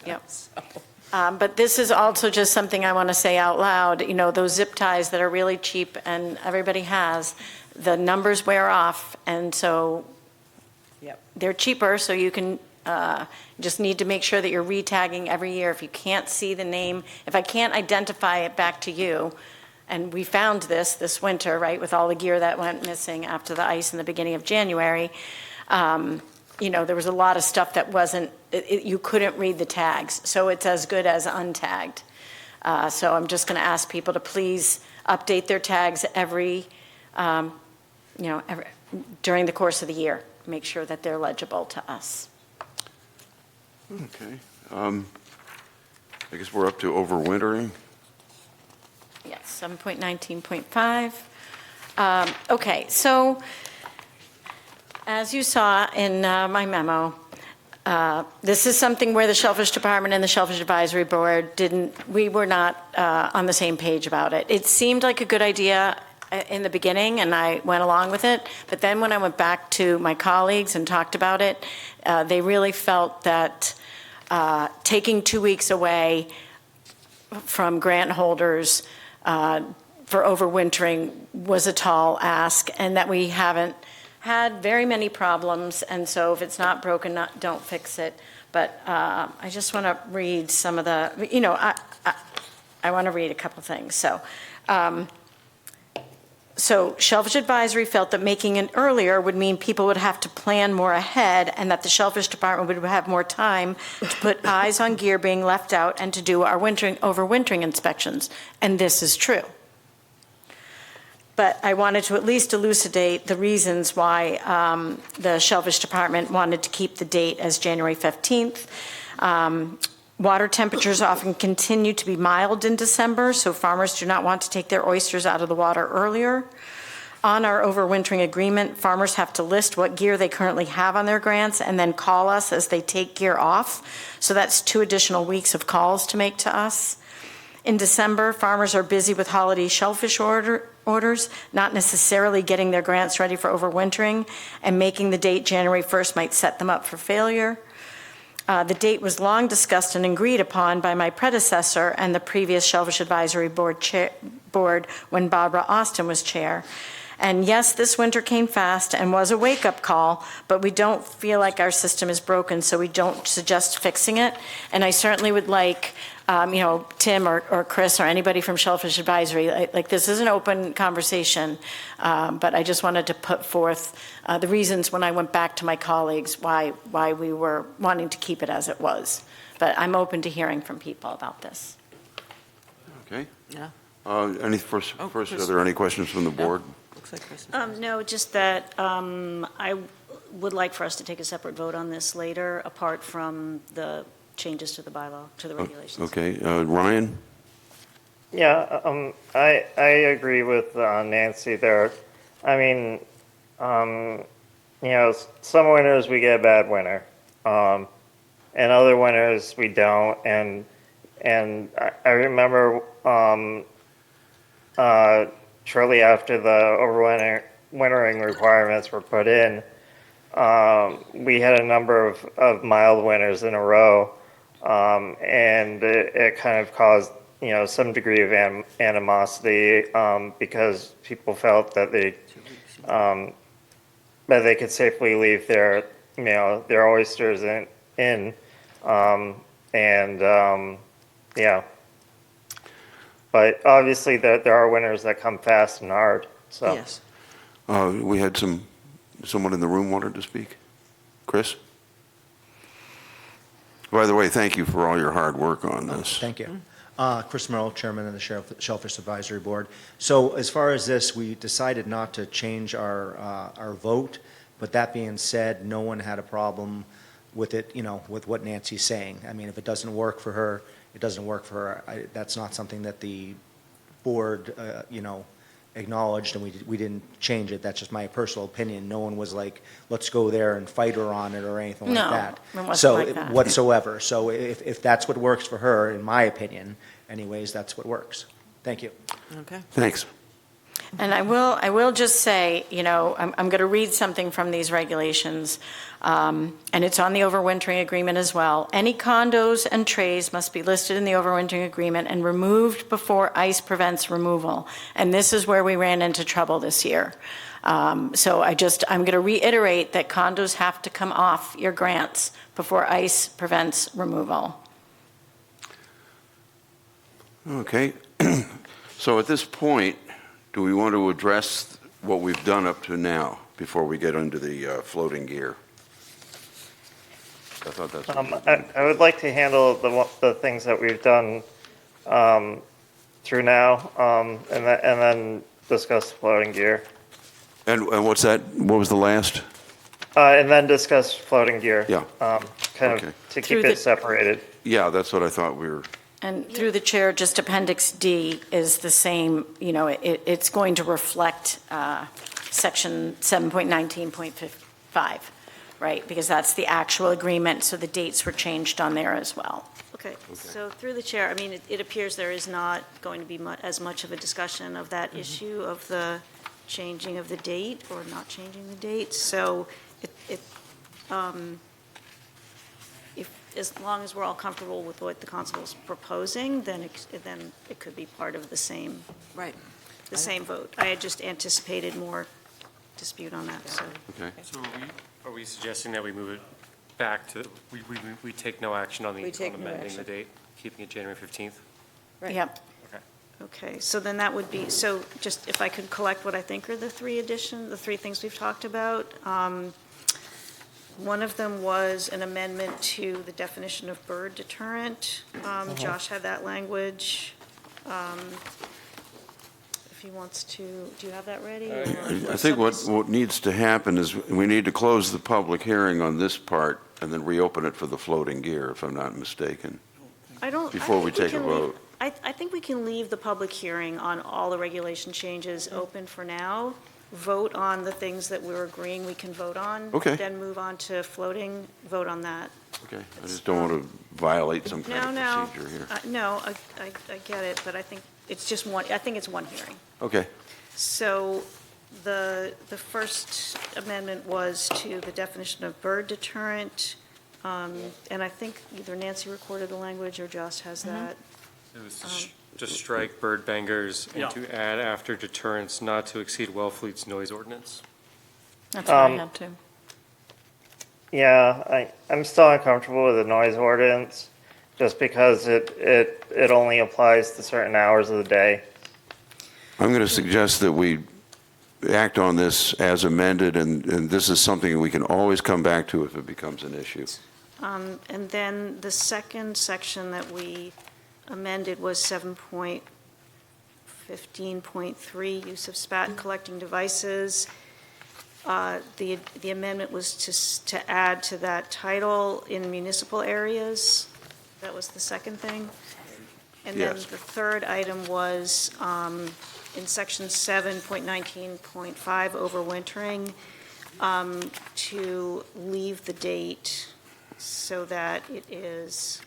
Yep. But this is also just something I want to say out loud, you know, those zip ties that are really cheap and everybody has, the numbers wear off, and so Yep. they're cheaper, so you can, just need to make sure that you're re-tagging every year. If you can't see the name, if I can't identify it back to you, and we found this winter, right, with all the gear that went missing after the ice in the beginning of January, you know, there was a lot of stuff that wasn't, you couldn't read the tags, so it's as good as untagged. So I'm just going to ask people to please update their tags every, during the course of the year. Make sure that they're legible to us. Okay. I guess we're up to overwintering. Yes, 7.19.5. Okay, so as you saw in my memo, this is something where the Shellfish Department and the Shellfish Advisory Board we were not on the same page about it. It seemed like a good idea in the beginning, and I went along with it, but then when I went back to my colleagues and talked about it, they really felt that taking 2 weeks away from grant holders for overwintering was a tall ask, and that we haven't had very many problems, and so if it's not broken, don't fix it. But I just want to read some of the, I want to read a couple things. So Shellfish Advisory felt that making it earlier would mean people would have to plan more ahead, and that the Shellfish Department would have more time to put eyes on gear being left out and to do our overwintering inspections. And this is true. But I wanted to at least elucidate the reasons why the Shellfish Department wanted to keep the date as January 15th. Water temperatures often continue to be mild in December, so farmers do not want to take their oysters out of the water earlier. On our overwintering agreement, farmers have to list what gear they currently have on their grants and then call us as they take gear off. So that's 2 additional weeks of calls to make to us. In December, farmers are busy with holiday shellfish orders, not necessarily getting their grants ready for overwintering, and making the date January 1st might set them up for failure. The date was long discussed and agreed upon by my predecessor and the previous Shellfish Advisory Board when Barbara Austin was chair. And yes, this winter came fast and was a wake-up call, but we don't feel like our system is broken, so we don't suggest fixing it. And I certainly would like Tim or Chris or anybody from Shellfish Advisory, like this is an open conversation, but I just wanted to put forth the reasons when I went back to my colleagues why we were wanting to keep it as it was. But I'm open to hearing from people about this. Okay. Yeah. Are there any questions from the board? Looks like Chris. No, just that I would like for us to take a separate vote on this later, apart from the changes to the bylaw, to the regulations. Okay, Ryan? Yeah, I agree with Nancy there. I mean, some winters we get a bad winter, and other winters we don't. And I remember shortly after the overwintering requirements were put in, we had a number of mild winters in a row, and it kind of caused some degree of animosity because people felt that they could safely leave their oysters in yeah. But obviously there are winters that come fast and hard. So Yes. We had someone in the room wanted to speak. Chris? By the way, thank you for all your hard work on this. Thank you. Chris Merrill, Chairman of the Shellfish Advisory Board. So as far as this, we decided not to change our vote, but that being said, no one had a problem with it, with what Nancy's saying. I mean, if it doesn't work for her, it doesn't work for her. That's not something that the board, acknowledged, and we didn't change it. That's just my personal opinion. No one was like, let's go there and fight her on it or anything like that. No, it wasn't So like that. whatsoever. So if that's what works for her, in my opinion, anyways, that's what works. Thank you. Okay. Thanks. And I will just say, I'm going to read something from these regulations, and it's on the overwintering agreement as well. Any condos and trays must be listed in the overwintering agreement and removed before ice prevents removal. And this is where we ran into trouble this year. So I'm going to reiterate that condos have to come off your grants before ice prevents removal. Okay. So at this point, do we want to address what we've done up to now before we get into the floating gear? I thought that's what we did. I would like to handle the things that we've done through now, and then discuss floating gear. And what's that? What was the last? And then discuss floating gear. Yeah. To keep it separated. Yeah, that's what I thought we were. And through the chair, just Appendix D is the same, it's going to reflect Section 7.19.5, right? Because that's the actual agreement, so the dates were changed on there as well. Okay, so through the chair, I mean, it appears there is not going to be as much of a discussion of that issue of the changing of the date or not changing the date. So as long as we're all comfortable with what the constable's proposing, then it could be part of the same. Right. The same vote. I had just anticipated more dispute on that, so. Okay. So are we suggesting that we move it back to, we take no action on We take no amending the action. date, keeping it January 15th? Right. Yep. Okay, so then that would be, so just if I could collect what I think are the three things we've talked about. One of them was an amendment to the definition of bird deterrent. Josh had that language. If he wants to, do you have that ready? I think what needs to happen is we need to close the public hearing on this part and then reopen it for the floating gear, if I'm not mistaken, before we take a vote. I think we can leave the public hearing on all the regulation changes open for now. Vote on the things that we're agreeing we can vote on. Okay. Then move on to floating, vote on that. Okay, I just don't want to violate some kind of procedure here. No, I get it, but I think it's just one, I think it's one hearing. Okay. So the first amendment was to the definition of bird deterrent, and I think either Nancy recorded the language or Josh has that. It was to strike bird bangers and to add after deterrence not to exceed Wellfleet's noise ordinance. That's what I had too. Yeah, I'm still uncomfortable with the noise ordinance. just because it only applies to certain hours of the day. I'm going to suggest that we act on this as amended, and this is something we can always come back to if it becomes an issue. And then the second section that we amended was 7.15.3, use of spat collecting devices. The amendment was to add to that title in municipal areas. That was the second thing. And then Yes. the third item was in section 7.19.5, overwintering, to leave the date so that it is,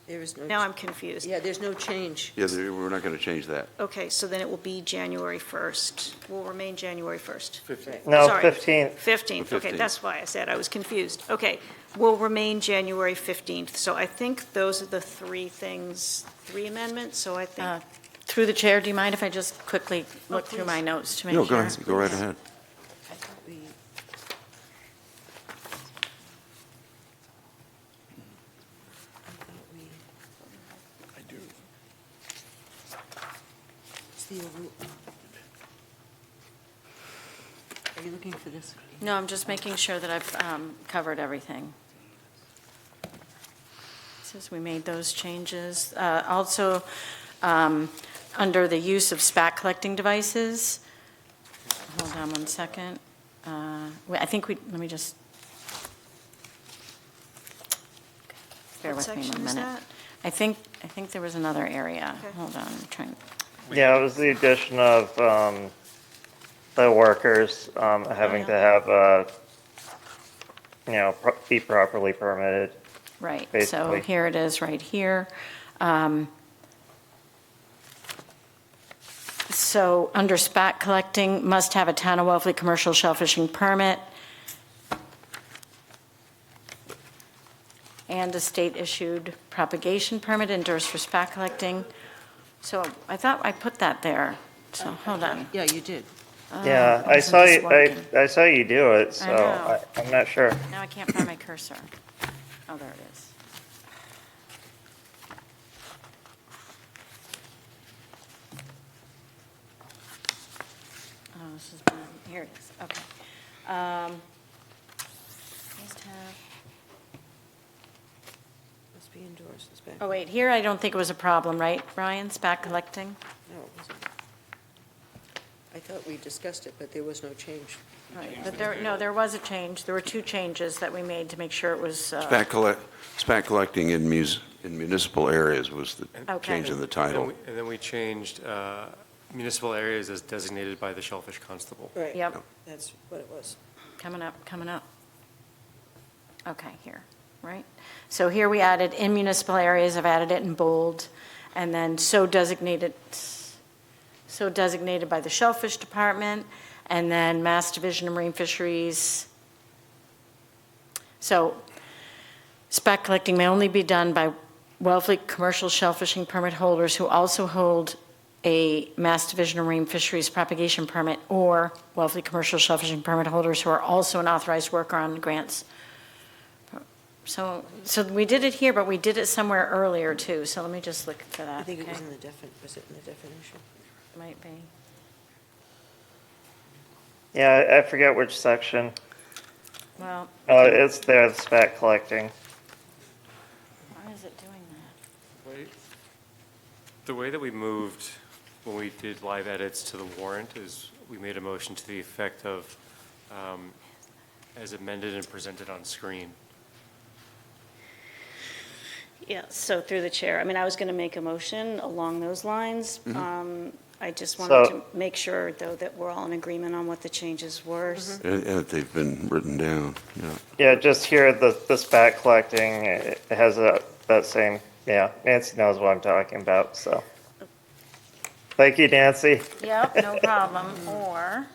There is no. now I'm confused. Yeah, there's no change. Yeah, we're not going to change that. Okay, so then it will be January 1st, will remain January 1st. No, Sorry. 15th. 15th, okay, 15th. that's why I said I was confused. Okay, will remain January 15th. So I think those are the three amendments, so I think, Through the chair, do you mind if I just quickly look through please. my notes to make No, sure? go ahead, go right ahead. I thought we. I do. Are you looking for this? No, I'm just making sure that I've covered everything. Says we made those changes. Also, under the use of spat collecting devices, hold on one second. I think let me just, bear what with me section one is minute. that? I think there was another area. Okay. Hold on, I'm trying. Yeah, it was the addition of the workers having to have, be properly permitted. Right, so Basically. here it is, right here. So under spat collecting, must have a town of Wellfleet commercial shellfishing permit and a state-issued propagation permit endorsed for spat collecting. So I thought I put that there, so hold on. Yeah, you did. Yeah, it I wasn't saw just you, working. I saw you do it, I so know. I'm not sure. Now I can't find my cursor. Oh, there it is. Oh, this is bad. Here it is, okay. Must have, Must be endorsed. It's back. oh, wait, here I don't think it was a problem, right, Brian, spat collecting? No, it wasn't. I thought we discussed it, but there was no change. Right, but there was a change. There were two changes that we made to make sure it was, Spat collecting in municipal areas was the Okay. change in the title. And then we changed municipal areas as designated by the Shellfish Constable. Right. Yep. That's what it was. coming up. Okay, here, right? So here we added in municipal areas, I've added it in bold, and then so designated by the Shellfish Department, and then Mass Division of Marine Fisheries. So spat collecting may only be done by Wellfleet commercial shellfishing permit holders who also hold a Mass Division of Marine Fisheries propagation permit, or Wellfleet commercial shellfishing permit holders who are also an authorized worker on grants. So we did it here, but we did it somewhere earlier too, so let me just look for that. I think it was okay? in the was it in the definition? Might be. Yeah, I forget which section. Well, It's there, the spat collecting. why is it doing that? The way that we moved when we did live edits to the warrant is we made a motion to the effect of as amended and presented on screen. Yeah, so through the chair, I mean, I was going to make a motion along those lines. I just wanted to make sure, though, that we're all in agreement on what the changes were. And they've been written down, yeah. Yeah, just here, the spat collecting, it has that same, yeah, Nancy knows what I'm talking about, so. Thank you, Nancy. Yep, no problem, or,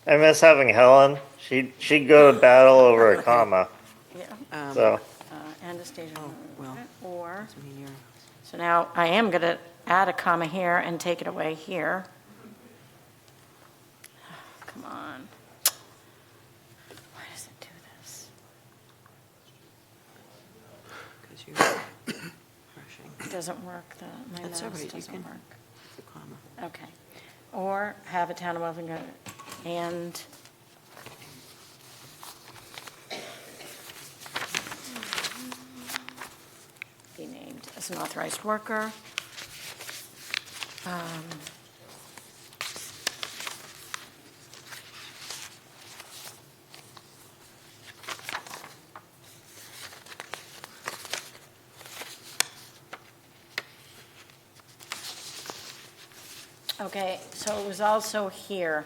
I miss having Helen. She'd go to battle over a comma, yeah, so. Anastasia, well. or, I mean, you're. so now I am going to add a comma here and take it away here. Come on. Why does it do It doesn't work, my That's all mouse right, you doesn't can- work. The comma. Okay. Or have a town of Wellfleet and be named as an authorized worker. Okay, so it was also here.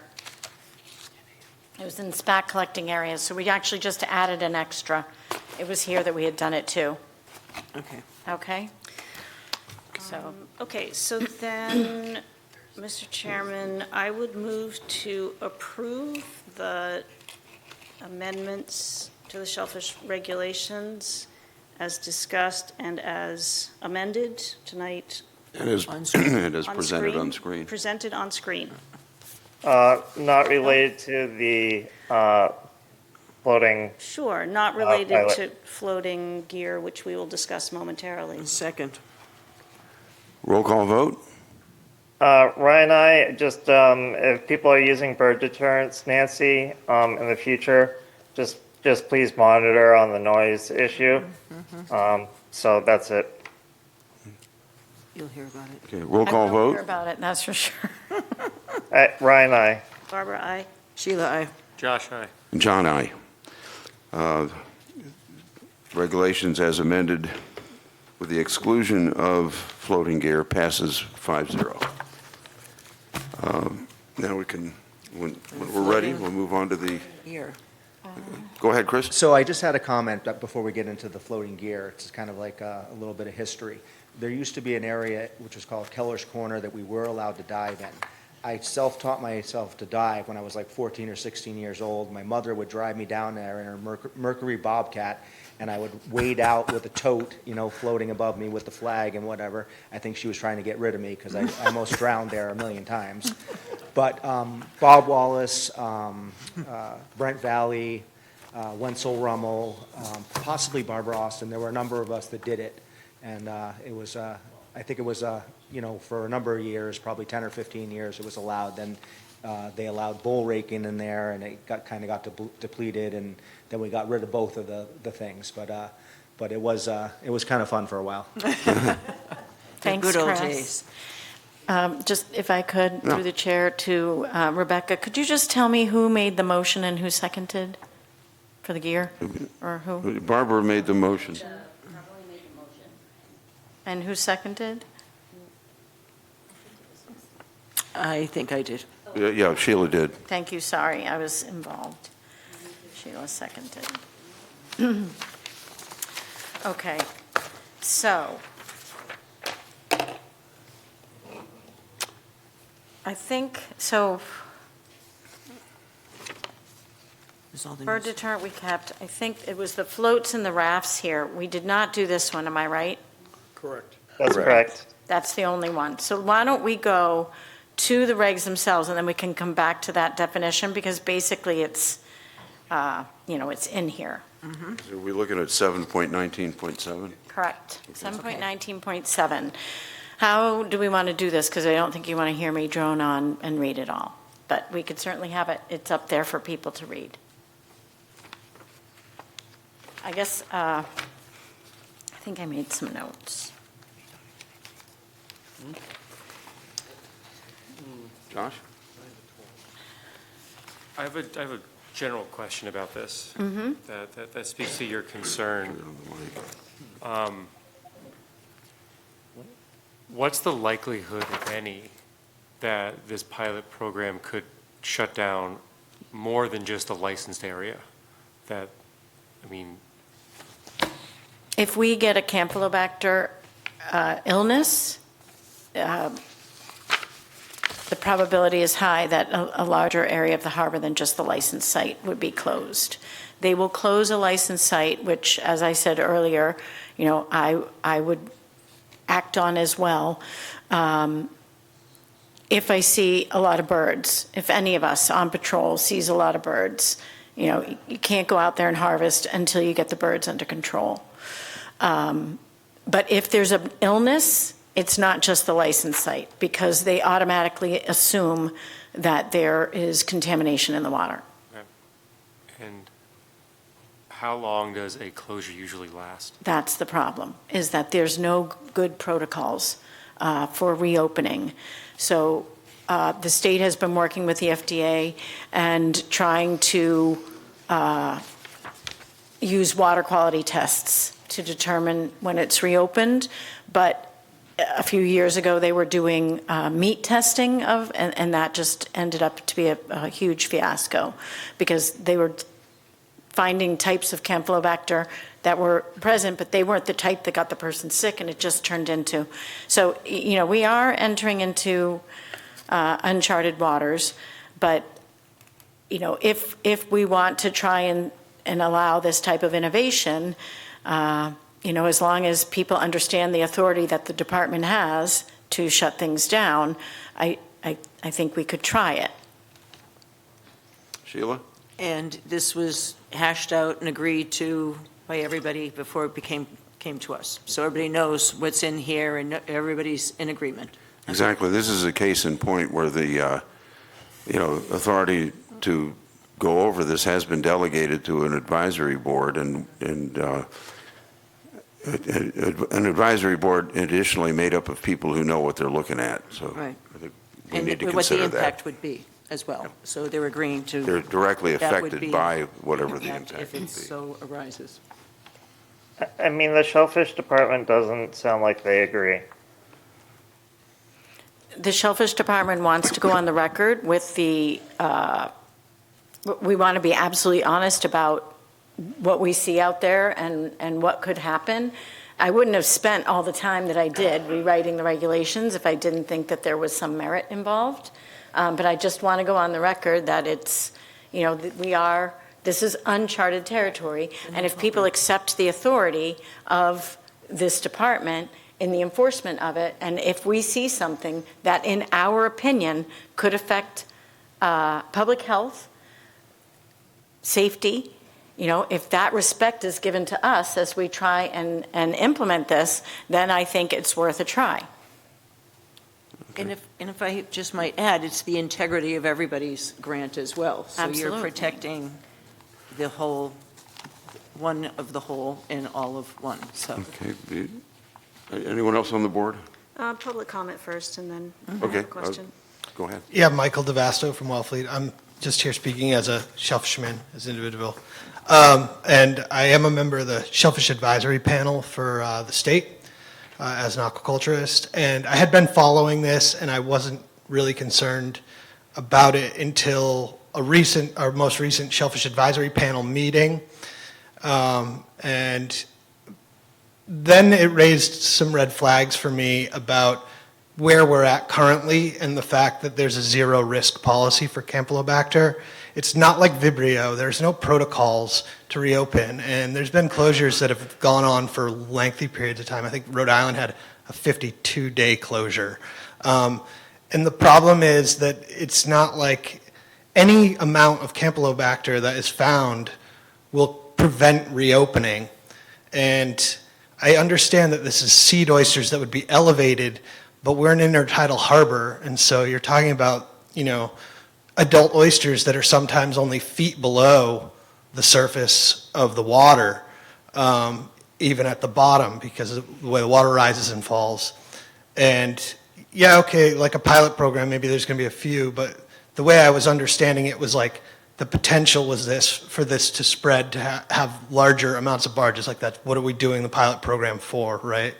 It was in SPAC collecting areas, so we actually just added an extra. It was here that we had done it too, Okay. okay? So, Okay, so then, Mr. Chairman, I would move to approve the amendments to the shellfish regulations as discussed and as amended tonight. It is, On screen. it is presented on screen. Presented on screen. Not related to the floating. Sure, not related pilot. to floating gear, which we will discuss momentarily. Second. Roll call vote? Ryan, I just, if people are using bird deterrents, Nancy, in the future, just please monitor on the noise issue. So that's it. You'll hear about it. Okay, roll I call will hear vote? about it, that's for sure. Ryan, I. Barbara, aye. Sheila, aye. Josh, aye. John, aye. Regulations as amended with the exclusion of floating gear passes 5-0. Now we can, when we're ready, we'll move on to the, Here. go ahead, Chris. So I just had a comment before we get into the floating gear. It's kind of like a little bit of history. There used to be an area which was called Keller's Corner that we were allowed to dive in. I self-taught myself to dive when I was like 14 or 16 years old. My mother would drive me down there in her Mercury Bobcat, and I would wade out with a tote, floating above me with the flag and whatever. I think she was trying to get rid of me because I almost drowned there a million times. But Bob Wallace, Brent Valley, Wenzel Rummel, possibly Barbara Austin, there were a number of us that did it. And it was, I think it was, for a number of years, probably 10 or 15 years, it was allowed. Then they allowed bull raking in there, and it kind of got depleted, and then we got rid of both of the things. But it was kind of fun for a while. Thanks, Good old Chris. days. Just if I could, through the chair to Rebecca, could you just tell me who made the motion and who seconded for the gear? Or who? Barbara made the motion. And who seconded? I think I did. Yeah, Sheila did. Thank you, sorry, I was involved. Sheila seconded. Okay, so I think, There's all the bird news. deterrent we kept, I think it was the floats and the rafts here. We did not do this one, am I right? Correct. That's correct. That's the only one. So why don't we go to the regs themselves, and then we can come back to that definition, because basically it's, it's in here. So we're looking at 7.19.7. Correct. 7.19.7. How do we want to do this? Because I don't think you want to hear me drone on and read it all. But we could certainly have it, it's up there for people to read. I guess, I think I made some notes. Josh? I have a general question about this. Mm-hmm. That speaks to your concern. What's the likelihood, if any, that this pilot program could shut down more than just a licensed area? If we get a Campylobacter illness, the probability is high that a larger area of the harbor than just the licensed site would be closed. They will close a licensed site, which, as I said earlier, I would act on as well. If I see a lot of birds, if any of us on patrol sees a lot of birds, you can't go out there and harvest until you get the birds under control. But if there's an illness, it's not just the licensed site, because they automatically assume that there is contamination in the water. And how long does a closure usually last? That's the problem, is that there's no good protocols for reopening. So the state has been working with the FDA and trying to use water quality tests to determine when it's reopened. But a few years ago, they were doing meat testing and that just ended up to be a huge fiasco, because they were finding types of Campylobacter that were present, but they weren't the type that got the person sick, and it just turned into. So, we are entering into uncharted waters, but, if we want to try and allow this type of innovation, as long as people understand the authority that the department has to shut things down, I think we could try it. Sheila? And this was hashed out and agreed to by everybody before it came to us. So everybody knows what's in here and everybody's in agreement. Exactly. This is a case in point where the, authority to go over this has been delegated to an advisory board, and an advisory board additionally made up of people who know what they're looking at. So Right. I think we And need to what the consider impact that. would be as well. So they're agreeing to. They're directly that would affected be by whatever the impact if would it be. so arises. I mean, the shellfish department doesn't sound like they agree. The Shellfish Department wants to go on the record with we want to be absolutely honest about what we see out there and what could happen. I wouldn't have spent all the time that I did rewriting the regulations if I didn't think that there was some merit involved. But I just want to go on the record that it's, this is uncharted territory. And if people accept the authority of this department in the enforcement of it, and if we see something that, in our opinion, could affect public health, safety, if that respect is given to us as we try and implement this, then I think it's worth a try. And if I just might add, it's the integrity of everybody's grant as well. So Absolutely. you're protecting the whole, one of the whole and all of one, so. Okay. Anyone else on the board? Public comment first, and then I have Okay. a question. Go ahead. Yeah, Michael DeVasto from Wellfleet. I'm just here speaking as a shellfishman, as an individual. And I am a member of the Shellfish Advisory Panel for the state as an aquaculturist. And I had been following this, and I wasn't really concerned about it until our most recent Shellfish Advisory Panel meeting. And then it raised some red flags for me about where we're at currently and the fact that there's a zero risk policy for Campylobacter. It's not like Vibrio. There's no protocols to reopen, and there's been closures that have gone on for lengthy periods of time. I think Rhode Island had a 52-day closure. And the problem is that it's not like any amount of Campylobacter that is found will prevent reopening. And I understand that this is seed oysters that would be elevated, but we're an intertidal harbor, and so you're talking about, adult oysters that are sometimes only feet below the surface of the water, even at the bottom, because of the way the water rises and falls. And yeah, okay, like a pilot program, maybe there's going to be a few, but the way I was understanding it was like the potential was for this to spread to have larger amounts of barges like that. What are we doing the pilot program for, right?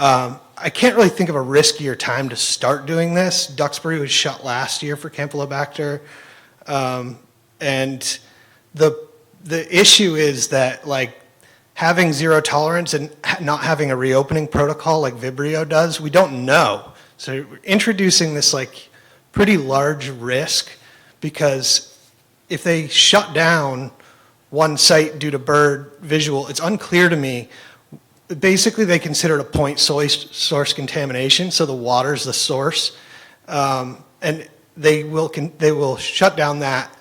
I can't really think of a riskier time to start doing this. Duxbury was shut last year for Campylobacter. And the issue is that, like, having zero tolerance and not having a reopening protocol like Vibrio does, we don't know. So we're introducing this, like, pretty large risk, because if they shut down one site due to bird visual, it's unclear to me. Basically, they consider it a point source contamination, so the water's the source, and they will shut down that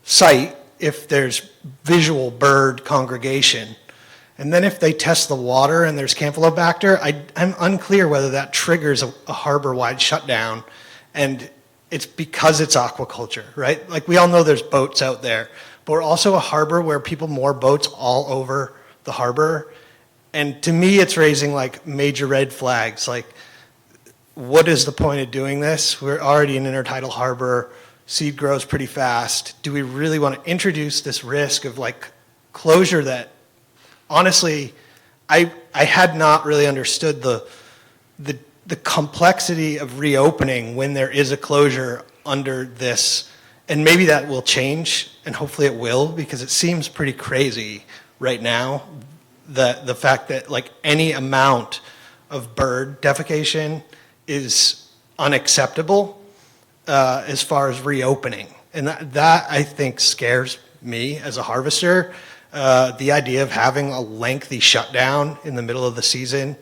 site if there's visual bird congregation. And then if they test the water and there's Campylobacter, I'm unclear whether that triggers a harbor-wide shutdown. And it's because it's aquaculture, right? Like, we all know there's boats out there, but we're also a harbor where people moor boats all over the harbor. And to me, it's raising like major red flags. Like, what is the point of doing this? We're already an intertidal harbor. Seed grows pretty fast. Do we really want to introduce this risk of like closure that, honestly, I had not really understood the complexity of reopening when there is a closure under this. And maybe that will change, and hopefully it will, because it seems pretty crazy right now, the fact that like any amount of bird defecation is unacceptable as far as reopening. And that I think scares me as a harvester. The idea of having a lengthy shutdown in the middle of the season,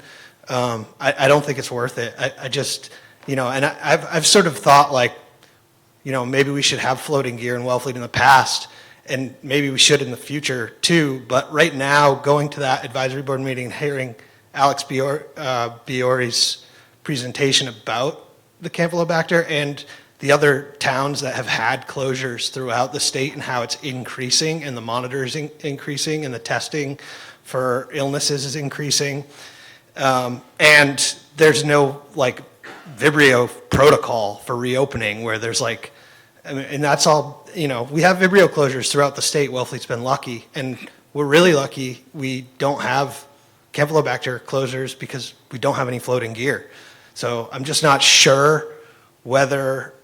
I don't think it's worth it. I just, and I've sort of thought like, maybe we should have floating gear in Wellfleet in the past, and maybe we should in the future too. But right now, going to that advisory board meeting and hearing Alex Biori's presentation about the Campylobacter and the other towns that have had closures throughout the state and how it's increasing and the monitors increasing and the testing for illnesses is increasing. And there's no like Vibrio protocol for reopening where there's like, and that's all, we have Vibrio closures throughout the state. Wellfleet's been lucky, and we're really lucky we don't have Campylobacter closures because we don't have any floating gear. So I'm just not sure whether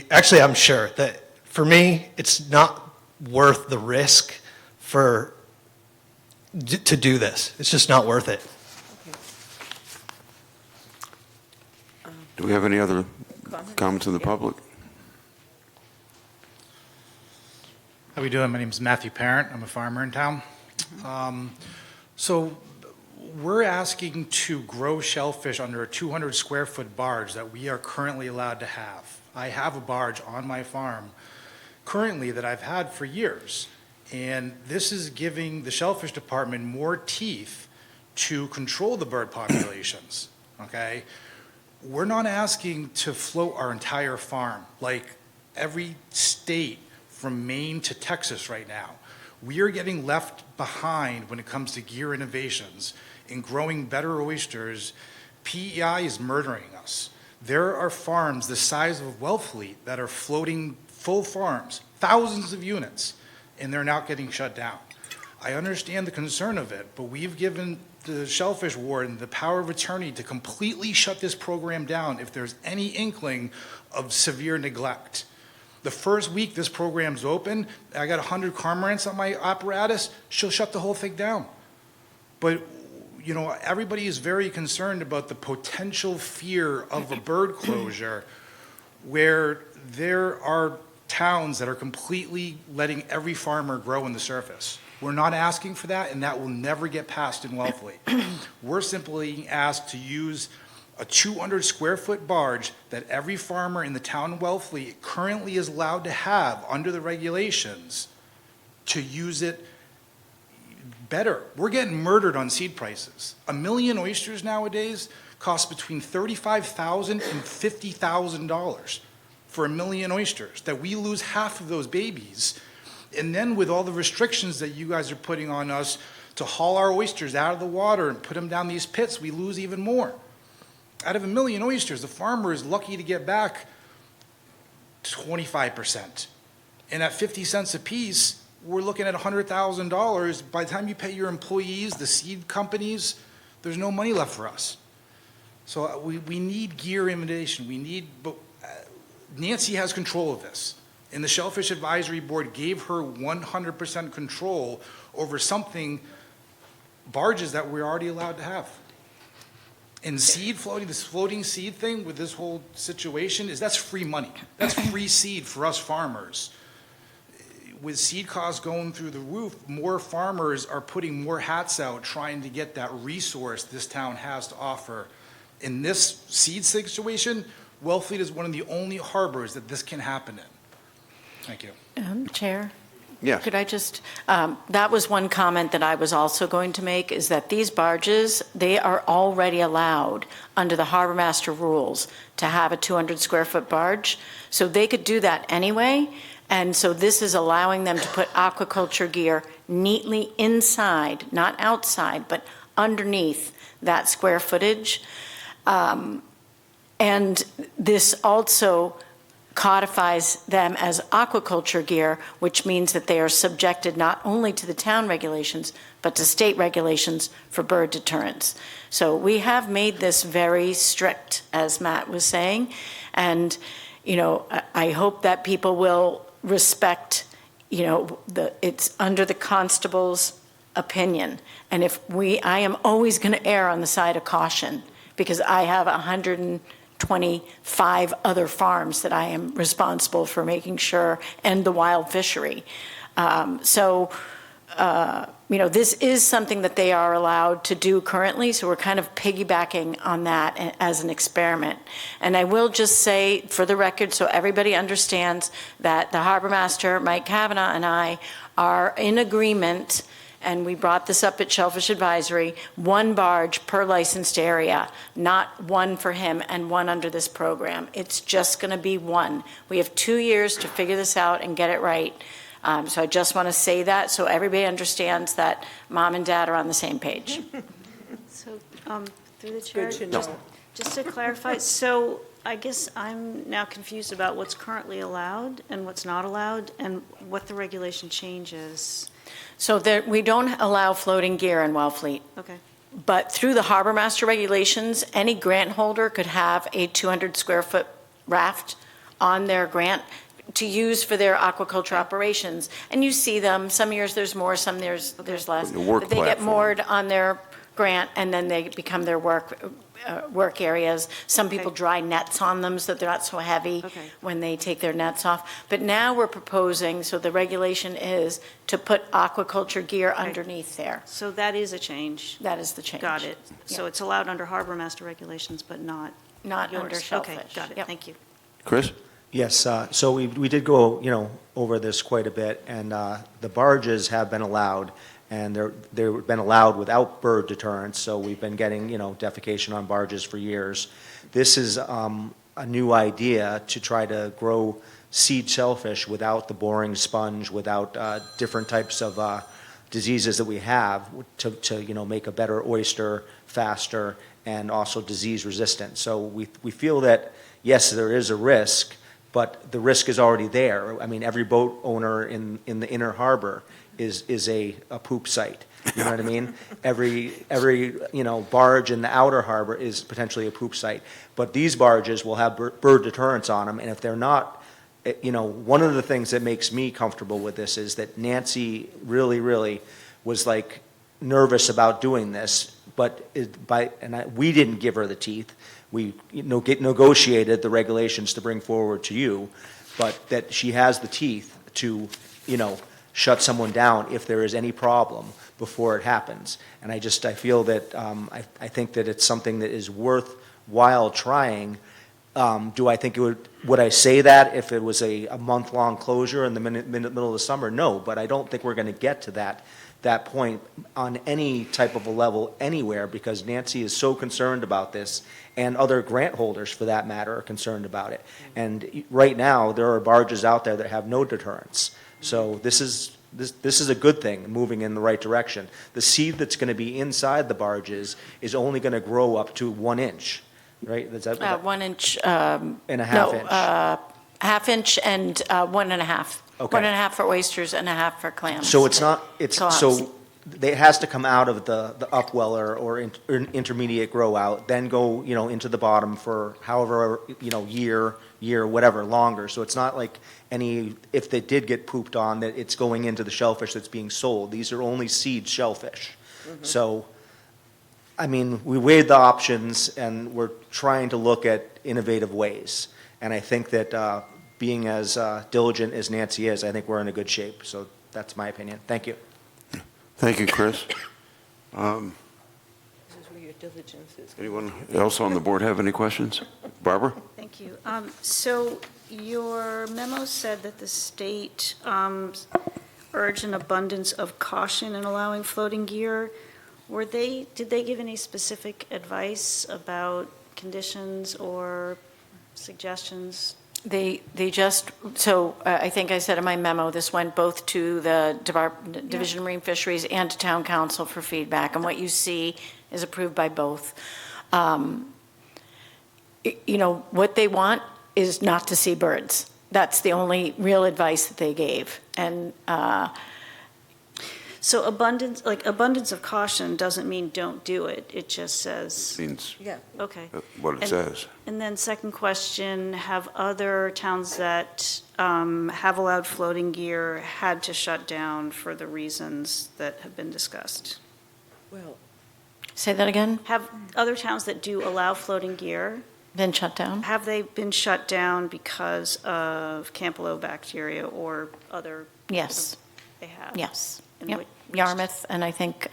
actually I'm sure that for me, it's not worth the risk to do this. It's just not worth it. Do we have any other comments in the public? How we doing? My name is Matthew Parent. I'm a farmer in town. So we're asking to grow shellfish under a 200 square foot barge that we are currently allowed to have. I have a barge on my farm currently that I've had for years. And this is giving the shellfish department more teeth to control the bird populations, okay? We're not asking to float our entire farm like every state from Maine to Texas right now. We are getting left behind when it comes to gear innovations in growing better oysters. PEI is murdering us. There are farms the size of Wellfleet that are floating full farms, thousands of units, and they're not getting shut down. I understand the concern of it, but we've given the shellfish warden the power of attorney to completely shut this program down if there's any inkling of severe neglect. The first week this program's open, I got 100 cormorants on my apparatus, she'll shut the whole thing down. But everybody is very concerned about the potential fear of a bird closure where there are towns that are completely letting every farmer grow in the surface. We're not asking for that, and that will never get passed in Wellfleet. We're simply asked to use a 200 square foot barge that every farmer in the town of Wellfleet currently is allowed to have under the regulations to use it better. We're getting murdered on seed prices. 1 million oysters nowadays cost between $35,000 and $50,000 for 1 million oysters, that we lose half of those babies. And then with all the restrictions that you guys are putting on us to haul our oysters out of the water and put them down these pits, we lose even more. Out of 1 million oysters, the farmer is lucky to get back 25%. And at 50 cents a piece, we're looking at $100,000. By the time you pay your employees, the seed companies, there's no money left for us. So we need gear innovation. But Nancy has control of this. And the Shellfish Advisory Board gave her 100% control over barges that we're already allowed to have. And this floating seed thing with this whole situation that's free money. That's free seed for us farmers. With seed costs going through the roof, more farmers are putting more hats out trying to get that resource this town has to offer. In this seed situation, Wellfleet is one of the only harbors that this can happen in. Thank you. Chair, Yeah. Could I just, that was one comment that I was also going to make, is that these barges, they are already allowed under the harbor master rules to have a 200 square foot barge. So they could do that anyway. And so this is allowing them to put aquaculture gear neatly inside, not outside, but underneath that square footage. And this also codifies them as aquaculture gear, which means that they are subjected not only to the town regulations, but to state regulations for bird deterrence. So we have made this very strict, as Matt was saying, and, you know, I hope that people will respect, you know, it's under the constable's opinion. And I am always going to err on the side of caution, because I have 125 other farms that I am responsible for making sure, and the wild fishery. You know, this is something that they are allowed to do currently, so we're kind of piggybacking on that as an experiment. And I will just say, for the record, so everybody understands, that the harbor master, Mike Kavanaugh, and I are in agreement, and we brought this up at Shellfish Advisory, 1 barge per licensed area, not 1 for him and 1 under this program. It's just going to be 1. We have 2 years to figure this out and get it right. So I just want to say that so everybody understands that mom and dad are on the same page. So, through the chair, Good to know. just to clarify, so I guess I'm now confused about what's currently allowed and what's not allowed, and what the regulation changes. So we don't allow floating gear in Wellfleet. Okay. But through the harbor master regulations, any grant holder could have a 200 square foot raft on their grant to use for their aquaculture operations. And you see them, some years there's more, some years there's less. The work But they get platform. moored on their grant, and then they become their work areas. Some people dry nets on them so that they're not so heavy when they take their nets off. But now we're proposing, so the regulation is to put aquaculture gear underneath there. So that is a change. That is the change. Got it. So Yeah. it's allowed under harbor master regulations, but not Not yours. under shellfish. Okay, got it. Yep. Thank you. Chris? Yes, so we did go, you know, over this quite a bit, and the barges have been allowed, and they've been allowed without bird deterrence, so we've been getting, you know, defecation on barges for years. This is a new idea to try to grow seed shellfish without the boring sponge, without different types of diseases that we have, to you know, make a better oyster faster and also disease resistant. So we feel that, yes, there is a risk, but the risk is already there. I mean, every boat owner in the inner harbor is a poop site. You know what I mean? Every you know, barge in the outer harbor is potentially a poop site. But these barges will have bird deterrents on them, and if they're not, you know, one of the things that makes me comfortable with this is that Nancy really was like nervous about doing this, but we didn't give her the teeth. We negotiated the regulations to bring forward to you, but that she has the teeth to, you know, shut someone down if there is any problem before it happens. And I feel that, I think that it's something that is worthwhile trying. Do I think would I say that if it was a month-long closure in the middle of the summer? No, but I don't think we're going to get to that point on any type of a level anywhere, because Nancy is so concerned about this, and other grant holders, for that matter, are concerned about it. And right now, there are barges out there that have no deterrents. So this is a good thing, moving in the right direction. The seed that's going to be inside the barges is only going to grow up to 1 inch, right? Is that 1 inch. and a half inch. Half inch and 1.5. Okay. 1.5 for oysters and 1/2 for clams. So it has to come out of the upweller or intermediate grow out, then go, you know, into the bottom for however, you know, year, whatever, longer. So it's not like if they did get pooped on, that it's going into the shellfish that's being sold. These are only seed shellfish. Mm-hmm. So, I mean, we weighed the options, and we're trying to look at innovative ways. And I think that being as diligent as Nancy is, I think we're in a good shape. So that's my opinion. Thank you. Thank you, Chris. This is where your diligence is. Anyone else on the board have any questions? Barbara? Thank you. So your memo said that the state urged an abundance of caution in allowing floating gear. Did they give any specific advice about conditions or suggestions? They just, so I think I said in my memo, this went both to the Division of Marine Fisheries and to Town Council for feedback, and what you see is approved by both. What they want is not to see birds. That's the only real advice that they gave. And so abundance of caution doesn't mean don't do it. It just says. Means Okay. what it says. And then second question, have other towns that have allowed floating gear had to shut down for the reasons that have been discussed? Well, say that again? Have other towns that do allow floating gear been shut down? Have they been shut down because of Campylobacteria or other? Yes. They have? Yes. And Yep. Yarmouth, and I think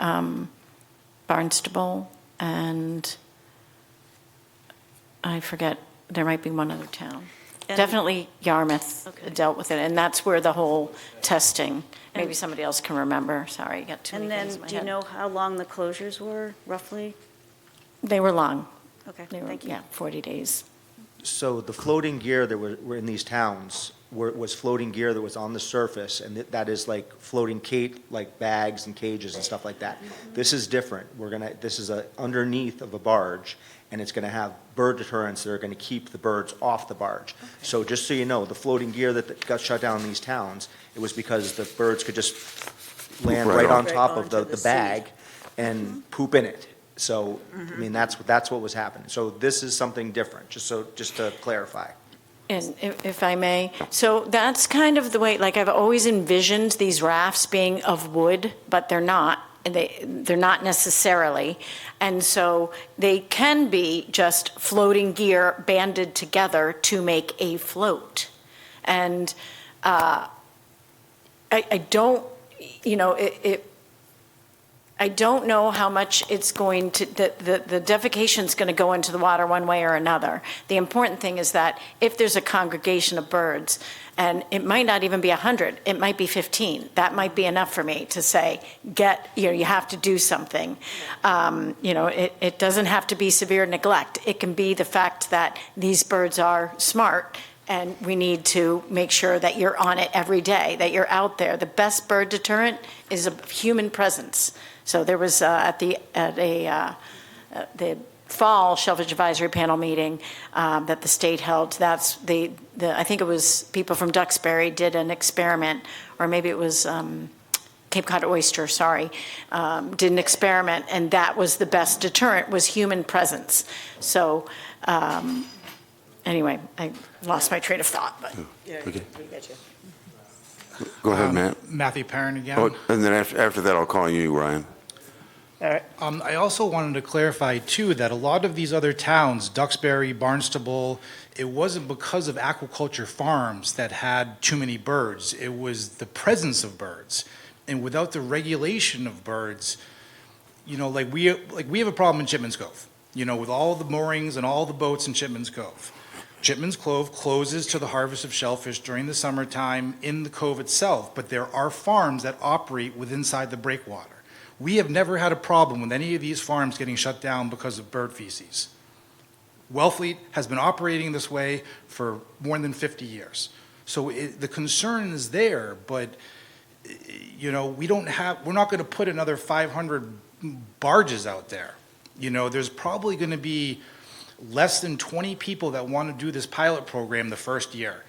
Barnstable, and I forget, there might be one other town. And- Definitely Yarmouth dealt with it, and that's where the whole testing, maybe And- somebody else can remember, sorry, I got too many And things in then, my do you head. know how long the closures were, roughly? They were long. Okay, They were, thank you. yeah, 40 days. So the floating gear that were in these towns was floating gear that was on the surface, and that is like floating like bags and cages and stuff like that. This is different. This is underneath of a barge, and it's gonna have bird deterrents that are gonna keep the birds off the barge. So just so you know, the floating gear that got shut down in these towns, it was because the birds could just land right on top of the bag and poop in it. So, I mean, that's what was happening. So this is something different, just to clarify. And if I may, so that's kind of the way, like I've always envisioned these rafts being of wood, but they're not. They're not necessarily. And so they can be just floating gear banded together to make a float. And I don't, I don't know how much it's going to, the defecation's going to go into the water one way or another. The important thing is that if there's a congregation of birds, and it might not even be 100, it might be 15, that might be enough for me to say, you have to do something. It doesn't have to be severe neglect. It can be the fact that these birds are smart, and we need to make sure that you're on it every day, that you're out there. The best bird deterrent is a human presence. So there was at the fall Shellfish Advisory Panel meeting that the state held. That's I think it was people from Duxbury did an experiment, or maybe it was Cape Cod Oyster. Sorry, did an experiment, and that was the best deterrent was human presence. So anyway, I lost my train of thought, but Okay. Go ahead, Matt. Matthew Perrin again. Oh, and then after that, I'll call you, Ryan. All right. I also wanted to clarify, too, that a lot of these other towns, Duxbury, Barnstable, it wasn't because of aquaculture farms that had too many birds. It was the presence of birds. And without the regulation of birds, like we have a problem in Chipman's Cove, with all the moorings and all the boats in Chipman's Cove. Chipman's Cove closes to the harvest of shellfish during the summertime in the cove itself, but there are farms that operate inside the breakwater. We have never had a problem with any of these farms getting shut down because of bird feces. Wellfleet has been operating this way for more than 50 years. So the concern is there, but we're not going to put another 500 barges out there. There's probably going to be less than 20 people that want to do this pilot program the first year.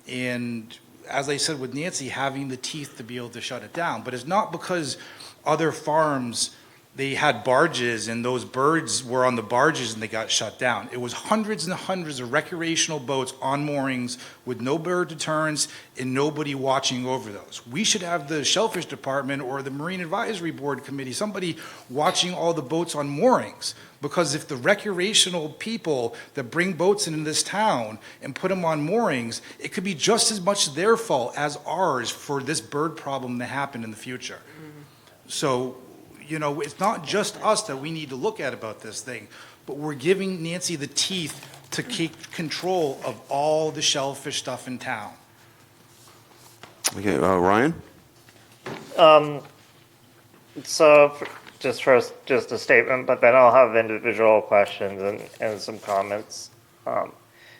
And as I said with Nancy, having the teeth to be able to shut it down. But it's not because other farms, they had barges and those birds were on the barges and they got shut down. It was hundreds and hundreds of recreational boats on moorings with no bird deterrents and nobody watching over those. We should have the Shellfish Department or the Marine Advisory Board Committee, somebody watching all the boats on moorings. Because if the recreational people that bring boats into this town and put them on moorings, it could be just as much their fault as ours for this bird problem to happen in the future. So, it's not just us that we need to look at about this thing, but we're giving Nancy the teeth to keep control of all the shellfish stuff in town. Okay, Ryan? So just a statement, but then I'll have individual questions and some comments.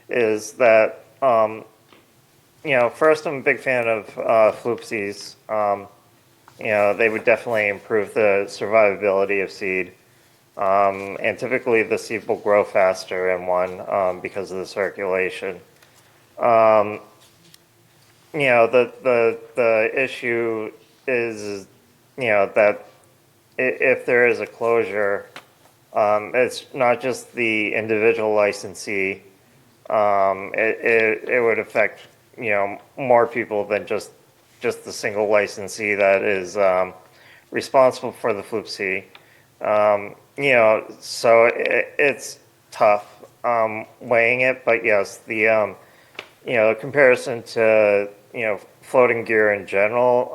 Is that, first, I'm a big fan of Floopsies. They would definitely improve the survivability of seed. And typically the seed will grow faster in one because of the circulation. The issue is, that if there is a closure, it's not just the individual licensee. It would affect, more people than just the single licensee that is responsible for the Floopsy. So it's tough weighing it, but yes, the comparison to floating gear in general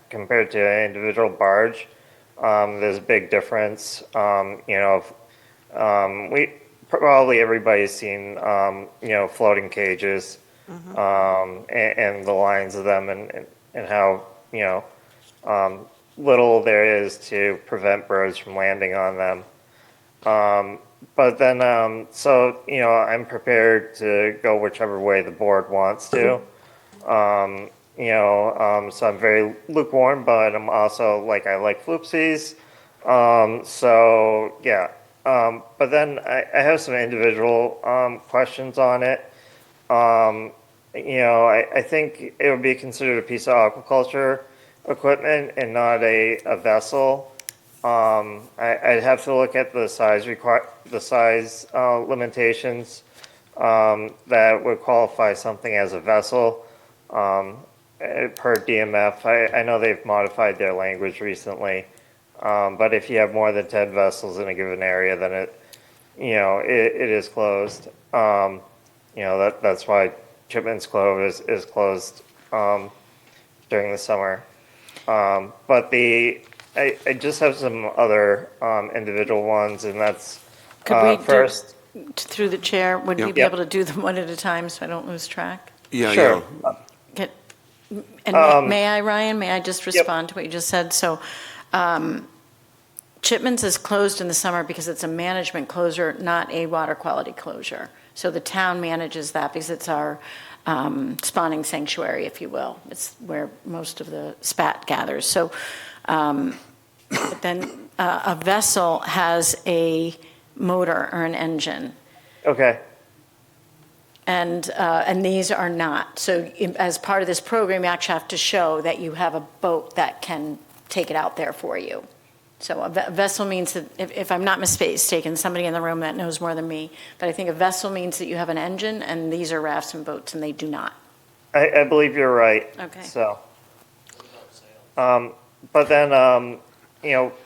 compared to an individual barge, there's a big difference. We probably everybody's seen floating cages and the lines of them and how little there is to prevent birds from landing on them. But then, I'm prepared to go whichever way the board wants to. So I'm very lukewarm, but I'm also I like Floopsies. But then I have some individual questions on it. I think it would be considered a piece of aquaculture equipment and not a vessel. I'd have to look at the size limitations that would qualify something as a vessel per DMF. I know they've modified their language recently, but if you have more than 10 vessels in a given area, then it is closed. That's why Chipman's Cove is closed during the summer. But I just have some other individual ones, and that's Could we first. Through the chair, would we be able to do them one at a time so I don't lose track? Yeah, Sure. May I, Ryan, may I just respond to what you just said? So Chipman's is closed in the summer because it's a management closure, not a water quality closure. So the town manages that because it's our spawning sanctuary, if you will. It's where most of the spat gathers. So but then a vessel has a motor or an engine. Okay. And these are not. So as part of this program, you actually have to show that you have a boat that can take it out there for you. So a vessel means that, if I'm not mistaken, somebody in the room that knows more than me, but I think a vessel means that you have an engine, and these are rafts and boats, and they do not. I believe you're right. Okay. So, but then,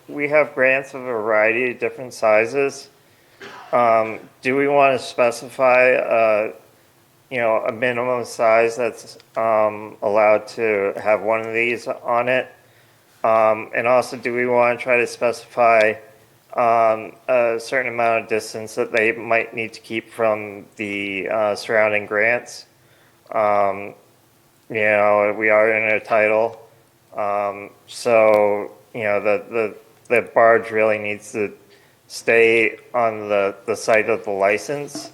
we have grants of a variety of different sizes. Do we want to specify, a minimum size that's allowed to have one of these on it? And also, do we want to try to specify a certain amount of distance that they might need to keep from the surrounding grants? We are in a title, so the barge really needs to stay on the site of the license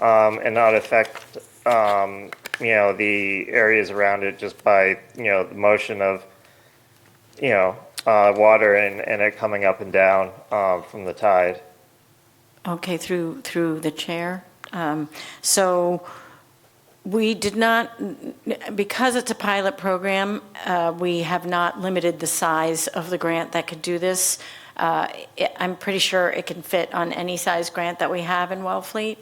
and not affect the areas around it just by the motion of water and it coming up and down from the tide. Okay, through the chair. So we did not, because it's a pilot program, we have not limited the size of the grant that could do this. I'm pretty sure it can fit on any size grant that we have in Wellfleet.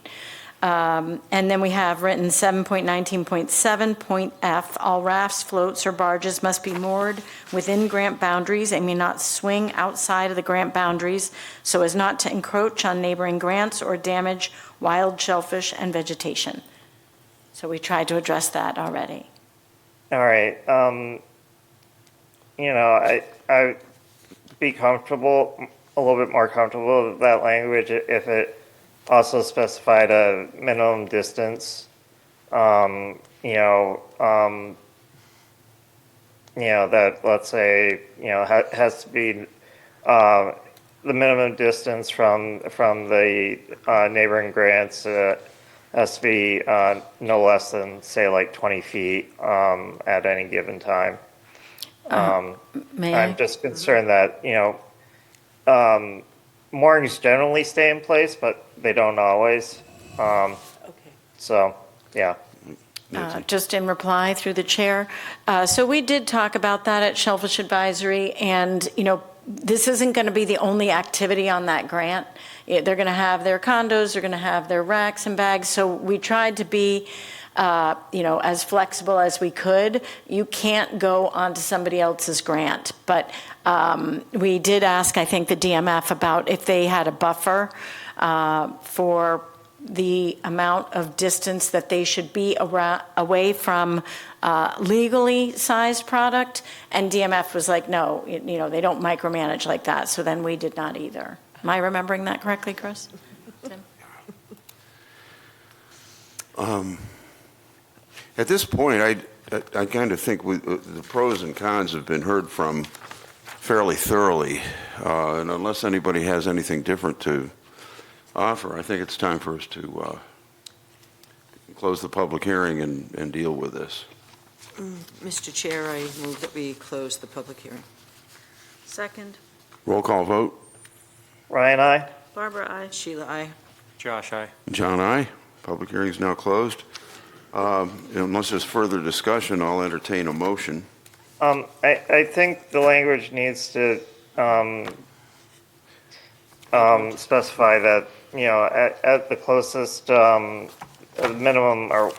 And then we have written 7.19.7.f, all rafts, floats, or barges must be moored within grant boundaries and may not swing outside of the grant boundaries so as not to encroach on neighboring grants or damage wild shellfish and vegetation. So we tried to address that already. All right. I'd be comfortable, a little bit more comfortable with that language if it also specified a minimum distance, that, let's say, has to be the minimum distance from the neighboring grants has to be no less than, say, like 20 feet at any given time. May I? I'm just concerned that, moorings generally stay in place, but they don't always. Okay. So, yeah. Just in reply through the chair. So we did talk about that at Shellfish Advisory, and, this isn't going to be the only activity on that grant. They're going to have their condos, they're going to have their racks and bags, so we tried to be, as flexible as we could. You can't go onto somebody else's grant, but we did ask, I think, the DMF about if they had a buffer for the amount of distance that they should be away from legally sized product, and DMF was like, no, they don't micromanage like that, so then we did not either. Am I remembering that correctly, Chris? Tim? At this point, I kind of think the pros and cons have been heard from fairly thoroughly, and unless anybody has anything different to offer, I think it's time for us to close the public hearing and deal with this. Mr. Chair, I move that we close the public hearing. Second. Roll call vote. Ryan, aye. Barbara, aye. Sheila, aye. Josh, aye. John, aye. Public hearing is now closed. Unless there's further discussion, I'll entertain a motion. I think the language needs to specify that, at the closest minimum or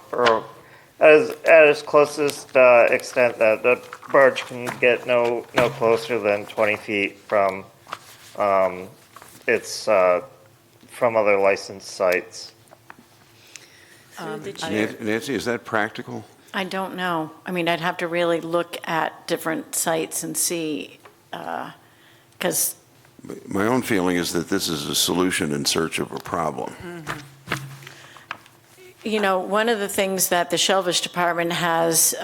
at its closest extent that the barge can get no closer than 20 feet from its from other licensed sites. Nancy, is that practical? I don't know. I mean, I'd have to really look at different sites and see, because My own feeling is that this is a solution in search of a problem. one of the things that the Shellfish Department has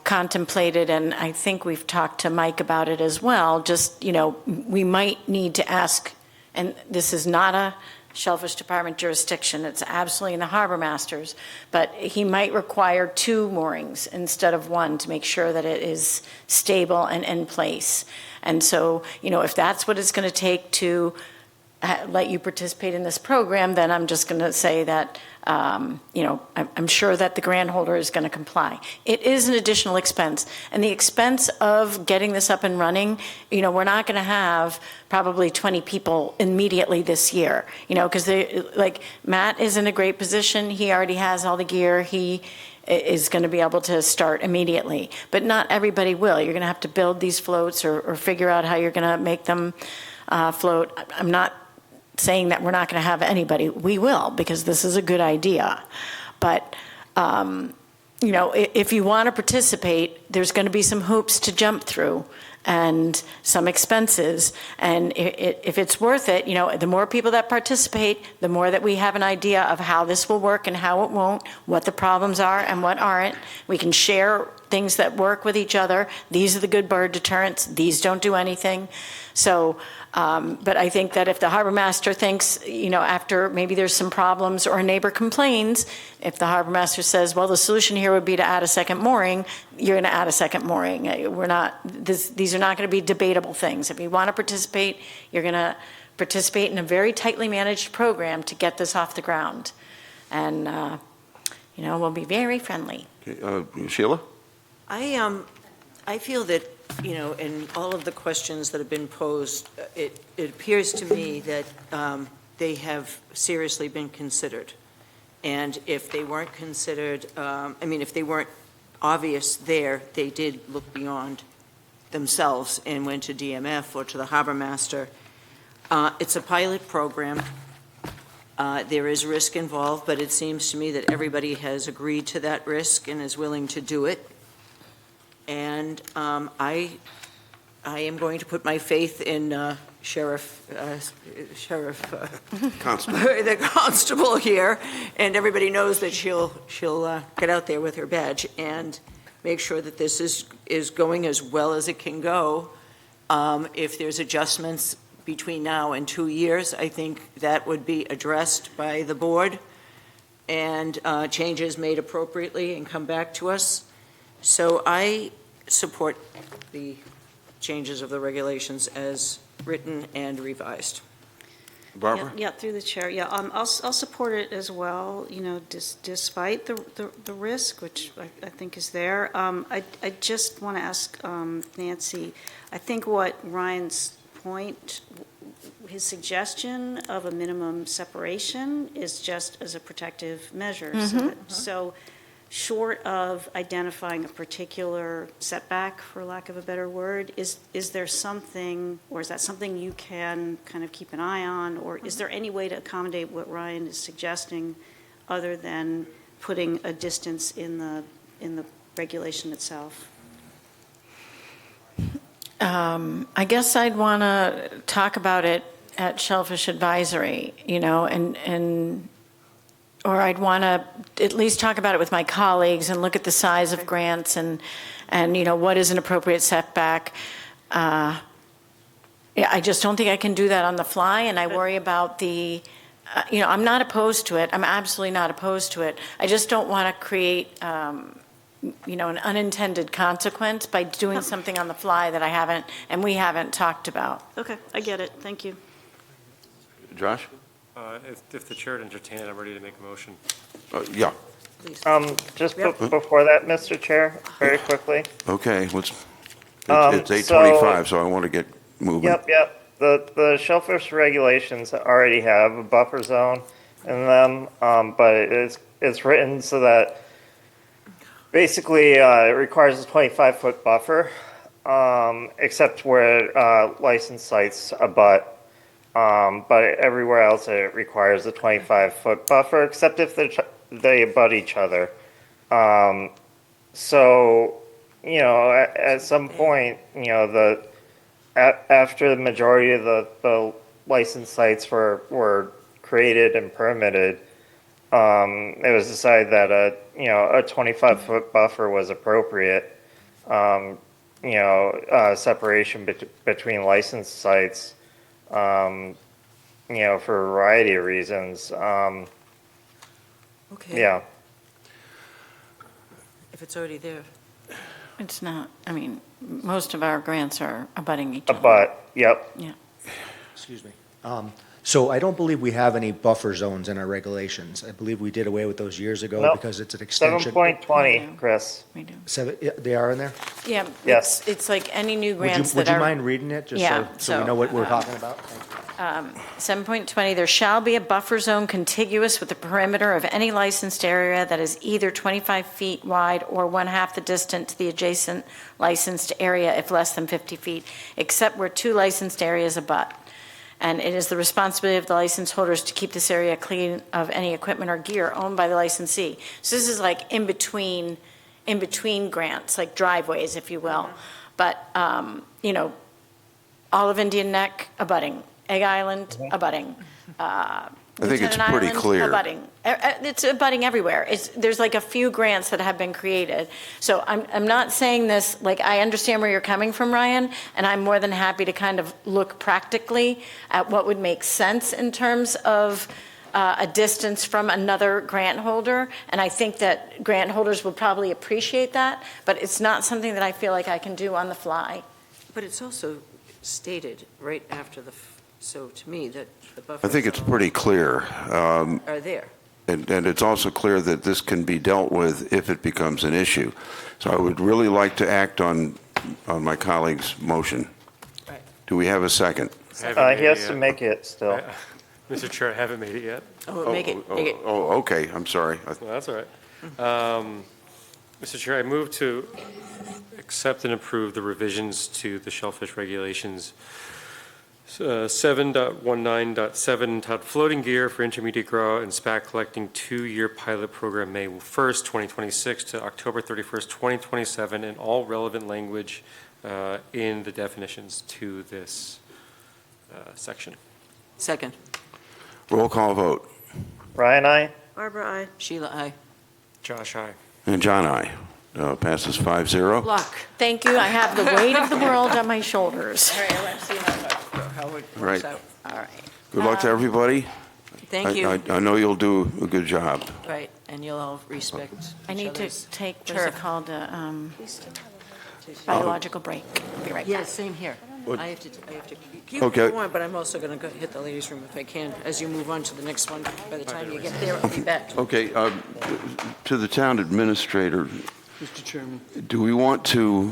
contemplated, and I think we've talked to Mike about it as well, just, we might need to ask, and this is not a Shellfish Department jurisdiction, it's absolutely in the harbor masters, but he might require 2 moorings instead of 1 to make sure that it is stable and in place. And so, if that's what it's going to take to let you participate in this program, then I'm just going to say that, I'm sure that the grant holder is going to comply. It is an additional expense, and the expense of getting this up and running, we're not going to have probably 20 people immediately this year, because Matt is in a great position. He already has all the gear. He is going to be able to start immediately, but not everybody will. You're going to have to build these floats or figure out how you're going to make them float. I'm not saying that we're not going to have anybody. We will, because this is a good idea. But, if you want to participate, there's going to be some hoops to jump through and some expenses. And if it's worth it, the more people that participate, the more that we have an idea of how this will work and how it won't, what the problems are and what aren't. We can share things that work with each other. These are the good bird deterrents. These don't do anything. So, but I think that if the harbor master thinks, after maybe there's some problems or a neighbor complains, if the harbor master says, well, the solution here would be to add a second mooring, you're going to add a second mooring. These are not going to be debatable things. If you want to participate, you're going to participate in a very tightly managed program to get this off the ground. And, we'll be very friendly. Okay, Sheila? I feel that, in all of the questions that have been posed, it appears to me that they have seriously been considered. And if they weren't considered, if they weren't obvious there, they did look beyond themselves and went to DMF or to the harbor master. It's a pilot program. There is risk involved, but it seems to me that everybody has agreed to that risk and is willing to do it. And I am going to put my faith in Sheriff Constable. the constable here, and everybody knows that she'll get out there with her badge and make sure that this is going as well as it can go. If there's adjustments between now and 2 years, I think that would be addressed by the board and changes made appropriately and come back to us. So I support the changes of the regulations as written and revised. Barbara? Yeah, through the chair. Yeah, I'll support it as well, despite the risk, which I think is there. I just want to ask Nancy, I think what Ryan's point, his suggestion of a minimum separation is just as a protective measure. So short of identifying a particular setback, for lack of a better word, is there something, or is that something you can kind of keep an eye on, or is there any way to accommodate what Ryan is suggesting other than putting a distance in the regulation itself? I guess I'd want to talk about it at Shellfish Advisory, or I'd want to at least talk about it with my colleagues and look at the size of grants and what is an appropriate setback. I just don't think I can do that on the fly, and I worry about I'm not opposed to it. I'm absolutely not opposed to it. I just don't want to create, an unintended consequence by doing something on the fly that we haven't talked about. Okay, I get it. Thank you. Josh? If the chair would entertain it, I'm ready to make a motion. Yeah. Just before that, Mr. Chair, very quickly. Okay, it's 8:25, so I want to get moving. Yep. The shellfish regulations already have a buffer zone in them, but it's written so that basically it requires a 25-foot buffer, except where licensed sites abut. But everywhere else it requires a 25-foot buffer, except if they abut each other. So, at some point, after the majority of the licensed sites were created and permitted, it was decided that a 25-foot buffer was appropriate. Separation between licensed sites. For a variety of reasons. Okay. Yeah. If it's already there. It's not. I mean, most of our grants are abutting each other. Yep. Yeah. Excuse me. So I don't believe we have any buffer zones in our regulations. I believe we did away with those years ago Nope. because it's an extension. 7.20, Chris. We do. They are in there? Yeah. Yes. It's like any new grants Would that you are. mind reading it, just Yeah, so we know what we're talking about? 7.20, there shall be a buffer zone contiguous with the perimeter of any licensed area that is either 25 feet wide or 1/2 the distance to the adjacent licensed area if less than 50 feet, except where 2 licensed areas abut. And it is the responsibility of the license holders to keep this area clean of any equipment or gear owned by the licensee. So this is like in between grants, like driveways, if you will. But, Olive Indian Neck, abutting. Egg Island, abutting. I think it's Lieutenant pretty Island, clear. Abutting. It's abutting everywhere. There's like a few grants that have been created. So I'm not saying this, like, I understand where you're coming from, Ryan, and I'm more than happy to kind of look practically at what would make sense in terms of a distance from another grant holder. And I think that grant holders would probably appreciate that, but it's not something that I feel like I can do on the fly. But it's also stated right after so to me that the buffer I think it's zones pretty clear. are there. And it's also clear that this can be dealt with if it becomes an issue. So I would really like to act on my colleague's motion. Right. Do we have a second? He has to make it still. Mr. Chair, I haven't made it yet. Make it. Okay, I'm sorry. Well, that's all right. Mr. Chair, I move to accept and approve the revisions to the shellfish regulations 7.19.7 entitled Floating Gear for Intermediate Grow and Spat Collecting 2-year pilot program May 1st, 2026 to October 31st, 2027, and all relevant language in the definitions to this section. Second. Roll call vote. Ryan, aye. Barbara, aye. Sheila, aye. Josh, aye. And John, aye. Passes 5-0. Luck. Thank you. I have the weight of the world on my shoulders. All right, let's see how it works Right. out. All right. Good luck to everybody. Thank you. I know you'll do a good job. Right, and you'll all respect I each need to other's take, what's turf. it called, biological break. I'll be right back. Yeah, same here. What? I have to keep Okay. going, but I'm also going to hit the ladies' room if I can, as you move on to the next one. By the time you get there, I'll be back. Okay, to the town administrator, Mr. Chairman. do we want to,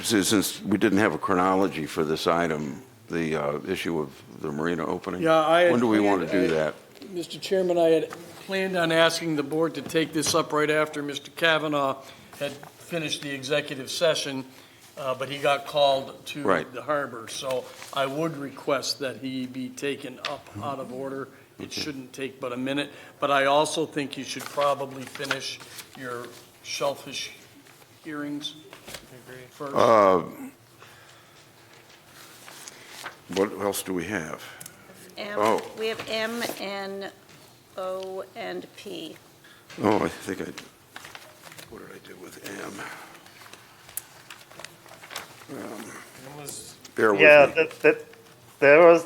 since we didn't have a chronology for this item, the issue of the marina opening? Yeah, When do we want to do that? Mr. Chairman, I had planned on asking the board to take this up right after Mr. Kavanaugh had finished the executive session, but he got called to Right. the harbor. So I would request that he be taken up out of order. It shouldn't take but a minute, but I also think you should probably finish your shellfish hearings first. What else do we have? M, Oh. we have M, N, O, and P. Oh, I think what did I do with M? Bear with Yeah, me. there was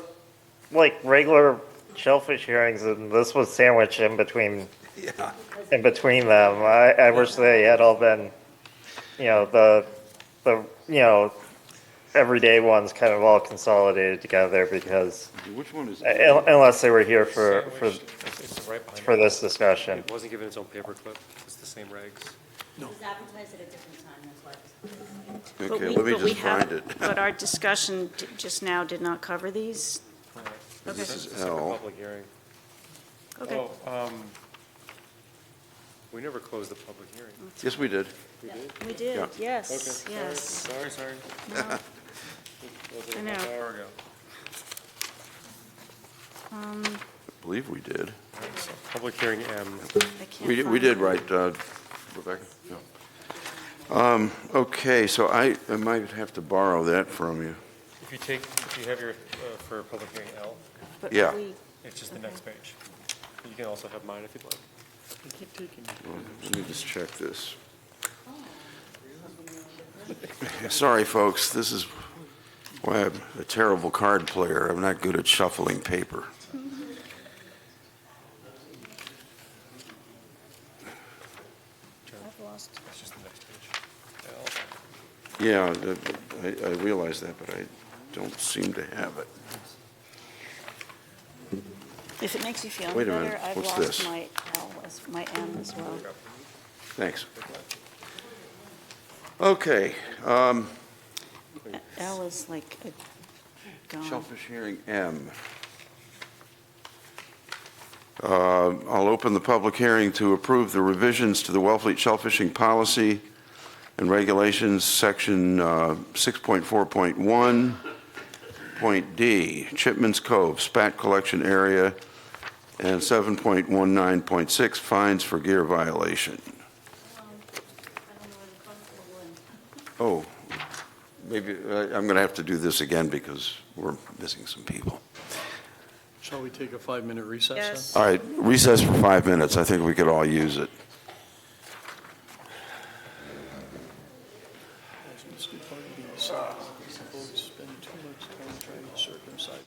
like regular shellfish hearings, and this was sandwiched in between. Yeah. In between them, I wish they had all been, the everyday ones kind of all consolidated together because Which one is? unless they were here for It's right behind for it. this discussion. It wasn't given its own paperclip. It's the same regs. It was advertised at a different time, that's why. But Okay, we- let me but we just have- find it. But our discussion just now did not cover these? Okay. This is It's a separate L. public hearing. Okay. We never closed the public hearing. Yes, we did. We did? We did, Yeah. yes, Okay, yes. sorry. No. That was I a know. half hour ago. I believe we did. All right, so Public hearing M. I can't We find did, it. right, Rebecca? No. Okay, so I might have to borrow that from you. If you have your, for public hearing L, But Yeah. we- it's just the next page. You can also have mine if you'd like. Well, let me just check this. Sorry, folks, this is why I'm a terrible card player. I'm not good at shuffling paper. I've lost. It's just the next page. L. Yeah, I realize that, but I don't seem to have it. If it makes you feel Wait any a better, minute, I've what's lost this? my L, my M as well. Thanks. Okay, L is like gone. shellfish hearing M. I'll open the public hearing to approve the revisions to the Wellfleet shellfishing policy and regulations, section 6.4.1, point D, Chipman's Cove, spat collection area, and 7.19.6, fines for gear violation. Oh, maybe, I'm going to have to do this again because we're missing some people. Shall we take a 5-minute recess? then? Yes. All right, recess for 5 minutes. I think we could all use it. Mr. Parkby said, folks spend too much time trying to circumcise.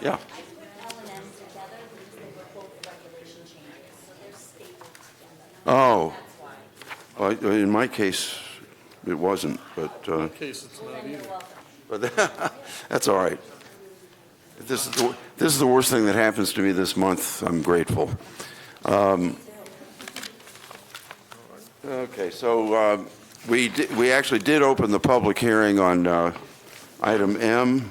Yeah. Oh. Well, in my case, it wasn't, but, In case it's not either. but that's all right. If this is the worst thing that happens to me this month, I'm grateful. Okay, so we actually did open the public hearing on item M,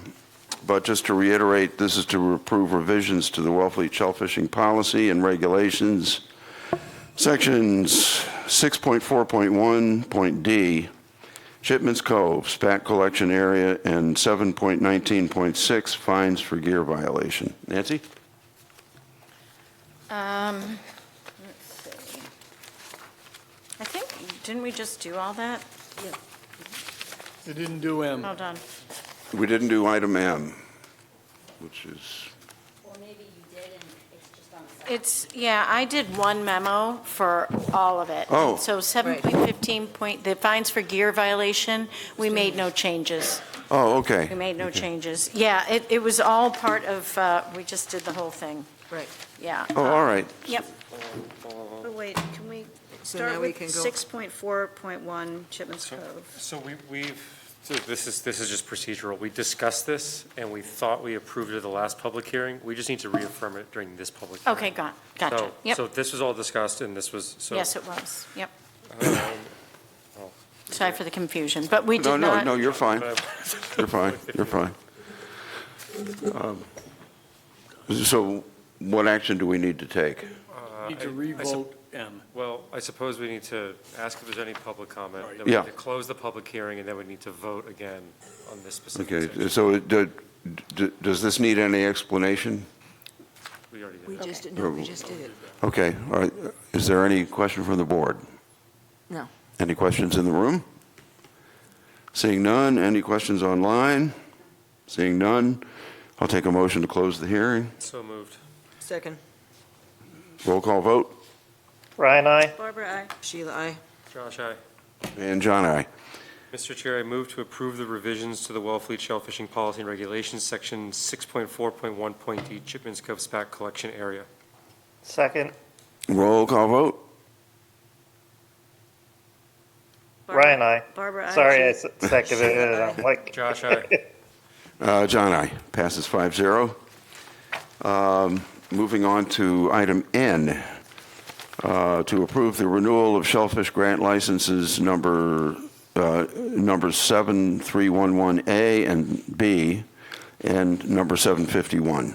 but just to reiterate, this is to approve revisions to the Wellfleet shellfishing policy and regulations, sections 6.4.1.d, Shipman's Cove, spat collection area, and 7.19.6, fines for gear violation. Nancy? Let's see. I think, didn't we just do all that? They didn't do M. Hold on. We didn't do item M, which is, It's, yeah, I did one memo for all of it. Oh. So 7.15, the fines for gear violation, we made no changes. oh, okay. We made no changes. Yeah, it was all part of, we just did the whole thing. Right. Yeah. Oh, all right. Yep. But wait, can we So start now we with can go- 6.4.1 Chipman's Cove? So so this is just procedural. We discussed this, and we thought we approved it at the last public hearing. We just need to reaffirm it during this public hearing. Okay, gotcha. So- Yep. So this was all discussed, and this was, so. Yes, it was. Yep. um, Sorry for the confusion, but we No, did no, not. no, you're fine. You're fine, you're fine. So what action do we need to take? Need to I revote M. Well, I suppose we need to ask if there's any public comment. Then we Yeah. need to close the public hearing, and then we need to vote again on this specific Okay, section. so does this need any explanation? We already did. We just did it. Okay, all right. Is there any question from the board? No. Any questions in the room? Seeing none, any questions online? Seeing none, I'll take a motion to close the hearing. So moved. Second. Roll call vote, Ryan, I. Barbara, aye. Sheila, aye. Josh, aye. and John, aye. Mr. Chair, I move to approve the revisions to the Wellfleet shellfishing policy and regulations, section 6.4.1.d, Chipman's Cove spat collection area. Second. Roll call vote, Ryan, I. Barbara, aye. Sorry, I seconded it. I'm like, Josh, aye. John, aye. Passes 5-0. Moving on to item N, to approve the renewal of shellfish grant licenses numbers 7311A and B, and number 751.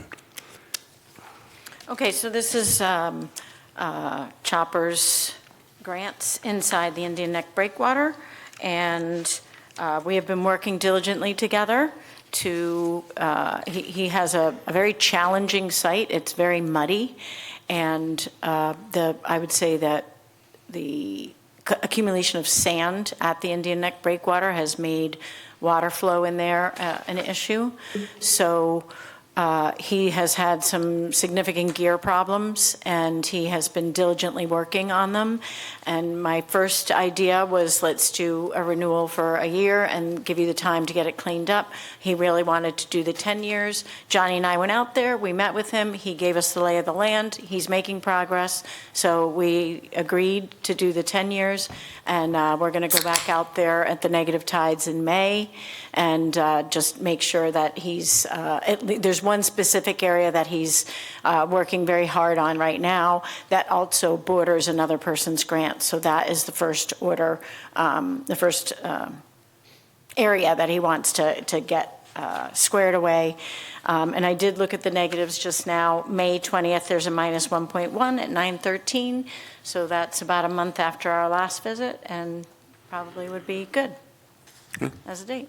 Okay, so this is Chopper's grants inside the Indian Neck Breakwater, and we have been working diligently together to, he has a very challenging site. It's very muddy, and I would say that the accumulation of sand at the Indian Neck Breakwater has made water flow in there an issue. So he has had some significant gear problems, and he has been diligently working on them. And my first idea was, let's do a renewal for a year and give you the time to get it cleaned up. He really wanted to do the 10 years. Johnny and I went out there, we met with him, he gave us the lay of the land, he's making progress. So we agreed to do the 10 years, and we're gonna go back out there at the negative tides in May and just make sure that he's, there's one specific area that he's working very hard on right now that also borders another person's grant. So that is the first order, the first area that he wants to get squared away. And I did look at the negatives just now. May 20th, there's a minus 1.1 at 9:13. So that's about a month after our last visit, and probably would be good as a date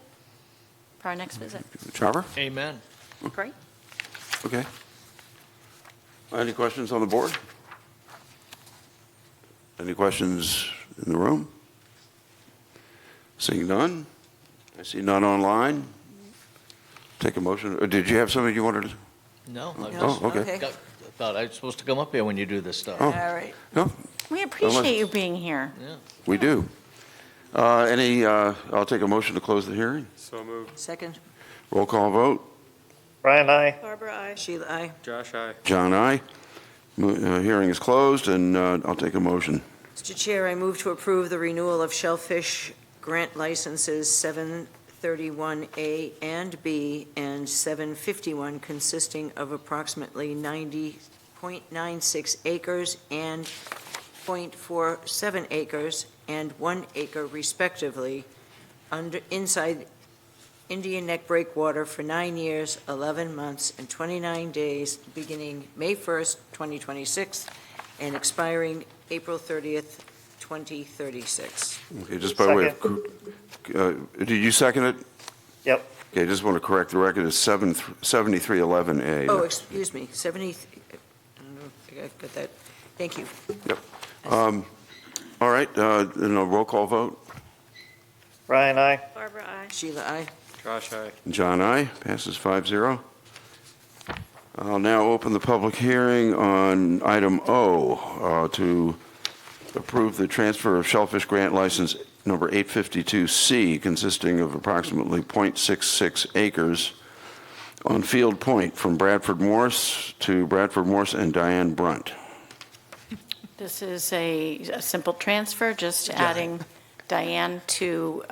for our next visit. Chopper? Amen. Great. Okay. Any questions on the board? Any questions in the room? Seeing none? I see none online. Take a motion. Or did you have something you wanted to? No, I Oh, okay. thought I was supposed to come up here when you do this stuff. Oh. All right. No, We appreciate you being here. Yeah. we do. I'll take a motion to close the hearing. So moved. Second. Roll call vote. Brian, I. Barbara, I. Sheila, aye. Josh, aye. John, aye. Hearing is closed, and I'll take a motion. Mr. Chair, I move to approve the renewal of shellfish grant licenses 731A and B and 751, consisting of approximately 90.96 acres and 0.47 acres and 1 acre respectively, inside Indian Neck Breakwater for 9 years, 11 months, and 29 days, beginning May 1st, 2026, and expiring April 30th, 2036. Okay, just by way of, did you second it? Yep. Okay, just want to correct the record, it's 7311A. Oh, excuse me, 70, I don't know if I got that. Thank you. Yep. All right, then a roll call vote. Brian, I. Barbara, I. Sheila, aye. Josh, aye. John, aye. Passes 5-0. I'll now open the public hearing on item O to approve the transfer of shellfish grant license number 852C, consisting of approximately .66 acres on Field Point from Bradford Morse to Bradford Morse and Diane Brunt. This is a simple transfer, just adding Diane to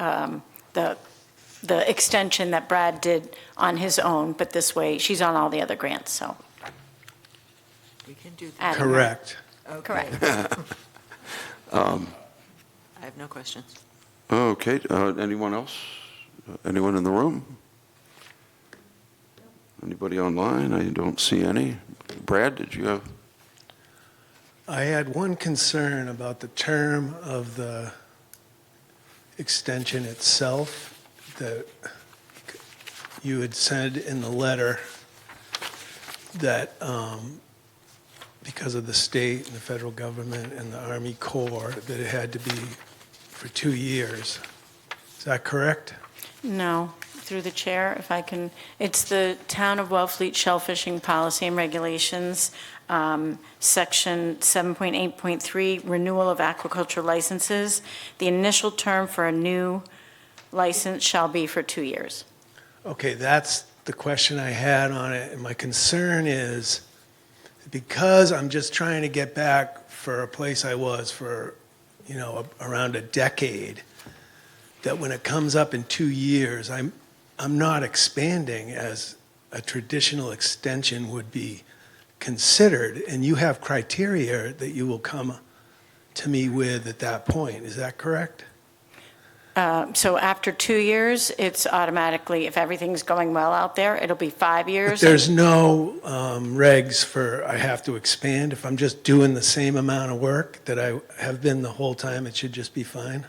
the extension that Brad did on his own, but this way, she's on all the other grants, so. We can do that. adding her. Correct. Okay. Correct. I have no questions. Okay, anyone else? Anyone in the room? Anybody online? I don't see any. Brad, did you have? I had one concern about the term of the extension itself, that you had said in the letter that because of the state and the federal government and the Army Corps, that it had to be for 2 years. Is that correct? No, through the chair, if I can, it's the Town of Wellfleet Shellfishing Policy and Regulations, Section 7.8.3, Renewal of Aquaculture Licenses. The initial term for a new license shall be for 2 years. Okay, that's the question I had on it, and my concern is, because I'm just trying to get back for a place I was for, around a decade, that when it comes up in 2 years, I'm not expanding as a traditional extension would be considered, and you have criteria that you will come to me with at that point. Is that correct? So after 2 years, it's automatically, if everything's going well out there, it'll be 5 years. But there's no regs for I have to expand. If I'm just doing the same amount of work that I have been the whole time, it should just be fine?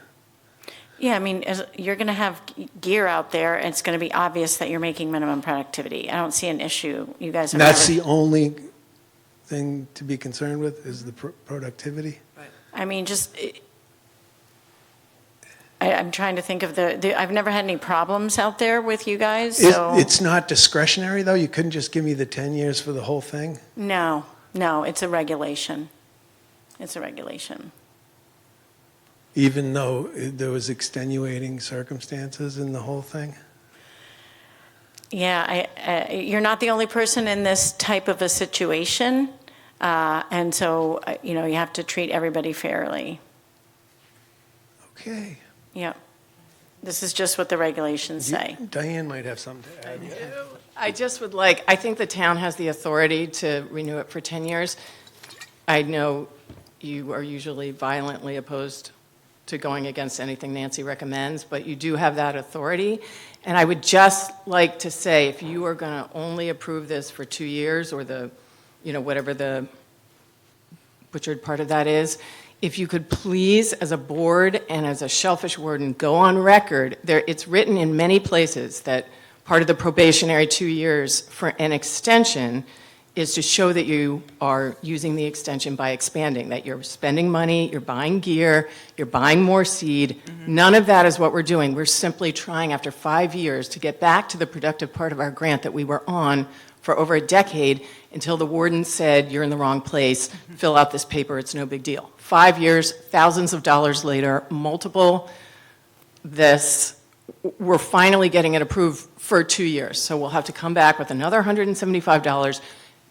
Yeah, I mean, you're going to have gear out there, and it's going to be obvious that you're making minimum productivity. I don't see an issue. You guys have And that's never- the only thing to be concerned with, is the productivity? I mean, just, I'm trying to think of I've never had any problems out there with you guys, so. It's not discretionary, though? You couldn't just give me the 10 years for the whole thing? No, it's a regulation. It's a regulation. Even though there was extenuating circumstances in the whole thing? Yeah, you're not the only person in this type of a situation, and so, you have to treat everybody fairly. Okay. Yep. This is just what the regulations say. Diane might have something to add. I just would I think the town has the authority to renew it for 10 years. I know you are usually violently opposed to going against anything Nancy recommends, but you do have that authority. And I would just like to say, if you are going to only approve this for 2 years, or whatever the butchered part of that is, if you could please, as a board and as a shellfish warden, go on record, it's written in many places that part of the probationary 2 years for an extension is to show that you are using the extension by expanding, that you're spending money, you're buying gear, you're buying more seed. None of that is what we're doing. We're simply trying, after 5 years, to get back to the productive part of our grant that we were on for over a decade, until the warden said, you're in the wrong place, fill out this paper, it's no big deal. 5 years, thousands of dollars later, multiple this, we're finally getting it approved for 2 years. So we'll have to come back with another $175,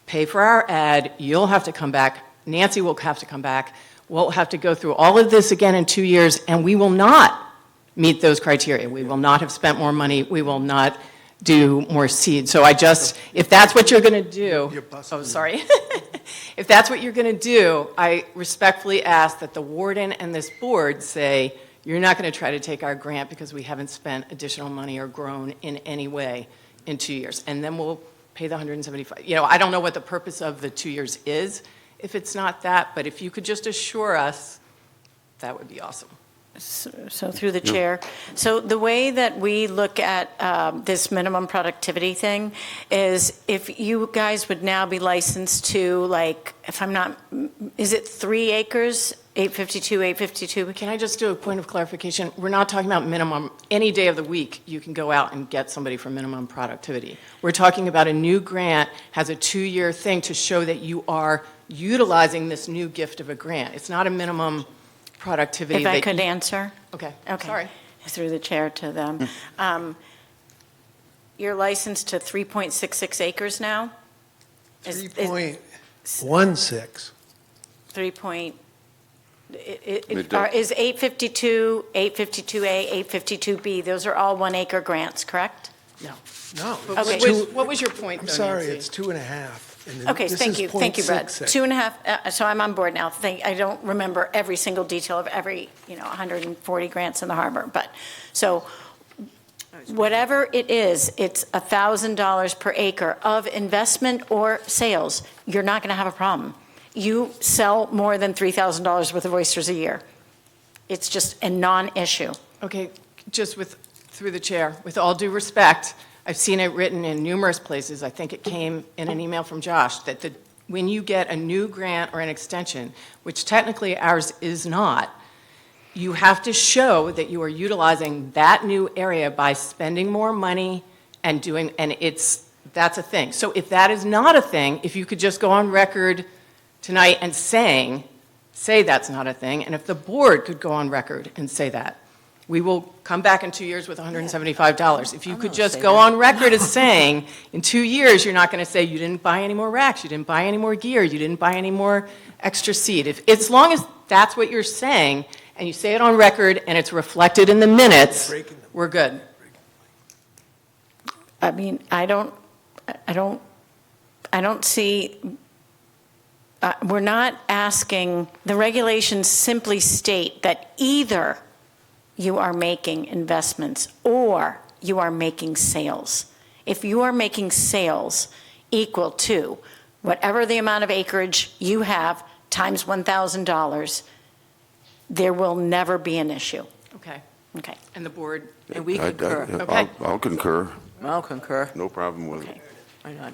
pay for our ad, you'll have to come back, Nancy will have to come back, we'll have to go through all of this again in 2 years, and we will not meet those criteria. We will not have spent more money, we will not do more seed. So if that's what you're going to do, oh, sorry. If that's what you're going to do, I respectfully ask that the warden and this board say, you're not going to try to take our grant because we haven't spent additional money or grown in any way in 2 years. And then we'll pay the 175. I don't know what the purpose of the 2 years is if it's not that, but if you could just assure us, that would be awesome. So through the chair, so the way that we look at this minimum productivity thing is if you guys would now be licensed to, like, if I'm not, is it 3 acres, 852? Can I just do a point of clarification? We're not talking about minimum. Any day of the week, you can go out and get somebody for minimum productivity. We're talking about a new grant, has a 2-year thing to show that you are utilizing this new gift of a grant. It's not a minimum productivity. If I could answer? Okay. Sorry. Through the chair to them. You're licensed to 3.66 acres now? 3.16. 3. Is 852, 852A, 852B, those are all 1 acre grants, correct? No. No. Okay. What was your point, I'm though, sorry, Nancy? it's 2.5. Okay, thank you, Brad. 0.66. 2.5, so I'm on board now. I don't remember every single detail of every, 140 grants in the harbor, but, so whatever it is, it's $1,000 per acre of investment or sales, you're not going to have a problem. You sell more than $3,000 worth of oysters a year. It's just a non-issue. Okay, just through the chair, with all due respect, I've seen it written in numerous places, I think it came in an email from Josh, that when you get a new grant or an extension, which technically ours is not, you have to show that you are utilizing that new area by spending more money and that's a thing. So if that is not a thing, if you could just go on record tonight and say that's not a thing, and if the board could go on record and say that, we will come back in 2 years with $175. If you could just go on record as saying, in 2 years, you're not going to say you didn't buy any more racks, you didn't buy any more gear, you didn't buy any more extra seed. As long as that's what you're saying, and you say it on record, and it's reflected in the minutes, we're good. I mean, I don't see, we're not asking, the regulations simply state that either you are making investments or you are making sales. If you are making sales equal to whatever the amount of acreage you have times $1,000, there will never be an issue. Okay. Okay. And the board, And we concur. Okay. I'll concur. I'll concur. No problem with Okay. Why not?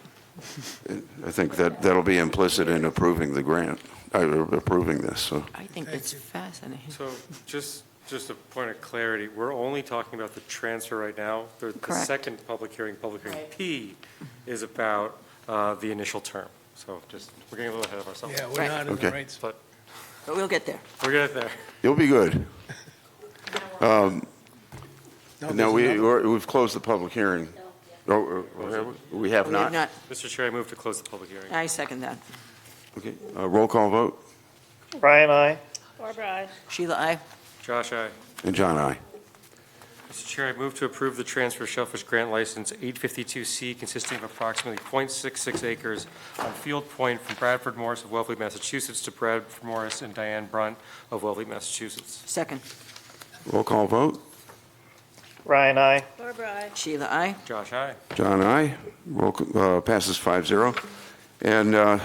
it. I think that'll be implicit in approving the grant, approving this, so. I think it's fascinating. So just a point of clarity, we're only talking about the transfer right now. The Correct. second public hearing P, is about the initial term. So we're getting a little ahead of ourselves. Yeah, we're not in the right spot. But we'll get there. We're good there. You'll be good. Now, we've closed the public hearing. Oh, we have not? Mr. Chair, I move to close the public hearing. I second that. Okay, roll call vote, Brian, aye. Barbara, aye. Sheila, aye. Josh, aye. and John, aye. Mr. Chair, I move to approve the transfer shellfish grant license 852C consisting of approximately .66 acres on Field Point from Bradford Morris of Wellfleet, Massachusetts to Bradford Morris and Diane Brunt of Wellfleet, Massachusetts. Second. Roll call vote, Brian, aye. Barbara, aye. Sheila, aye. Josh, aye. John, aye. Passes 5-0. And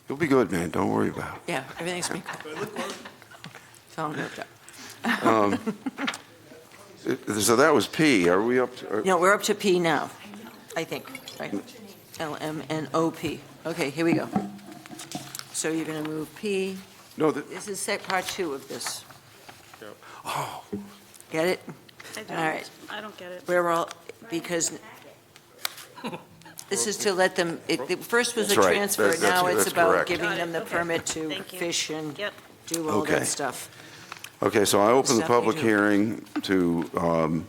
you'll be good, man, don't worry about it. Yeah, everything's been good. It's all worked out. So that was P, are we up to? No, we're up to P now, I think, right? LMNOP. Okay, here we go. So you're going to move P. No, This is part 2 of this. Yep. Oh. Get it? I don't. All right. I don't get it. We're all, because this is to let them, the first was a That's right. transfer, That's now it's about correct. giving them the Okay. permit to Thank you. fish and Yep. do all Okay. that stuff. Okay, so I open the Stuff we public do. hearing to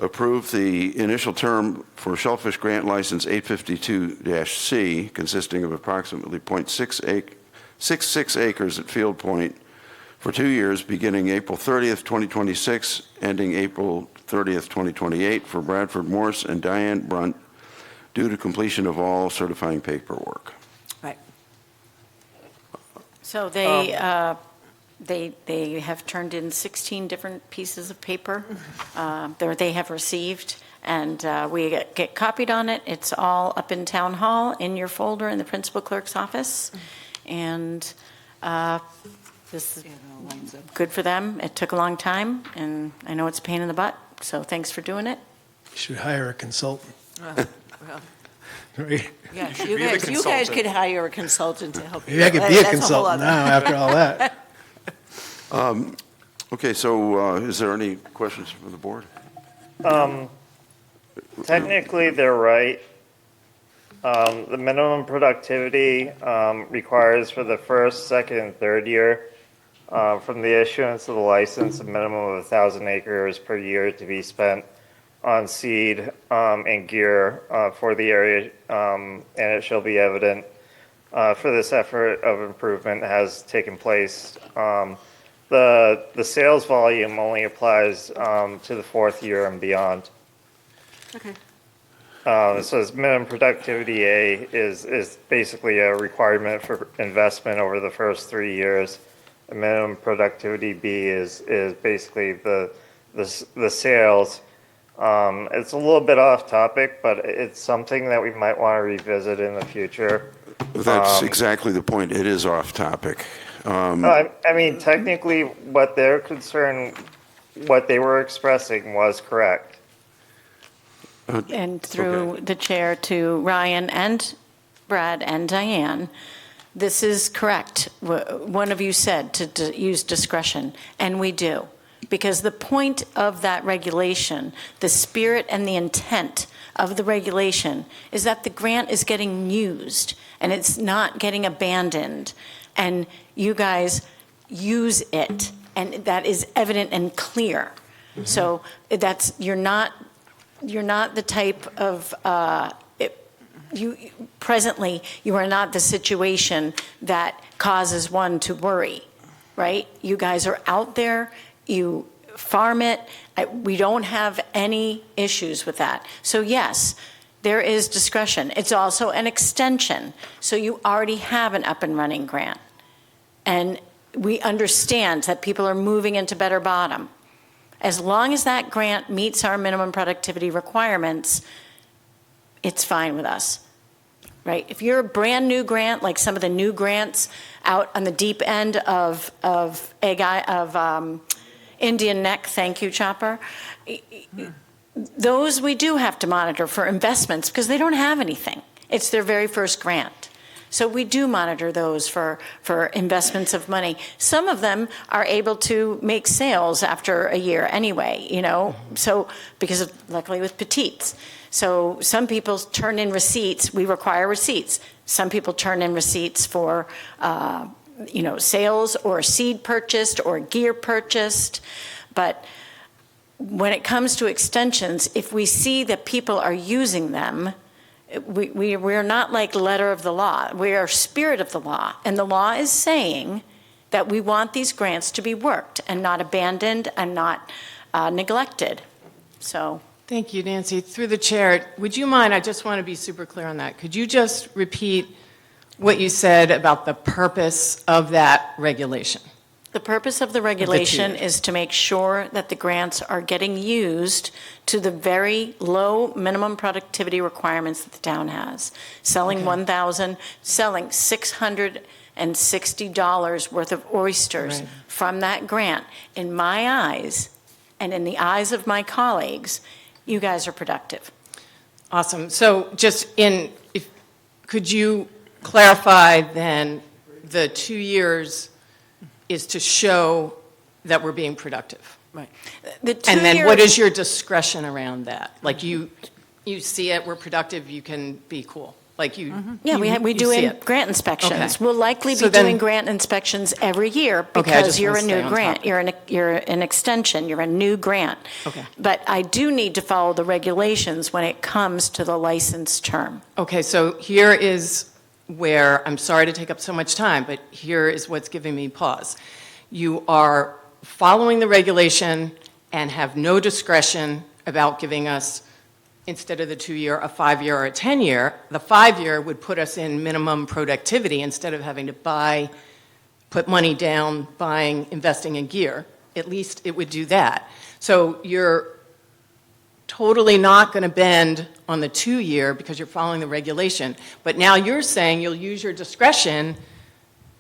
approve the initial term for Shellfish Grant License 852-C, consisting of approximately .66 acres at Field Point for 2 years, beginning April 30th, 2026, ending April 30th, 2028, for Bradford Morse and Diane Brunt, due to completion of all certifying paperwork. Right. So they have turned in 16 different pieces of paper that they have received, and we get copied on it. It's all up in Town Hall in your folder in the principal clerk's office, and this is good for them. It took a long time, and I know it's a pain in the butt, so thanks for doing it. You should hire a consultant. Well, Right? yeah, should you be the guys consultant. could hire a consultant to help you. Maybe I could be a That's whole consultant other- now after all that. Okay, so is there any questions from the board? Technically, they're right. The minimum productivity requires for the first, second, and third year from the issuance of the license, a minimum of 1,000 acres per year to be spent on seed and gear for the area, and it shall be evident for this effort of improvement has taken place. The sales volume only applies to the fourth year and beyond. Okay. So this minimum productivity A is basically a requirement for investment over the first 3 years. The minimum productivity B is basically the sales. It's a little bit off topic, but it's something that we might want to revisit in the future. That's exactly the point. It is off topic. I mean, technically, what they're concerned, what they were expressing was correct. And through the chair to Ryan and Brad and Diane, this is correct. One of you said to use discretion, and we do. Because the point of that regulation, the spirit and the intent of the regulation is that the grant is getting used and it's not getting abandoned. And you guys use it, and that is evident and clear. So that's, you're not the type of, presently, you are not the situation that causes one to worry, right? You guys are out there, you farm it, we don't have any issues with that. So yes, there is discretion. It's also an extension, so you already have an up and running grant. And we understand that people are moving into Better Bottom. As long as that grant meets our minimum productivity requirements, it's fine with us, right? If you're a brand new grant, like some of the new grants out on the deep end of Indian Neck, thank you, Chopper. Those we do have to monitor for investments because they don't have anything. It's their very first grant. So we do monitor those for investments of money. Some of them are able to make sales after a year anyway, you know, so because of, luckily with petites. So some people turn in receipts. We require receipts. Some people turn in receipts for, sales or seed purchased or gear purchased. But when it comes to extensions, if we see that people are using them, we're not like letter of the law. We are spirit of the law. And the law is saying that we want these grants to be worked and not abandoned and not neglected. So. Thank you, Nancy. Through the chair, would you mind, I just want to be super clear on that. Could you just repeat what you said about the purpose of that regulation? The purpose of the regulation is to make sure that the grants are getting used to the very low minimum productivity requirements that the town has. Selling 1,000, selling $660 worth of oysters from that grant. In my eyes, and in the eyes of my colleagues, you guys are productive. Awesome. So could you clarify then the 2 years is to show that we're being productive? Right. And then what is your discretion around that? Like you see it, we're productive, you can be cool. Like you? Yeah, we you do see it. grant inspections. Okay. We'll likely So be then- doing grant inspections every year Okay, I because just you're a wanna stay new on grant. topic. You're an extension, you're a new grant. Okay. But I do need to follow the regulations when it comes to the license term. Okay, so here is where, I'm sorry to take up so much time, but here is what's giving me pause. You are following the regulation and have no discretion about giving us, instead of the 2-year, a 5-year or a 10-year. The 5-year would put us in minimum productivity instead of having to put money down, investing in gear. At least it would do that. So you're totally not going to bend on the 2-year because you're following the regulation. But now you're saying you'll use your discretion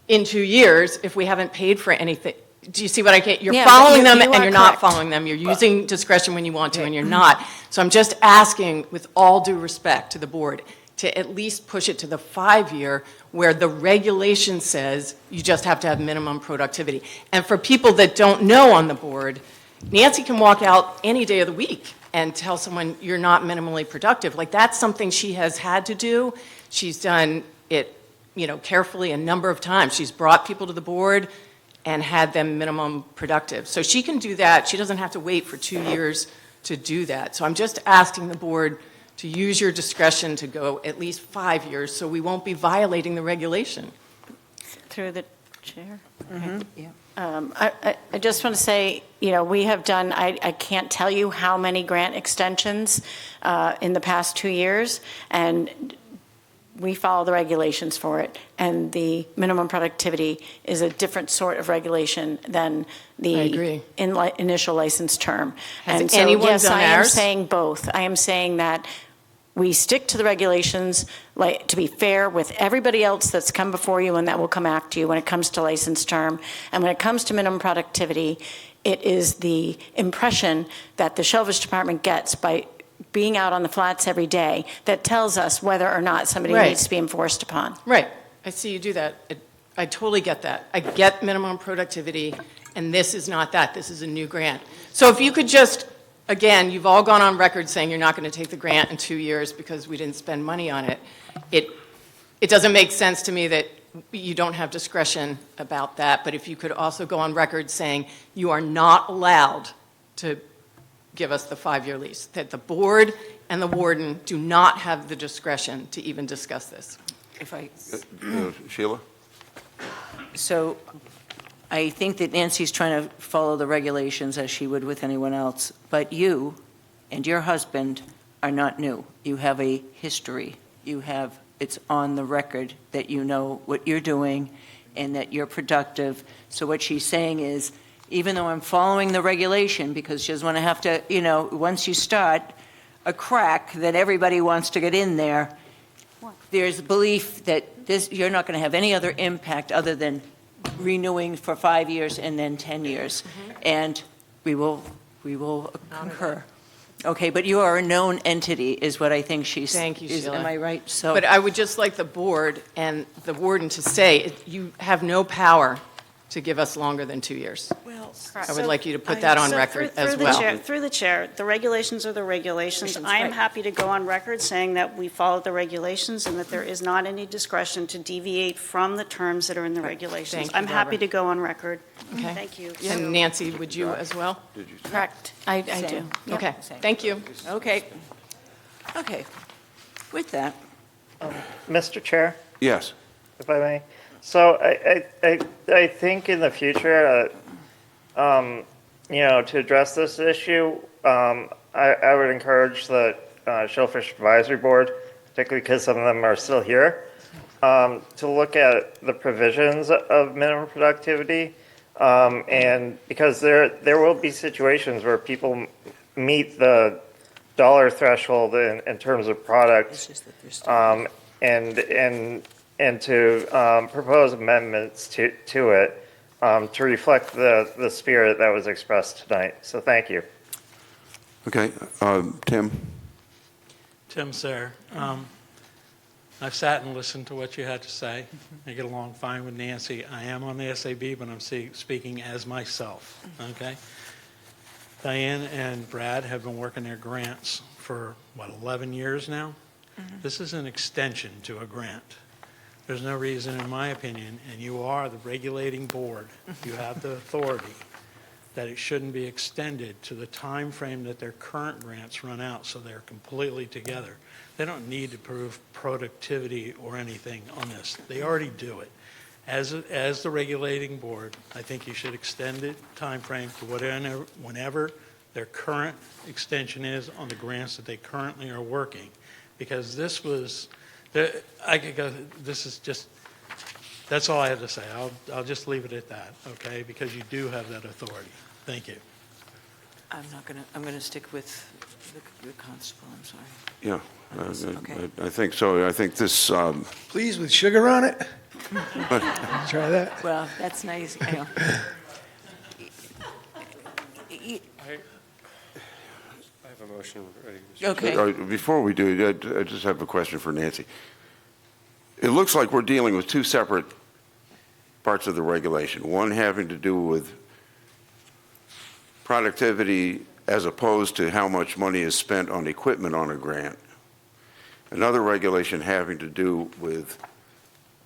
in 2 years if we haven't paid for anything. Do you see what I get? You're Yeah, but following them you and are you're not correct. following them. You're using discretion when you want to and you're not. So I'm just asking, with all due respect to the board, to at least push it to the 5-year where the regulation says you just have to have minimum productivity. And for people that don't know on the board, Nancy can walk out any day of the week and tell someone you're not minimally productive. Like, that's something she has had to do. She's done it, carefully a number of times. She's brought people to the board and had them minimum productive. So she can do that. She doesn't have to wait for 2 years to do that. So I'm just asking the board to use your discretion to go at least 5 years so we won't be violating the regulation. Through the chair. Yeah. I just want to say, we have done, I can't tell you how many grant extensions in the past 2 years, and we follow the regulations for it. And the minimum productivity is a different sort of regulation than the I agree. Initial license term. Has And so, anyone yes, done I am ours? saying both. I am saying that we stick to the regulations, like, to be fair with everybody else that's come before you and that will come after you when it comes to license term. And when it comes to minimum productivity, it is the impression that the Shellfish Department gets by being out on the flats every day that tells us whether or not somebody Right. needs to be enforced upon. Right. I see you do that. I totally get that. I get minimum productivity, and this is not that. This is a new grant. So if you could just, again, you've all gone on record saying you're not going to take the grant in 2 years because we didn't spend money on it. It doesn't make sense to me that you don't have discretion about that, but if you could also go on record saying you are not allowed to give us the 5-year lease, that the board and the warden do not have the discretion to even discuss this. If I, Sheila? so I think that Nancy's trying to follow the regulations as she would with anyone else, but you and your husband are not new. You have a history. It's on the record that you know what you're doing and that you're productive. So what she's saying is, even though I'm following the regulation, because she doesn't want to have to, once you start a crack that everybody wants to get in there, there's belief that you're not going to have any other impact other than renewing for 5 years and then 10 years. And we will concur. Okay, but you are a known entity, is what I think she's. Thank you, Sheila. Am I right? So. But I would just like the board and the warden to say, you have no power to give us longer than 2 years. Well, I would like you to put that on record as well. Through the chair, the regulations are the regulations. I am Right. happy to go on record saying that we follow the regulations and that there is not any discretion to deviate from the terms that are in the regulations. Thank you, I'm happy Barbara. to go on record. Okay. Thank you. And Nancy, would you as well? Correct. I do. Same. Yep. Okay, Same. thank you. Okay. With that, Mr. Chair, Yes. if I may. So I think in the future, to address this issue, I would encourage the Shellfish Advisory Board, particularly because some of them are still here, to look at the provisions of minimum productivity. And because there will be situations where people meet the dollar threshold in terms of products, and to propose amendments to it to reflect the spirit that was expressed tonight. So thank you. Okay, Tim? Tim Sayre. I've sat and listened to what you had to say. I get along fine with Nancy. I am on the SAB, but I'm speaking as myself, okay? Diane and Brad have been working their grants for, 11 years now? This is an extension to a grant. There's no reason, in my opinion, and you are the regulating board, you have the authority, that it shouldn't be extended to the time frame that their current grants run out, so they're completely together. They don't need to prove productivity or anything on this. They already do it. As the regulating board, I think you should extend the time frame to whenever their current extension is on the grants that they currently are working. Because this was, I could go, this is just, that's all I have to say. I'll just leave it at that, okay? Because you do have that authority. Thank you. I'm going to stick with the constable, I'm sorry. Yeah, Okay. I think so. I think this, Please with sugar on it? Try that. Well, that's nice. I know. I have a motion ready. Okay. Before we do, I just have a question for Nancy. It looks like we're dealing with two separate parts of the regulation. One having to do with productivity as opposed to how much money is spent on equipment on a grant. Another regulation having to do with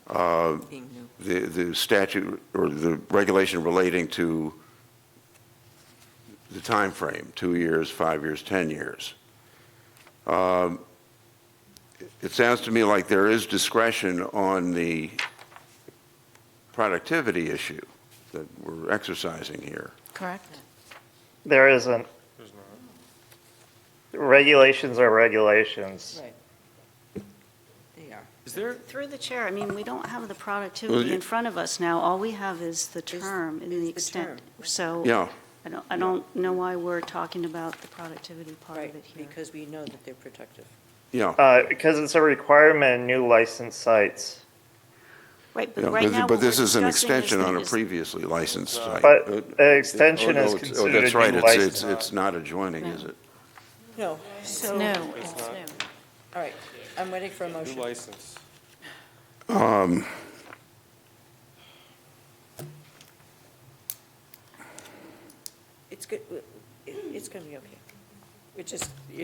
the statute or the regulation relating to the time frame, 2 years, 5 years, 10 years. It sounds to me like there is discretion on the productivity issue that we're exercising here. Correct. There isn't. Regulations are regulations. Right. They are. Is there? Through the chair, I mean, we don't have the productivity in front of us now. All we have is the term and the extent. So Yeah. I don't know why we're talking about the productivity part Right, of it here. because we know that they're protective. Yeah. Because it's a requirement in new licensed sites. Right, but Yeah, right now but what this we're is an discussing extension on a is- previously licensed site. But an extension Oh, is no, considered that's a right. new It's license. not adjoining, is it? No. It's So, new, all it's new. right, I'm waiting for a motion. New license. It's good, it's going to be okay. You're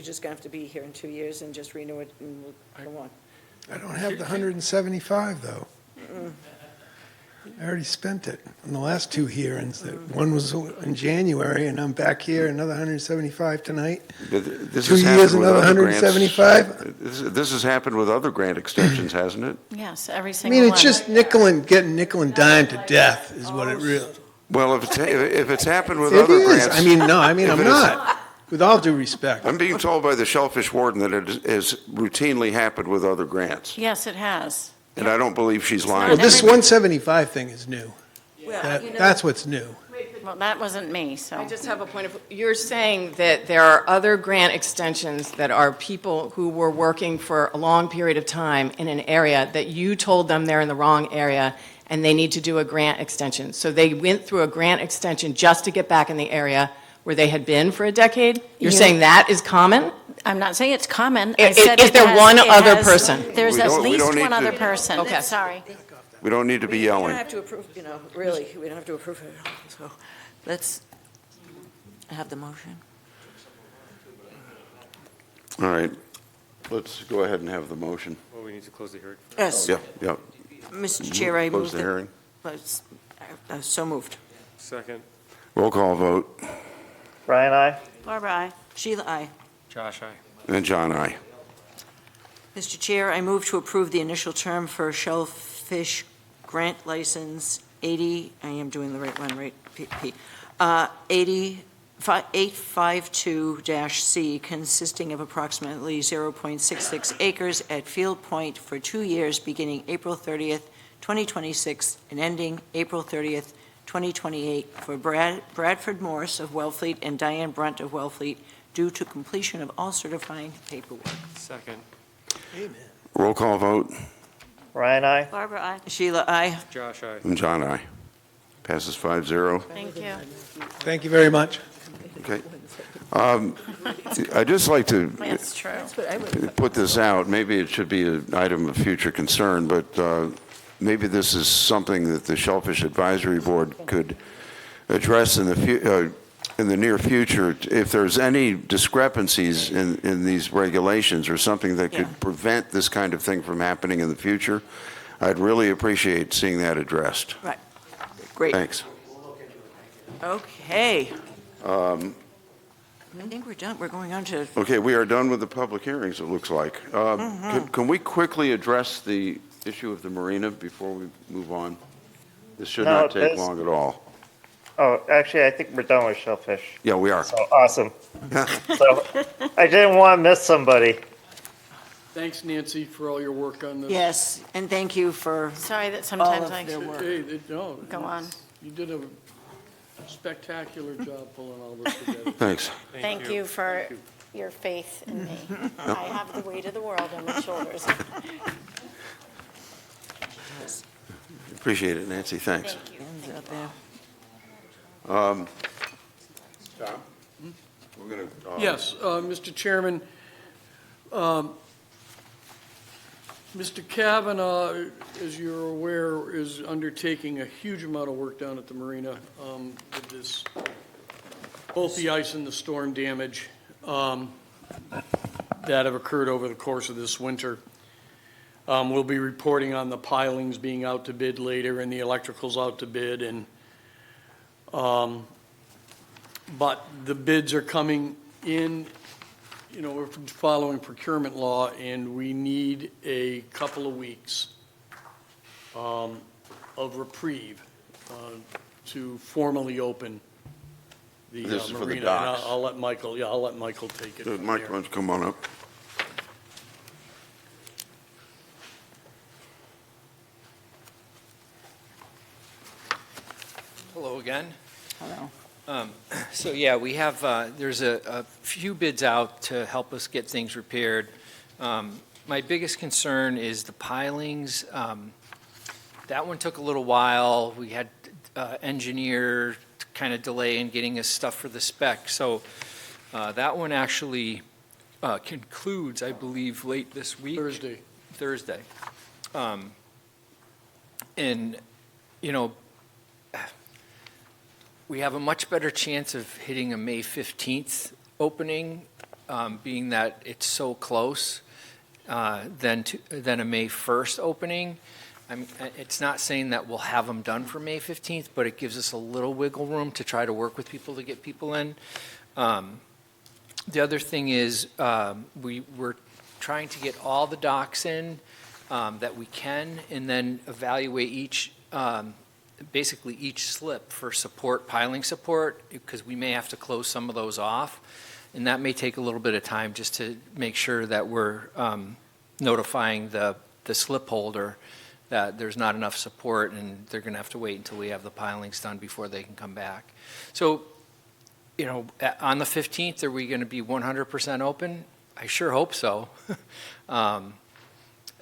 just going to have to be here in 2 years and just renew it and we'll go on. I don't have the 175, though. I already spent it on the last two hearings. One was in January, and I'm back here, another 175 tonight. This 2 has years, happened with another other grants. 175. This has happened with other grant extensions, hasn't it? Yes, every I single mean, one. it's just getting nickel and dime to death is what it really. Well, if it's happened with It other is. grants. I mean, no, I mean, if I'm it is- not. With all due respect. I'm being told by the shellfish warden that it has routinely happened with other grants, Yes, it has. and I don't believe she's Well, lying. this 175 thing is new. Well, That's what's new. Well, that wasn't me, so. I just have a point of, you're saying that there are other grant extensions that are people who were working for a long period of time in an area that you told them they're in the wrong area and they need to do a grant extension. So they went through a grant extension just to get back in the area where they had been for a decade? You're Yeah. saying that is common? I'm not saying it's common. I- I said is it there has- one it other has- person? There's We at don't least need one to- other person. Okay. Sorry. We don't need to be we don't yelling. have to approve, really, we don't have to approve it at all. So let's have the motion. All right, let's go ahead and have the motion. Well, we need to close the hearing. Yes. Yeah, yeah. Mr. Chair, I move Close the that. hearing. So moved. Second. Roll call vote, Brian, aye. Barbara, aye. Sheila, aye. Josh, aye. and John, I. Mr. Chair, I move to approve the initial term for shellfish grant license 80, I am doing the right one, right, P, 852-C, consisting of approximately 0.66 acres at Field Point for 2 years, beginning April 30th, 2026, and ending April 30th, 2028, for Bradford Morse of Wellfleet and Diane Brunt of Wellfleet, due to completion of all certifying paperwork. Second. Roll call vote, Brian, aye. Barbara, aye. Sheila, aye. Josh, aye. and John, I. Passes 5-0. Thank you. Thank you very much. Okay. I'd just like to That's true. put this out. Maybe it should be an item of future concern, but maybe this is something that the Shellfish Advisory Board could address in the in the near future, if there's any discrepancies in these regulations or something that could prevent this kind of thing from happening in the future, I'd really appreciate seeing that addressed. Right. Great. Thanks. Okay. I think we're done. We're going on to, Okay, we are done with the public hearings, it looks like. Can we quickly address the issue of the marina before we move on? This should not take long at all. Oh, actually, I think we're done with shellfish. Yeah, we are. So awesome. So I didn't want to miss somebody. Thanks, Nancy, for all your work on this. yes, and thank you for Sorry that all sometimes of I their work. Hey, no, go on. you did a spectacular job pulling all this together. Thanks. Thank you for your faith in me. I have the weight of the world on my shoulders. Appreciate it, Nancy, thanks. Thank you. Ends up there. Tom? We're going to... Yes, Mr. Chairman, Mr. Kavanaugh, as you're aware, is undertaking a huge amount of work down at the marina with this, both the ice and the storm damage that have occurred over the course of this winter. We'll be reporting on the pilings being out to bid later and the electricals out to bid, and but the bids are coming in. You know, we're following procurement law, and we need a couple of weeks of reprieve to formally open the marina. This is for the And docks. I'll let Michael, I'll let Michael take it from Mike, here. why don't you come on up? Hello again. Hello. So yeah, we have, there's a few bids out to help us get things repaired. My biggest concern is the pilings. That one took a little while. We had engineer kind of delay in getting us stuff for the spec. So that one actually concludes, I believe, late this week. Thursday. And, you know, we have a much better chance of hitting a May 15th opening, being that it's so close, than a May 1st opening. I mean, it's not saying that we'll have them done for May 15th, but it gives us a little wiggle room to try to work with people to get people in. The other thing is we're trying to get all the docks in that we can, and then evaluate each basically each slip for support, piling support, because we may have to close some of those off. And that may take a little bit of time just to make sure that we're notifying the slip holder that there's not enough support and they're going to have to wait until we have the pilings done before they can come back. So, you know, on the 15th, are we going to be 100% open? I sure hope so.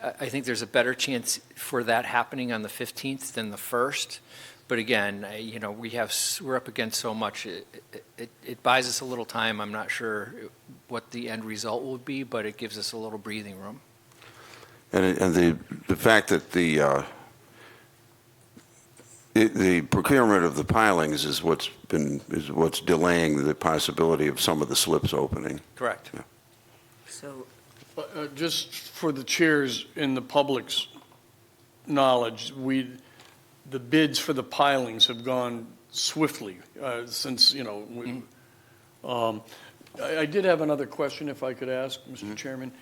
I think there's a better chance for that happening on the 15th than the 1st. But again, you know, we're up against so much. It buys us a little time. I'm not sure what the end result will be, but it gives us a little breathing room. And the fact that the procurement of the pilings is what's delaying the possibility of some of the slips opening. Correct. Yeah. So, just for the chairs and the public's knowledge, the bids for the pilings have gone swiftly since, you know, I did have another question, if I could ask, Mr. Chairman.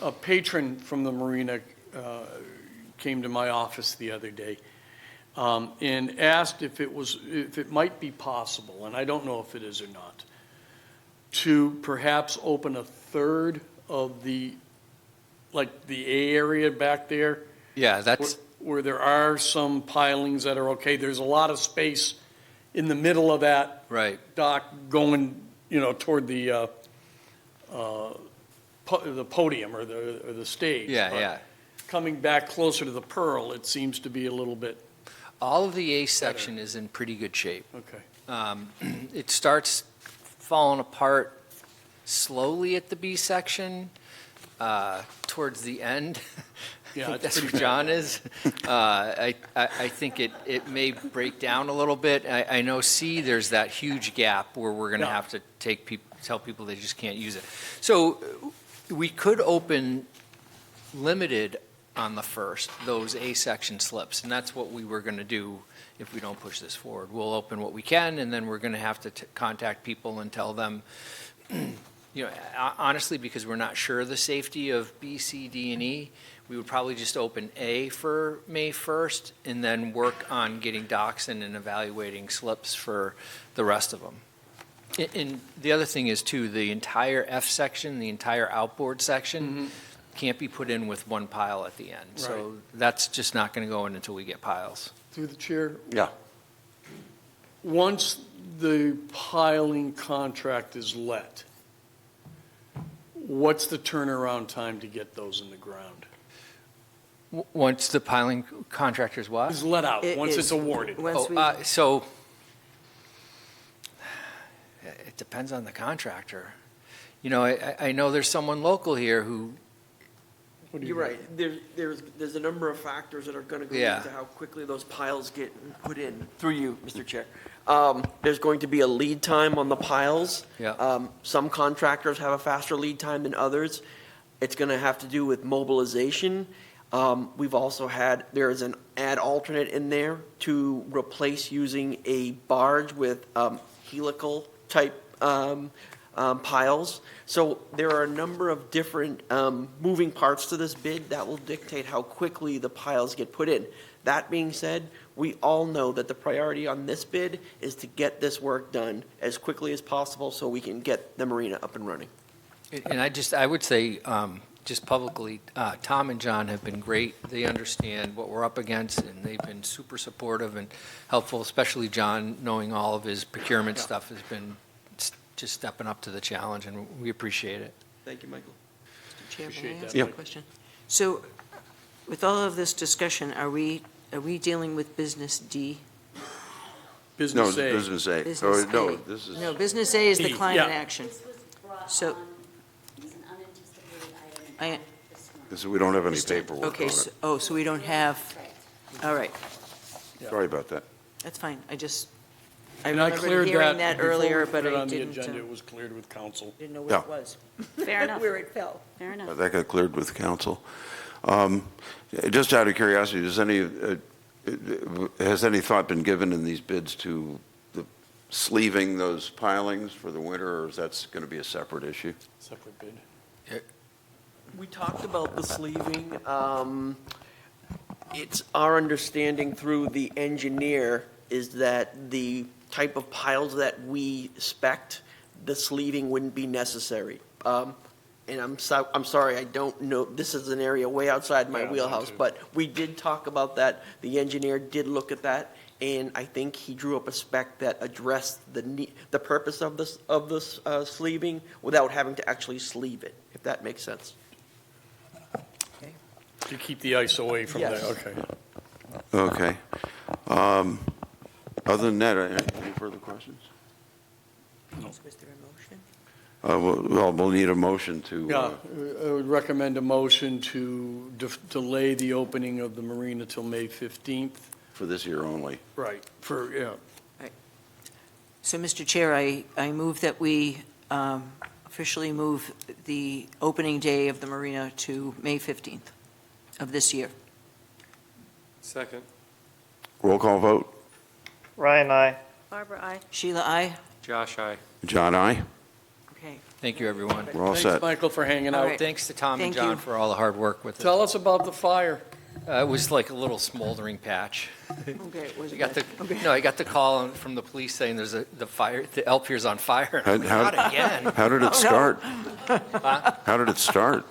A patron from the marina came to my office the other day and asked if it might be possible, and I don't know if it is or not, to perhaps open a third of the A area back there. Yeah, that's where there are some pilings that are okay. There's a lot of space in the middle of that dock going, you know, toward the podium or the stage. Yeah, But yeah. Coming back closer to the Pearl, it seems to be a little bit. All of the A section is in pretty good shape. Okay. It starts falling apart slowly at the B section towards the end. Yeah, think it's that's pretty where John is. I think it may break down a little bit. I know C, there's that huge gap where we're going to Yeah. have to tell people they just can't use it. So we could open limited on the first, those A-section slips, and that's what we were going to do if we don't push this forward. We'll open what we can, and then we're going to have to contact people and tell them, honestly, because we're not sure of the safety of B, C, D, and E, we would probably just open A for May 1st and then work on getting docs in and evaluating slips for the rest of them. And the other thing is, too, the entire F section, the entire outboard section, can't be put in with one pile at the end. So that's just not going to go in until we get piles. Through the chair, Yeah. once the piling contract is let, what's the turnaround time to get those in the ground? Once the piling contractor's what? Is let out, once it's awarded. So it depends on the contractor. I know there's someone local here who. You're right. There's a number of factors that are going to go Yeah. into how quickly those piles get put in. Through you, Mr. Chair. There's going to be a lead time on the piles. Yeah. Some contractors have a faster lead time than others. It's going to have to do with mobilization. We've also there's an add alternate in there to replace using a barge with helical type piles. So there are a number of different moving parts to this bid that will dictate how quickly the piles get put in. That being said, we all know that the priority on this bid is to get this work done as quickly as possible so we can get the marina up and running. And I would say, just publicly, Tom and John have been great. They understand what we're up against, and they've been super supportive and helpful, especially John, knowing all of his procurement stuff has been just stepping up to the challenge, and we appreciate it. Thank you, Michael. Mr. Chair, may I ask that. a question? So with all of this discussion, are we dealing with business D? Business No, A. business A. Business No, A. this is. No, business A is the D, climate yeah. action. So, This- We don't have any paperwork on okay, it. so we don't have, all right, Sorry about that. that's fine. I And I remember cleared hearing that that earlier, before we but put it I on the didn't agenda. It was cleared with council. didn't know where it Yeah. was. Fair enough. Where it fell. Fair enough. That got cleared with council. Just out of curiosity, has any thought been given in these bids to the sleeving those pilings for the winter, or is that going to be a separate issue? Separate bid. We talked about the sleeving. It's our understanding through the engineer is that the type of piles that we spec'd, the sleeving wouldn't be necessary. And I'm sorry, I don't know, this is an area way outside my Yeah, me wheelhouse, too. but we did talk about that. The engineer did look at that, and I think he drew up a spec that addressed the purpose of this sleeving without having to actually sleeve it, if that makes sense. To keep the ice away from there, Yes. okay. Okay. Other than that, any further questions? Was there a motion? We'll need a motion to. Yeah, I would recommend a motion to delay the opening of the marina till May 15th. For this year only. Right, So, Mr. Chair, I move that we officially move the opening day of the marina to May 15th of this year. Second. Roll call vote. Ryan, aye. Barbara, aye. Sheila, aye. Josh, aye. John, aye. Okay. Thank you, everyone. We're all Thanks, set. Michael, for hanging All out. right. Thanks to Tom and Thank John you. for all the hard work with it. Tell us about the fire. It was like a little smoldering patch. Okay, it was I got okay. I got the call from the police saying there's the El Pier's on fire. And I'm like, not again. How did it start? Huh? How did it start?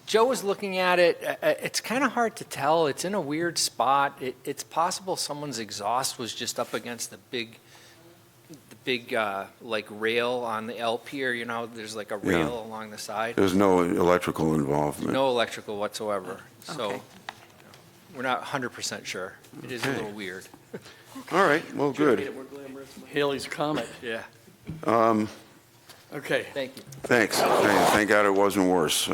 Joe was looking at it. It's kind of hard to tell. It's in a weird spot. It's possible someone's exhaust was just up against the big like rail on the El Pier. You know, there's like a rail along the side. There's no electrical involvement. No electrical whatsoever. So Okay. we're not 100% sure. It is a Okay. little weird. All right, well, good. Haley's Comet. Yeah. Okay. Thank you. Thanks. Thank God it wasn't worse.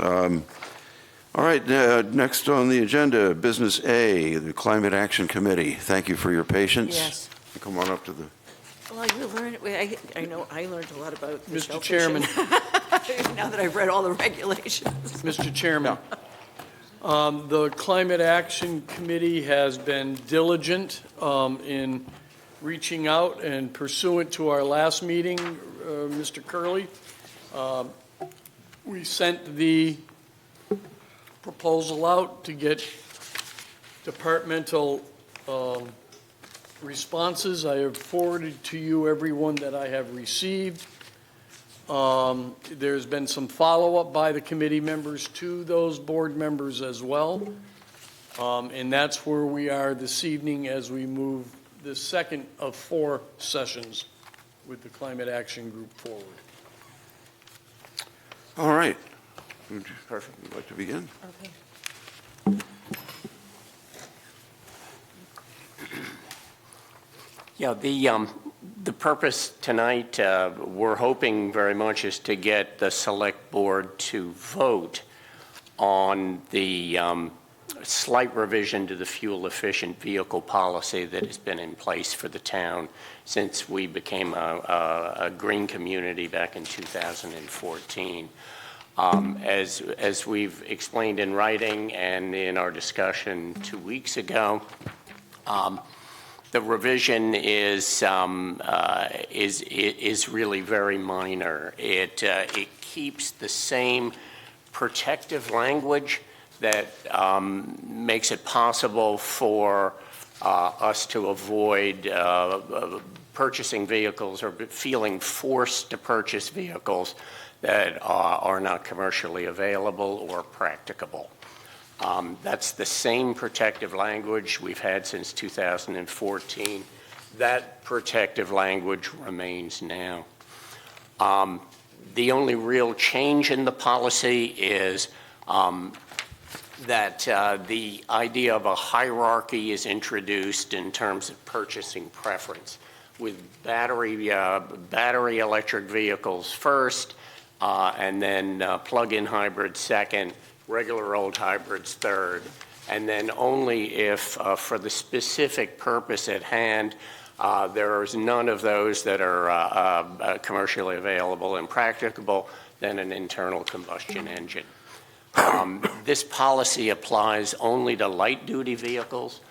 All right, next on the agenda, Business A, the Climate Action Committee. Thank you for your patience. Yes. Come on up to the... Well, you learned, I know I learned a lot about the Mr. shellfish Chairman. now that I've read all the regulations. Mr. Chairman, the Climate Action Committee has been diligent in reaching out, and pursuant to our last meeting, Mr. Curley, we sent the proposal out to get departmental responses. I have forwarded to you everyone that I have received. There's been some follow-up by the committee members to those board members as well. And that's where we are this evening as we move the second of 4 sessions with the Climate Action Group forward. All right. Perfect. Would you like to begin? Okay. Yeah, the purpose tonight, we're hoping very much is to get the select board to vote on the slight revision to the fuel efficient vehicle policy that has been in place for the town since we became a green community back in 2014. As we've explained in writing and in our discussion 2 weeks ago, the revision is really very minor. It keeps the same protective language that makes it possible for us to avoid purchasing vehicles or feeling forced to purchase vehicles that are not commercially available or practicable. That's the same protective language we've had since 2014. That protective language remains now. The only real change in the policy is that the idea of a hierarchy is introduced in terms of purchasing preference, with battery electric vehicles first, and then plug-in hybrids second, regular old hybrids third, and then only if, for the specific purpose at hand, there's none of those that are commercially available and practicable, then an internal combustion engine. This policy applies only to light-duty vehicles.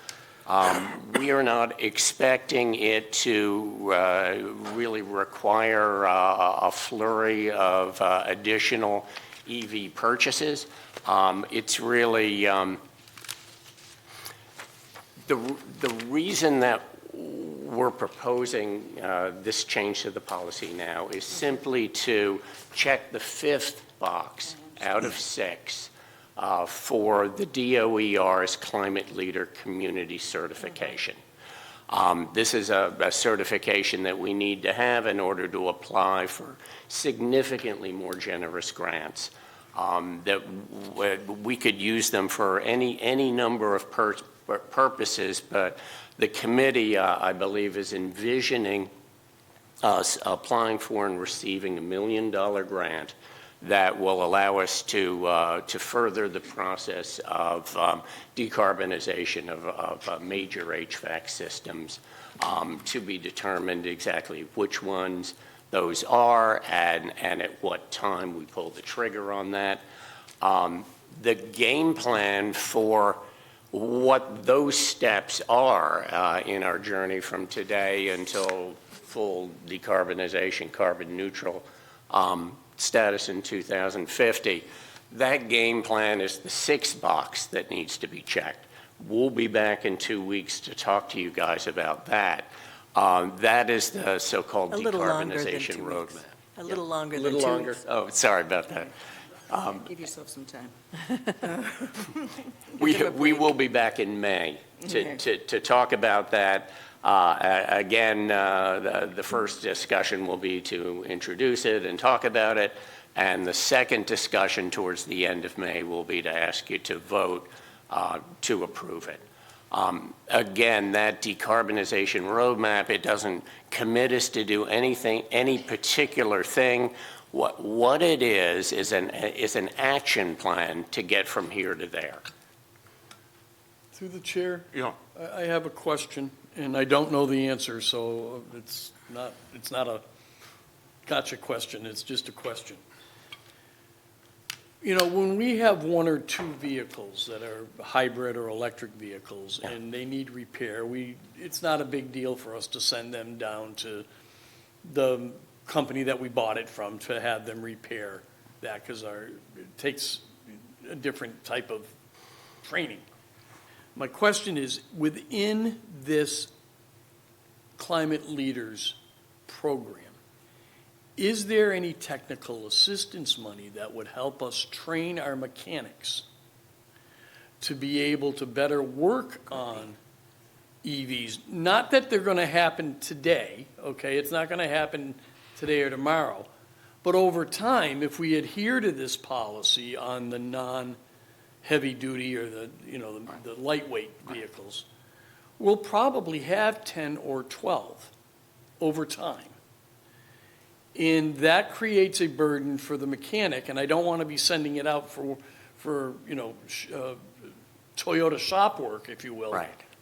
We are not expecting it to really require a flurry of additional EV purchases. It's really the reason that we're proposing this change to the policy now is simply to check the 5th box out of 6 for the DOER's Climate Leader Community Certification. This is a certification that we need to have in order to apply for significantly more generous grants. That we could use them for any number of purposes, but the committee, I believe, is envisioning us applying for and receiving $1 million grant that will allow us to further the process of decarbonization of major HVAC systems, to be determined exactly which ones those are and at what time we pull the trigger on that. The game plan for what those steps are in our journey from today until full decarbonization, carbon neutral status in 2050, that game plan is the 6th box that needs to be checked. We'll be back in 2 weeks to talk to you guys about that. That is the so-called decarbonization roadmap. A little longer A than 2 little longer? weeks. Oh, sorry about that. Give yourself some time. We will be back in May to talk about that. Again, the first discussion will be to introduce it and talk about it, and the second discussion towards the end of May will be to ask you to vote to approve it. Again, that decarbonization roadmap, it doesn't commit us to do anything, any particular thing. What it is an action plan to get from here to there. Through the chair, Yeah. I have a question, and I don't know the answer, so it's not a gotcha question, it's just a question. You know, when we have one or two vehicles that are hybrid or electric vehicles and they need repair, it's not a big deal for us to send them down to the company that we bought it from to have them repair that, because it takes a different type of training. My question is, within this Climate Leaders program, is there any technical assistance money that would help us train our mechanics to be able to better work on EVs? Not that they're going to happen today, okay? It's not going to happen today or tomorrow. But over time, if we adhere to this policy on the non-heavy duty or the lightweight vehicles, we'll probably have 10 or 12 over time. And that creates a burden for the mechanic, and I don't want to be sending it out for Toyota shop work, if you will.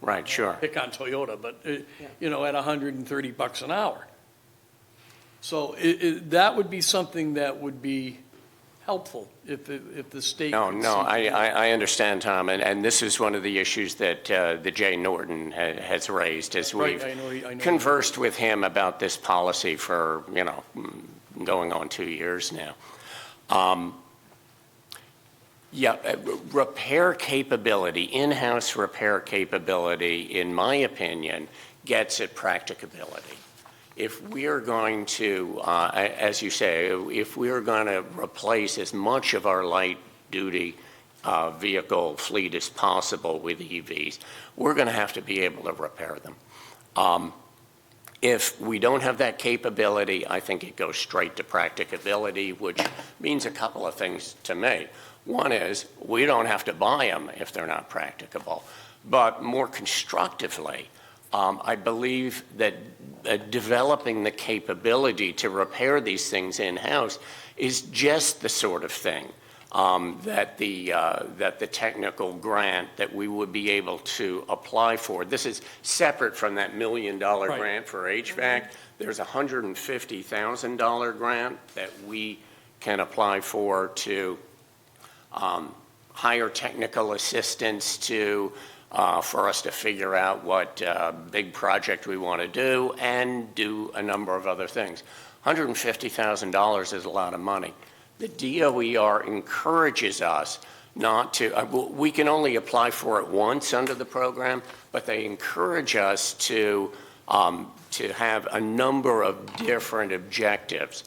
Right, sure. Pick on Toyota, but, at $130 an hour. So that would be something that would be helpful if the state. No, could no, see- I understand, Tom, and this is one of the issues that the Jay Norton has raised as we've Right, I know. conversed with him about this policy for, going on 2 years now. Repair capability, in-house repair capability, in my opinion, gets at practicability. If we are going to, as you say, if we are going to replace as much of our light-duty vehicle fleet as possible with EVs, we're going to have to be able to repair them. If we don't have that capability, I think it goes straight to practicability, which means a couple of things to me. One is we don't have to buy them if they're not practicable. But more constructively, I believe that developing the capability to repair these things in-house is just the sort of thing that the technical grant that we would be able to apply for. This is separate from that $1 million grant for HVAC. There's a $150,000 grant that we can apply for to hire technical assistance for us to figure out what big project we want to do and do a number of other things. $150,000 is a lot of money. The DOER encourages us not to, we can only apply for it once under the program, but they encourage us to have a number of different objectives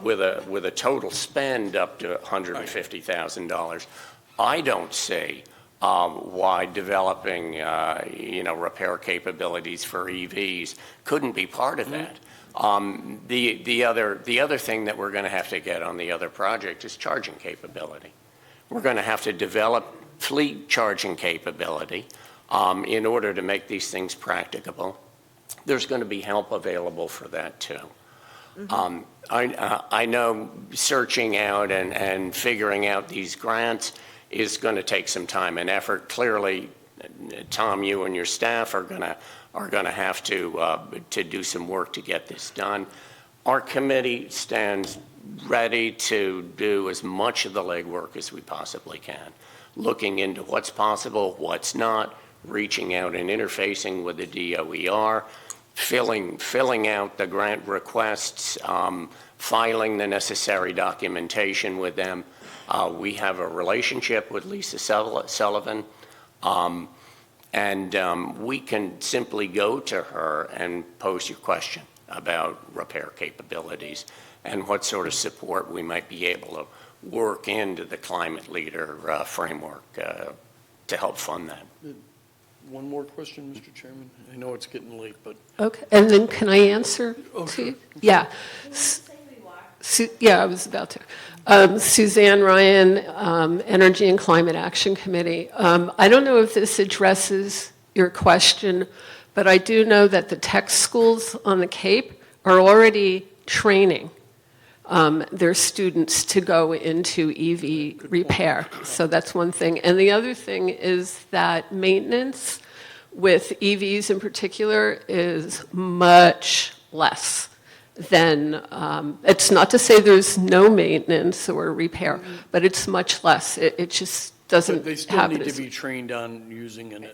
with a total spend up to $150,000. I don't see why developing, repair capabilities for EVs couldn't be part of that. The other thing that we're going to have to get on the other project is charging capability. We're going to have to develop fleet charging capability in order to make these things practicable. There's going to be help available for that too. I know searching out and figuring out these grants is going to take some time and effort. Clearly, Tom, you and your staff are going to have to do some work to get this done. Our committee stands ready to do as much of the legwork as we possibly can, looking into what's possible, what's not, reaching out and interfacing with the DOER, filling out the grant requests, filing the necessary documentation with them. We have a relationship with Lisa Sullivan, and we can simply go to her and pose your question about repair capabilities and what sort of support we might be able to work into the Climate Leader framework to help fund that. One more question, Mr. Chairman. I know it's getting late, but. Okay, and then can I answer to you? Yeah. Yeah, I was about to. Suzanne Ryan, Energy and Climate Action Committee. I don't know if this addresses your question, but I do know that the tech schools on the Cape are already training their students to go into EV repair. So that's one thing. And the other thing is that maintenance with EVs in particular is much less than, it's not to say there's no maintenance or repair, but it's much less. It just doesn't They still happen need to as- be trained on using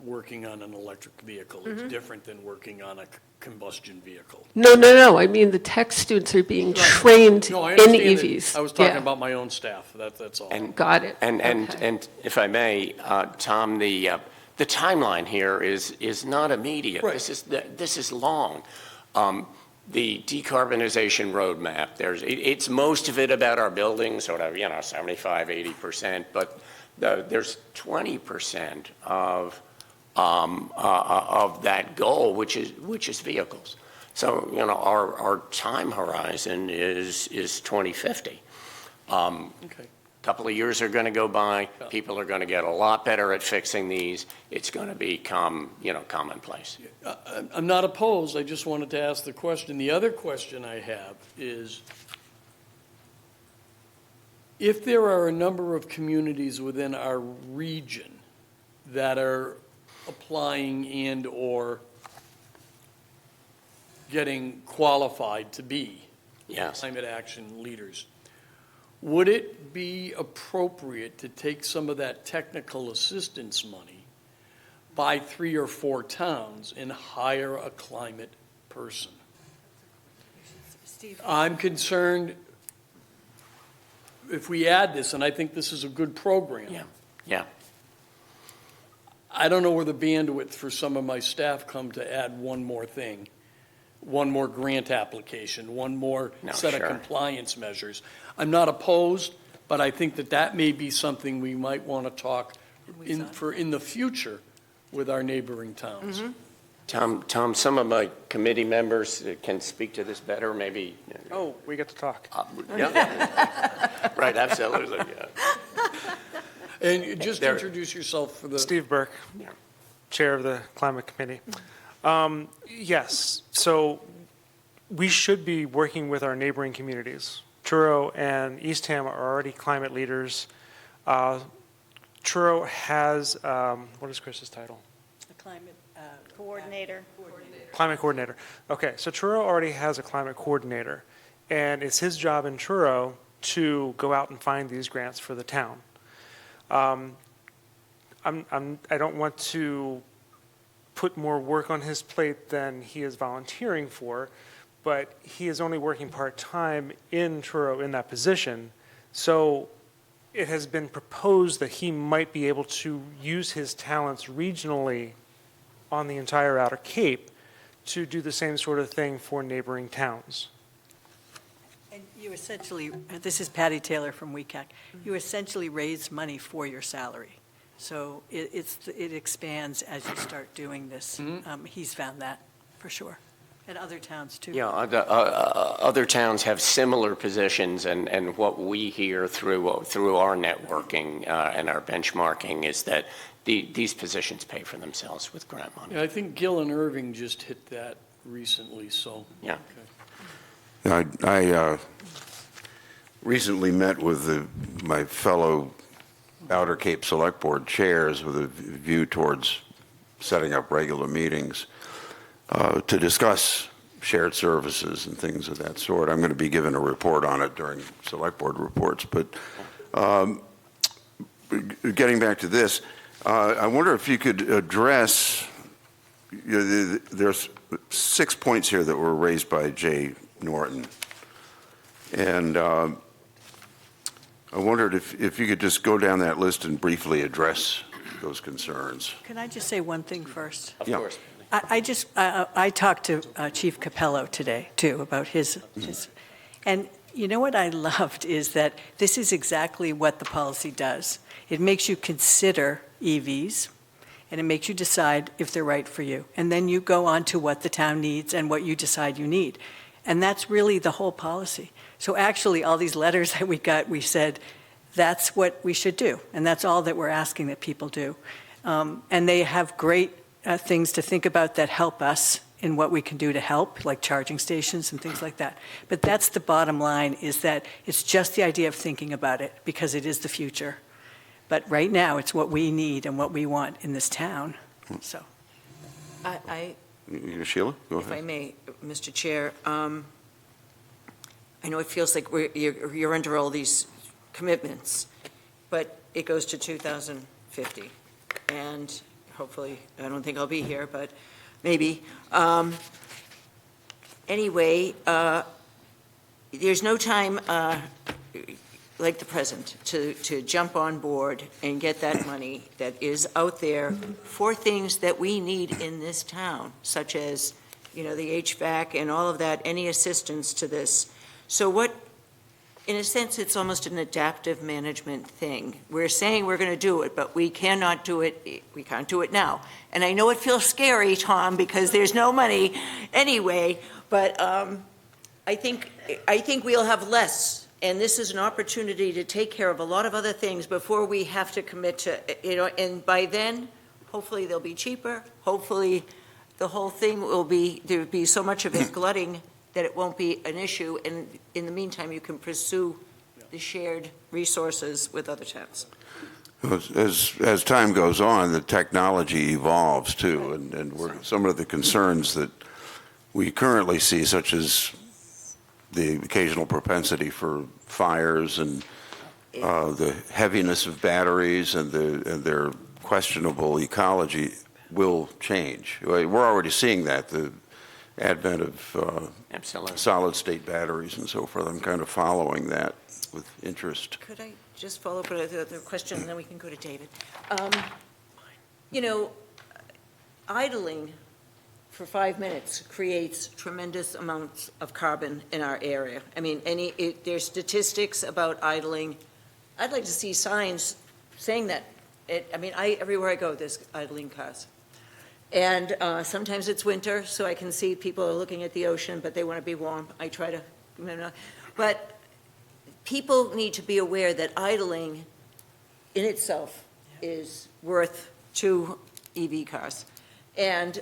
working on an electric vehicle. It's different than working on a combustion vehicle. No. I mean, the tech students are being trained No, I in understand that. EVs. I was talking Yeah. about my own staff, that's all. Got it. And if I may, Tom, the timeline here is not immediate. Right. This is long. The decarbonization roadmap, it's most of it about our buildings, sort of, 75, 80%, but there's 20% of that goal, which is vehicles. So, our time horizon is 2050. Okay. Couple of years are going to go by. People are going to get a lot better at fixing these. It's going to become, commonplace. I'm not opposed, I just wanted to ask the question. The other question I have is, if there are a number of communities within our region that are applying and/or getting qualified to be climate action leaders, would it be appropriate to take some of that technical assistance money, buy 3 or 4 towns, and hire a climate person? I'm concerned if we add this, and I think this is a good program. Yeah. I don't know where the bandwidth for some of my staff come to add one more thing, one more grant application, one more set of compliance measures. I'm not opposed, but I think that may be something we might want to talk in the future with our neighboring towns. Tom, some of my committee members can speak to this better, maybe. Oh, we get to talk. Yeah. Right, absolutely, yeah. And just introduce yourself for the... Steve Burke, Chair of the Climate Committee. Yes, so we should be working with our neighboring communities. Truro and Eastham are already climate leaders. Truro has, what is Chris's title? A climate coordinator. Climate coordinator. Okay, so Truro already has a climate coordinator, and it's his job in Truro to go out and find these grants for the town. I don't want to put more work on his plate than he is volunteering for, but he is only working part-time in Truro in that position. So it has been proposed that he might be able to use his talents regionally on the entire Outer Cape to do the same sort of thing for neighboring towns. And you essentially, this is Patty Taylor from WECAC, you essentially raise money for your salary. So it expands as you start doing this. He's found that, for sure. And other towns, too. Yeah, other towns have similar positions, and what we hear through our networking and our benchmarking is that these positions pay for themselves with grant money. Yeah, I think Gill and Irving just hit that recently, so. Yeah. Okay. I recently met with my fellow Outer Cape Select Board chairs with a view towards setting up regular meetings to discuss shared services and things of that sort. I'm going to be given a report on it during Select Board reports, but getting back to this, I wonder if you could address, there's 6 points here that were raised by Jay Norton. And I wondered if you could just go down that list and briefly address those concerns. Can I just say one thing first? Of course. I talked to Chief Capello today, too, about his, and you know what I loved is that this is exactly what the policy does. It makes you consider EVs, and it makes you decide if they're right for you. And then you go on to what the town needs and what you decide you need. And that's really the whole policy. So actually, all these letters that we got, we said, that's what we should do. And that's all that we're asking that people do. And they have great things to think about that help us in what we can do to help, like charging stations and things like that. But that's the bottom line, is that it's just the idea of thinking about it, because it is the future. But right now, it's what we need and what we want in this town, so. Sheila, go If I ahead. may, Mr. Chair, I know it feels like you're under all these commitments, but it goes to 2050, and hopefully, I don't think I'll be here, but maybe. Anyway, there's no time like the present to jump on board and get that money that is out there for things that we need in this town, such as, the HVAC and all of that, any assistance to this. So in a sense, it's almost an adaptive management thing. We're saying we're going to do it, but we cannot do it, we can't do it now. And I know it feels scary, Tom, because there's no money anyway, but I think we'll have less. And this is an opportunity to take care of a lot of other things before we have to commit to, and by then, hopefully they'll be cheaper. Hopefully the whole thing there'll be so much of it glutting that it won't be an issue. And in the meantime, you can pursue the shared resources with other towns. As time goes on, the technology evolves too, and some of the concerns that we currently see, such as the occasional propensity for fires and the heaviness of batteries and their questionable ecology, will change. We're already seeing that, the advent of solid-state batteries and so forth. I'm kind of following that with interest. Could I just follow up with the question, and then we can go to David? Idling for 5 minutes creates tremendous amounts of carbon in our area. I mean, there's statistics about idling. I'd like to see signs saying that. Everywhere I go, there's idling cars. And sometimes it's winter, so I can see people are looking at the ocean, but they want to be warm. I try to, but people need to be aware that idling in itself is worth 2 EV cars. And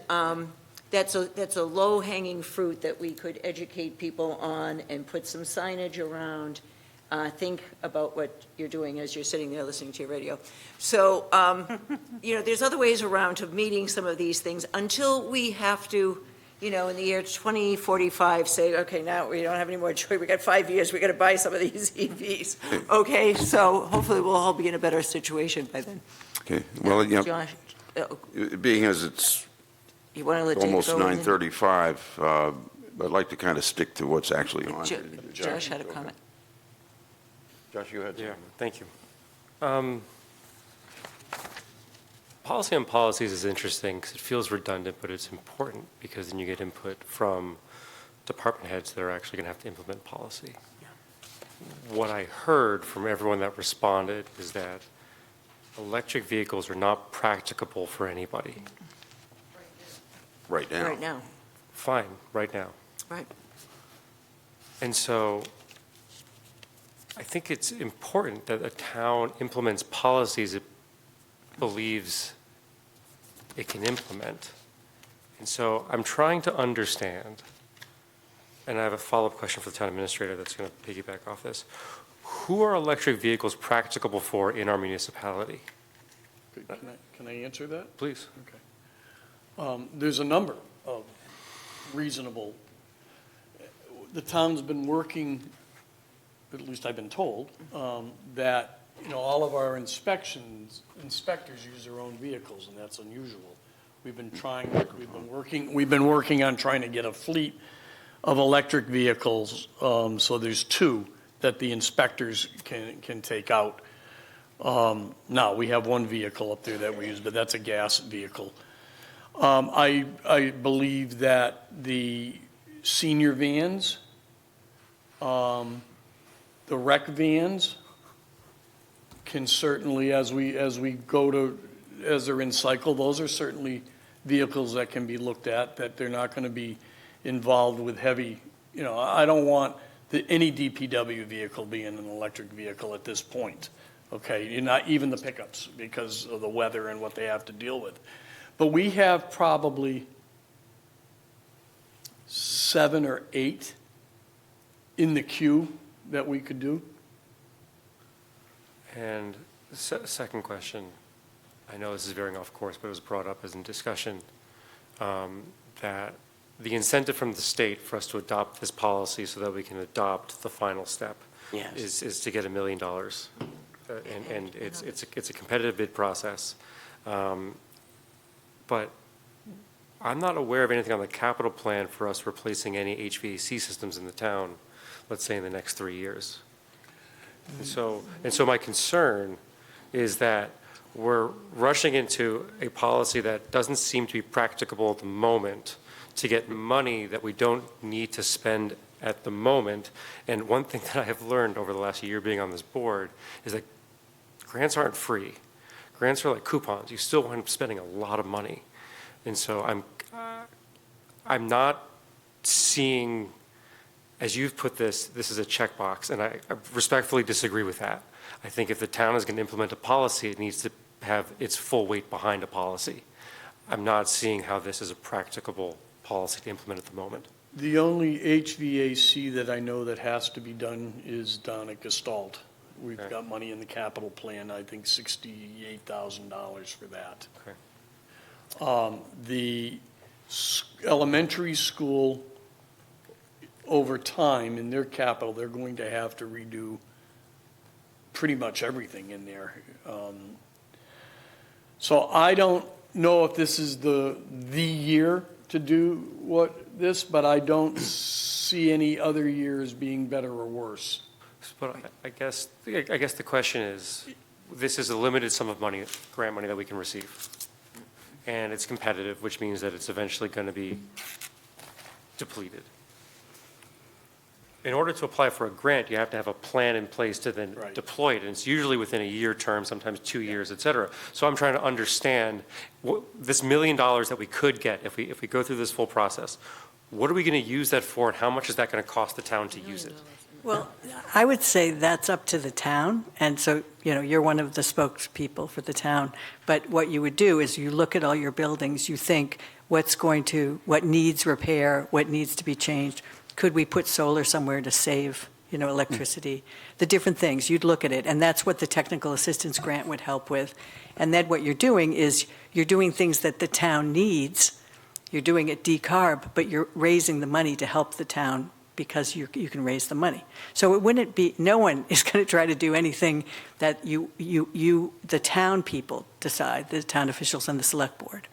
that's a low-hanging fruit that we could educate people on and put some signage around. Think about what you're doing as you're sitting there listening to your radio. So, there's other ways around to meeting some of these things until we have to, in the year 2045, say, okay, now we don't have any more choice. We got 5 years. We got to buy some of these EVs. Okay, so hopefully we'll all be in a better situation by then. Okay. Well, Josh, being as it's you want to let David almost go? 9:35, I'd like to kind of stick to what's actually on. Josh had a comment. Josh, you had. Yeah, thank you. Policy on policies is interesting because it feels redundant, but it's important because then you get input from department heads that are actually going to have to implement policy. What I heard from everyone that responded is that electric vehicles are not practicable for anybody. Right now. Right now. Fine, right now. Right. And so I think it's important that a town implements policies it believes it can implement. And so I'm trying to understand, and I have a follow-up question for the town administrator that's going to piggyback off this. Who are electric vehicles practicable for in our municipality? Can I answer that? Please. Okay. There's a number of reasonable. The town's been working, at least I've been told, that all of our inspectors use their own vehicles, and that's unusual. We've been working on trying to get a fleet of electric vehicles, so there's 2 that the inspectors can take out. Now, we have 1 vehicle up there that we use, but that's a gas vehicle. I believe that the senior vans, the rec vans, can certainly, as they're in cycle, those are certainly vehicles that can be looked at, that they're not going to be involved with heavy, I don't want any DPW vehicle being an electric vehicle at this point. Okay, you're not even the pickups because of the weather and what they have to deal with. But we have probably 7 or 8 in the queue that we could do. And second question, I know this is veering off course, but it was brought up as in discussion, that the incentive from the state for us to adopt this policy so that we can adopt the final step Yes. is to get $1 million. And it's a competitive bid process. But I'm not aware of anything on the capital plan for us replacing any HVAC systems in the town, let's say in the next 3 years. And so my concern is that we're rushing into a policy that doesn't seem to be practicable at the moment to get money that we don't need to spend at the moment. And one thing that I have learned over the last year being on this board is that grants aren't free. Grants are like coupons. You still wind up spending a lot of money. And so I'm not seeing, as you've put this is a checkbox, and I respectfully disagree with that. I think if the town is going to implement a policy, it needs to have its full weight behind a policy. I'm not seeing how this is a practicable policy to implement at the moment. The only HVAC that I know that has to be done is down at Gestalt. We've got money in the capital plan, I think $68,000 for that. The elementary school, over time, in their capital, they're going to have to redo pretty much everything in there. So I don't know if this is the year to do but I don't see any other years being better or worse. But I guess the question is, this is a limited sum of money, grant money that we can receive. And it's competitive, which means that it's eventually going to be depleted. In order to apply for a grant, you have to have a plan in place to then deploy it. And it's usually within a year term, sometimes 2 years, et cetera. So I'm trying to understand this $1 million that we could get if we go through this full process. What are we going to use that for, and how much is that going to cost the town to use it? Well, I would say that's up to the town, and so, you're one of the spokespeople for the town, but what you would do is you look at all your buildings, you think, what needs repair, what needs to be changed, could we put solar somewhere to save, electricity, the different things, you'd look at it, and that's what the technical assistance grant would help with. And then what you're doing is, you're doing things that the town needs, you're doing it decarb, but you're raising the money to help the town because you can raise the money. So it wouldn't be, no one is going to try to do anything that the town people decide, the town officials and the select board.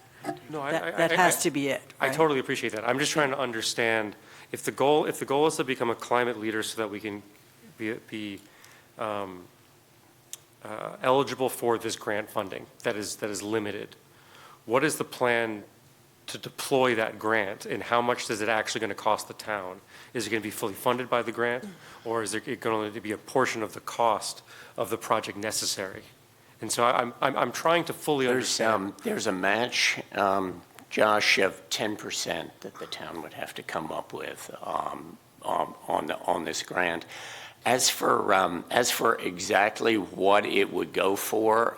No, That has to be it. I right? totally appreciate that. I'm just trying to understand if the goal is to become a climate leader so that we can be eligible for this grant funding that is limited. What is the plan to deploy that grant, and how much is it actually going to cost the town? Is it going to be fully funded by the grant, or is it going to be a portion of the cost of the project necessary? And so I'm trying to fully understand. There's a match, Josh, of 10% that the town would have to come up with on this grant. As for exactly what it would go for,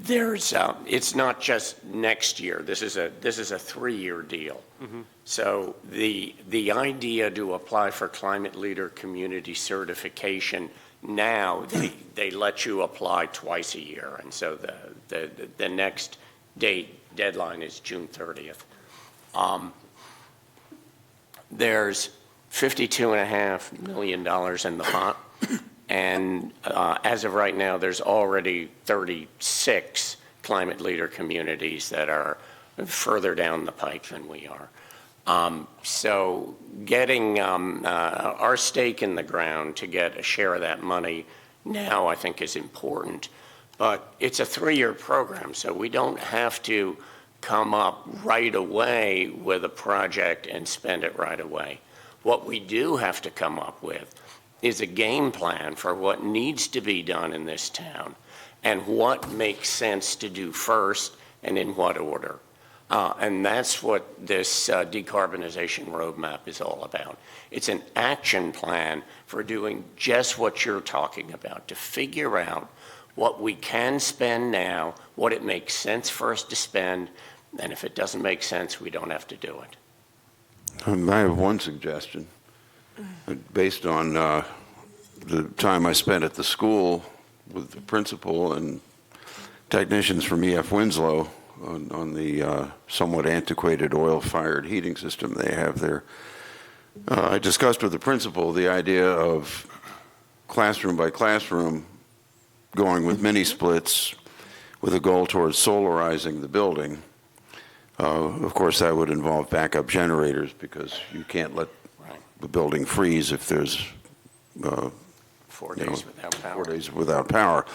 it's not just next year. This is a 3-year deal. Mm-hmm. So the idea to apply for Climate Leader Community Certification now, they let you apply twice a year, and so the next deadline is June 30th. There's $52.5 million in the pot. And as of right now, there's already 36 climate leader communities that are further down the pike than we are. So getting our stake in the ground to get a share of that money now, I think, is important. But it's a 3-year program, so we don't have to come up right away with a project and spend it right away. What we do have to come up with is a game plan for what needs to be done in this town and what makes sense to do first and in what order. And that's what this decarbonization roadmap is all about. It's an action plan for doing just what you're talking about, to figure out what we can spend now, what it makes sense for us to spend, and if it doesn't make sense, we don't have to do it. I have one suggestion. Based on the time I spent at the school with the principal and technicians from E.F. Winslow on the somewhat antiquated oil-fired heating system they have there, I discussed with the principal the idea of classroom by classroom going with mini splits with a goal towards solarizing the building. Of course, that would involve backup generators because you can't let the building freeze if there's 4 days without power. 4 days without power.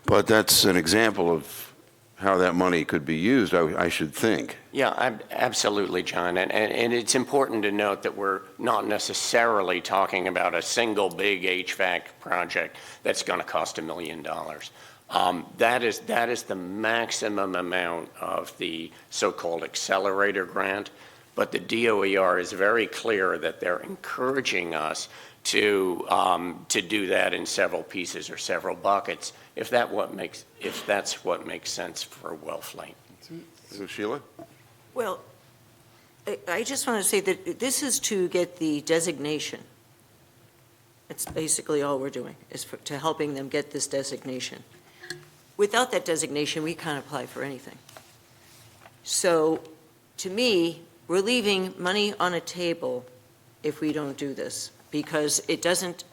But that's an example of how that money could be used, I should think. Yeah, absolutely, John. And it's important to note that we're not necessarily talking about a single big HVAC project that's going to cost $1 million. That is the maximum amount of the so-called accelerator grant. But the DOER is very clear that they're encouraging us to do that in several pieces or several buckets, if that's what makes sense for Wellfleet. Sheila? Well, I just want to say that this is to get the designation. It's basically all we're doing, is to helping them get this designation. Without that designation, we can't apply for anything. So, to me, we're leaving money on a table if we don't do this, because it doesn't,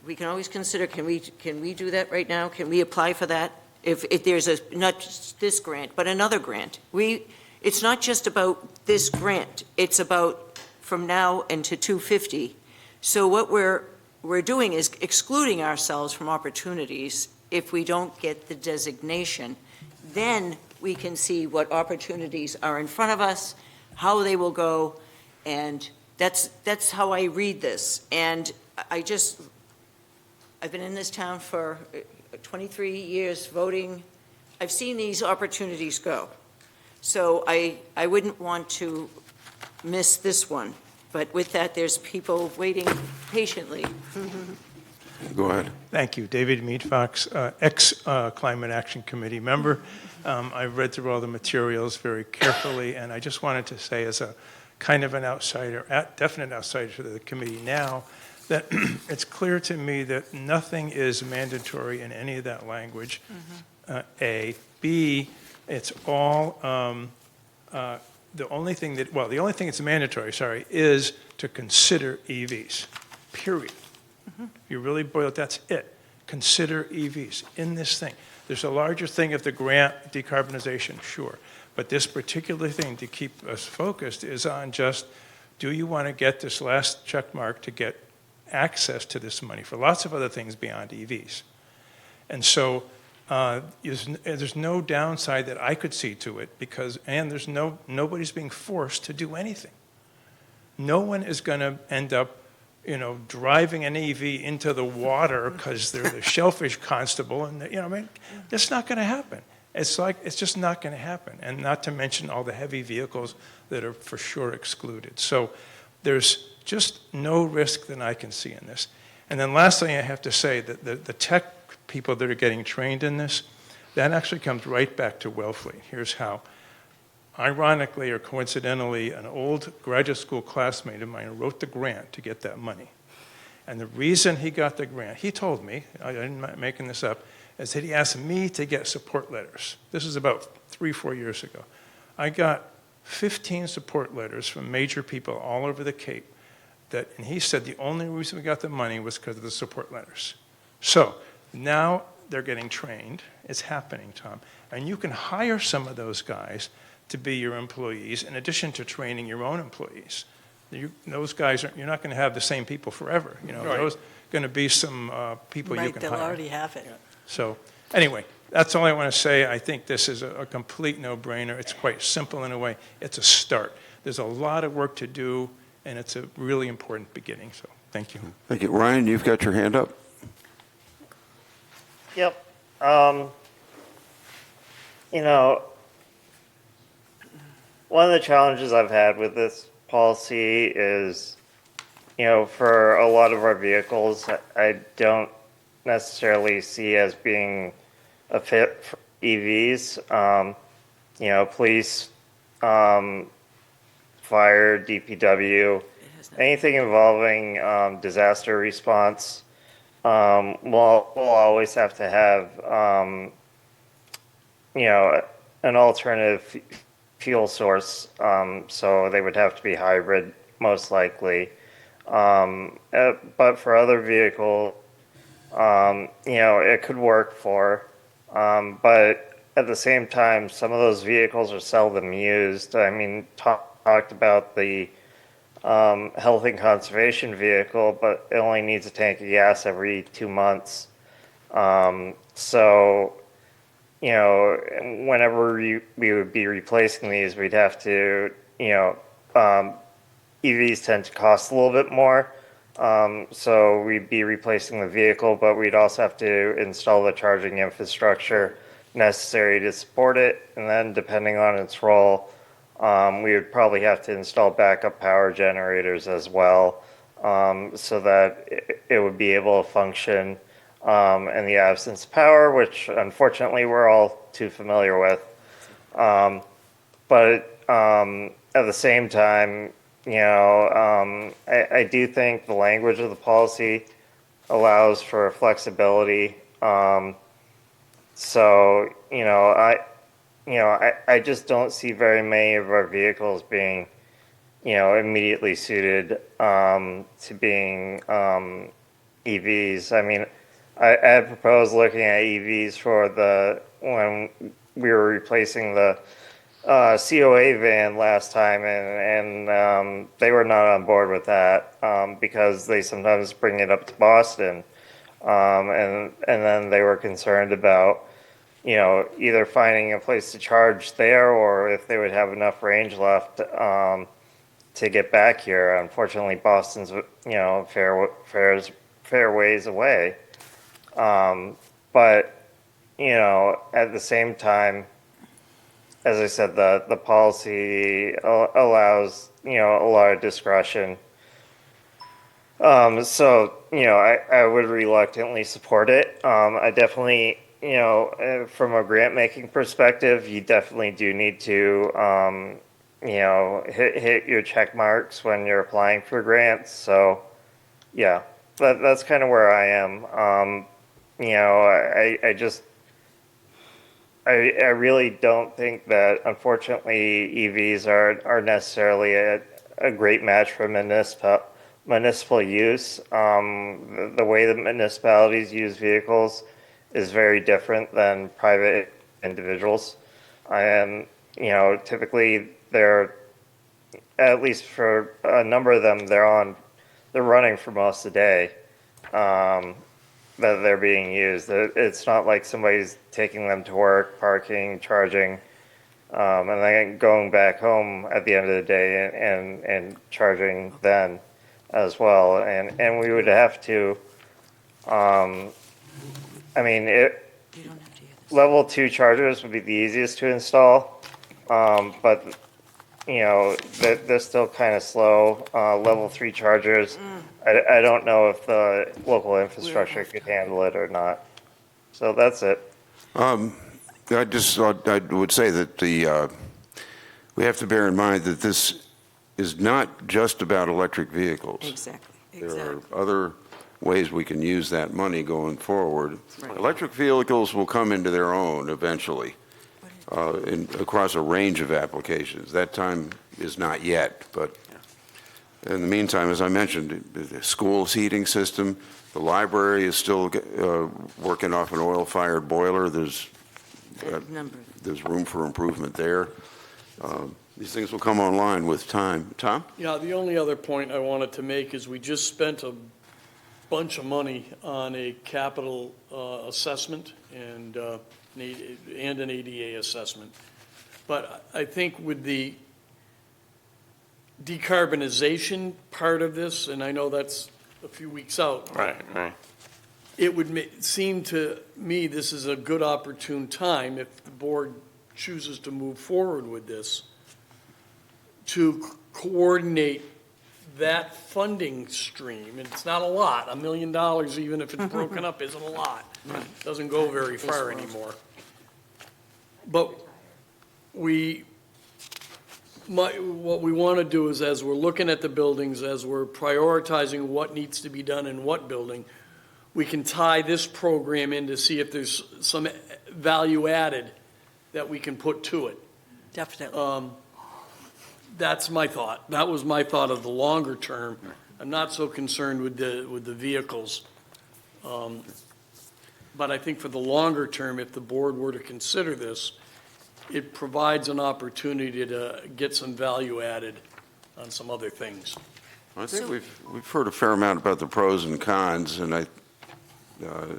we can always consider, can we do that right now? Can we apply for that? If there's not just this grant, but another grant. It's not just about this grant, it's about from now into 250. So what we're doing is excluding ourselves from opportunities if we don't get the designation. Then we can see what opportunities are in front of us, how they will go, and that's how I read this. And I've been in this town for 23 years voting. I've seen these opportunities go. So I wouldn't want to miss this one. But with that, there's people waiting patiently. Go ahead. Thank you. David Mead Fox, ex-Climate Action Committee member. I've read through all the materials very carefully, and I just wanted to say, as a kind of an outsider, definite outsider to the committee now, that it's clear to me that nothing is mandatory in any of that language, A. B, it's all, the only thing that's mandatory, is to consider EVs, period. If you really boil it, that's it. Consider EVs in this thing. There's a larger thing of the grant decarbonization, sure. But this particular thing to keep us focused is on just, do you want to get this last check mark to get access to this money for lots of other things beyond EVs? And so there's no downside that I could see to it and nobody's being forced to do anything. No one is going to end up driving an EV into the water because they're the shellfish constable, and that's not going to happen. It's just not going to happen, and not to mention all the heavy vehicles that are for sure excluded. So there's just no risk that I can see in this. And then lastly, I have to say that the tech people that are getting trained in this, that actually comes right back to Wellfleet. Here's how. Ironically or coincidentally, an old graduate school classmate of mine wrote the grant to get that money. And the reason he got the grant, he told me, I'm not making this up, is that he asked me to get support letters. This is about 3-4 years ago. I got 15 support letters from major people all over the Cape and he said the only reason we got the money was because of the support letters. So now they're getting trained. It's happening, Tom. And you can hire some of those guys to be your employees in addition to training your own employees. Those guys, you're not going to have the same people forever. Those going to be some people you can hire. Right, they'll already have it. So anyway, that's all I want to say. I think this is a complete no-brainer. It's quite simple in a way. It's a start. There's a lot of work to do, and it's a really important beginning. So thank you. Thank you. Ryan, you've got your hand up. Yep. One of the challenges I've had with this policy is, for a lot of our vehicles, I don't necessarily see as being a fit for EVs. Police, fire, DPW, anything involving disaster response. We'll always have to have, an alternative fuel source. So they would have to be hybrid, most likely. But for other vehicles, it could work for. But at the same time, some of those vehicles are seldom used. I mean, talked about the health and conservation vehicle, but it only needs a tank of gas every 2 months. So, whenever we would be replacing these, we'd have to, EVs tend to cost a little bit more. So we'd be replacing the vehicle, but we'd also have to install the charging infrastructure necessary to support it. And then depending on its role, we would probably have to install backup power generators as well, so that it would be able to function in the absence of power, which unfortunately we're all too familiar with. But at the same time, I do think the language of the policy allows for flexibility. So, I just don't see very many of our vehicles being, immediately suited to being EVs. I mean, I had proposed looking at EVs for when we were replacing the COA van last time, and they were not on board with that because they sometimes bring it up to Boston, and then they were concerned about either finding a place to charge there or if they would have enough range left to get back here. Unfortunately, Boston's fair ways away, but at the same time, as I said, the policy allows, a lot of discretion. So, I would reluctantly support it. I definitely, from a grant making perspective, you definitely do need to, hit your check marks when you're applying for grants. So, yeah, that's kind of where I am. I really don't think that, unfortunately, EVs are necessarily a great match for municipal use. The way that municipalities use vehicles is very different than private individuals. And, typically they're, at least for a number of them, they're running for most of the day. That they're being used. It's not like somebody's taking them to work, parking, charging, and then going back home at the end of the day and charging then as well. And we would have to, level 2 chargers would be the easiest to install, but they're still kind of slow. Level 3 chargers, I don't know if the local infrastructure could handle it or not. So that's it. I would say that we have to bear in mind that this is not just about electric vehicles. Exactly. There are other ways we can use that money going forward. Right. Electric vehicles will come into their own eventually across a range of applications. That time is not yet, but in the meantime, as I mentioned, the school's heating system, the library is still working off an oil-fired boiler. There's room for improvement there. These things will come online with time. Tom? Yeah, the only other point I wanted to make is we just spent a bunch of money on a capital assessment and an ADA assessment. But I think with the decarbonization part of this, and I know that's a few weeks out. Right. It would seem to me this is a good opportune time, if the board chooses to move forward with this, to coordinate that funding stream. And it's not a lot. $1 million, even if it's broken up, isn't a lot. Doesn't go very far anymore. But we what we want to do is, as we're looking at the buildings, as we're prioritizing what needs to be done in what building, we can tie this program in to see if there's some value added that we can put to it. Definitely. That's my thought. That was my thought of the longer term. I'm not so concerned with the vehicles. But I think for the longer term, if the board were to consider this, it provides an opportunity to get some value added on some other things. I think we've heard a fair amount about the pros and cons, and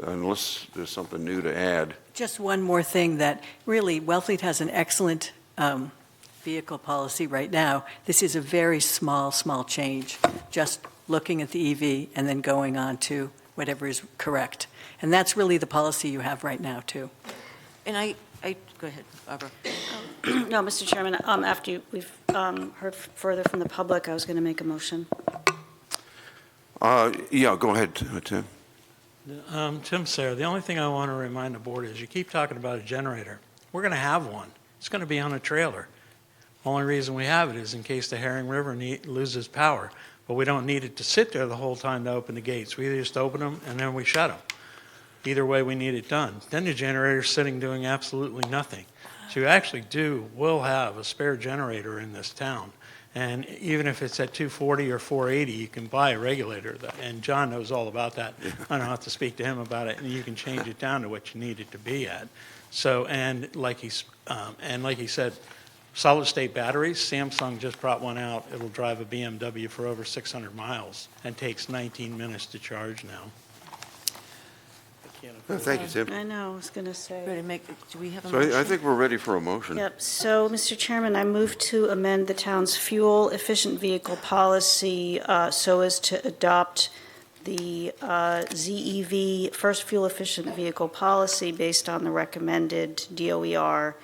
unless there's something new to add. Just one more thing, that really Wellfleet has an excellent vehicle policy right now. This is a very small change, just looking at the EV and then going on to whatever is correct. And that's really the policy you have right now, too. And go ahead, Barbara. No, Mr. Chairman, after we've heard further from the public, I was going to make a motion. Yeah, go ahead, Tim. Tim Sayre, the only thing I want to remind the board is you keep talking about a generator. We're going to have one. It's going to be on a trailer. Only reason we have it is in case the Herring River loses power. But we don't need it to sit there the whole time to open the gates. We just open them and then we shut them. Either way, we need it done. Then the generator's sitting doing absolutely nothing. So you actually will have a spare generator in this town. And even if it's at 240 or 480, you can buy a regulator. And John knows all about that. I don't have to speak to him about it. And you can change it down to what you need it to be at. So, and like he said, solid state batteries, Samsung just brought one out. It'll drive a BMW for over 600 miles and takes 19 minutes to charge now. Thank you, Tim. I know, I was going to say. Do we have a So motion? I think we're ready for a motion. Yep, so, Mr. Chairman, I move to amend the town's fuel-efficient vehicle policy so as to adopt the ZEV, first fuel-efficient vehicle policy based on the recommended DOER.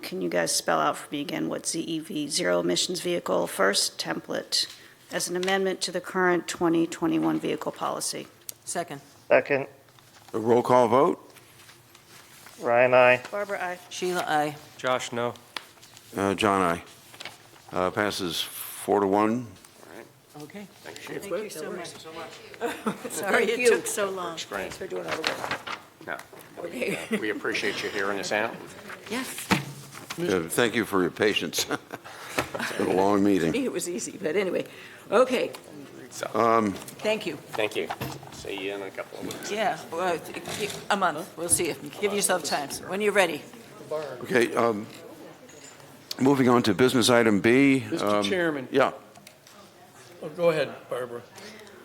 Can you guys spell out for me again what ZEV, zero emissions vehicle, first template, as an amendment to the current 2021 vehicle policy? Second. Second. A roll call vote? Ryan, aye. Barbara, aye. Sheila, aye. Josh, no. John, aye. Passes 4-1. Okay. Thank Thank you so much. Sorry it took so long. Thanks for doing all the work. No. Okay. We appreciate you hearing us out. Yes. Thank you for your patience. It's been a long For meeting. me, it was easy, but anyway. Okay, So, thank you. thank you. See you in a couple of weeks. Yeah, well, a month. We'll see you. Give yourself time. When you're ready. Okay, moving on to business item B. Mr. Chairman. Yeah. Oh, go ahead, Barbara.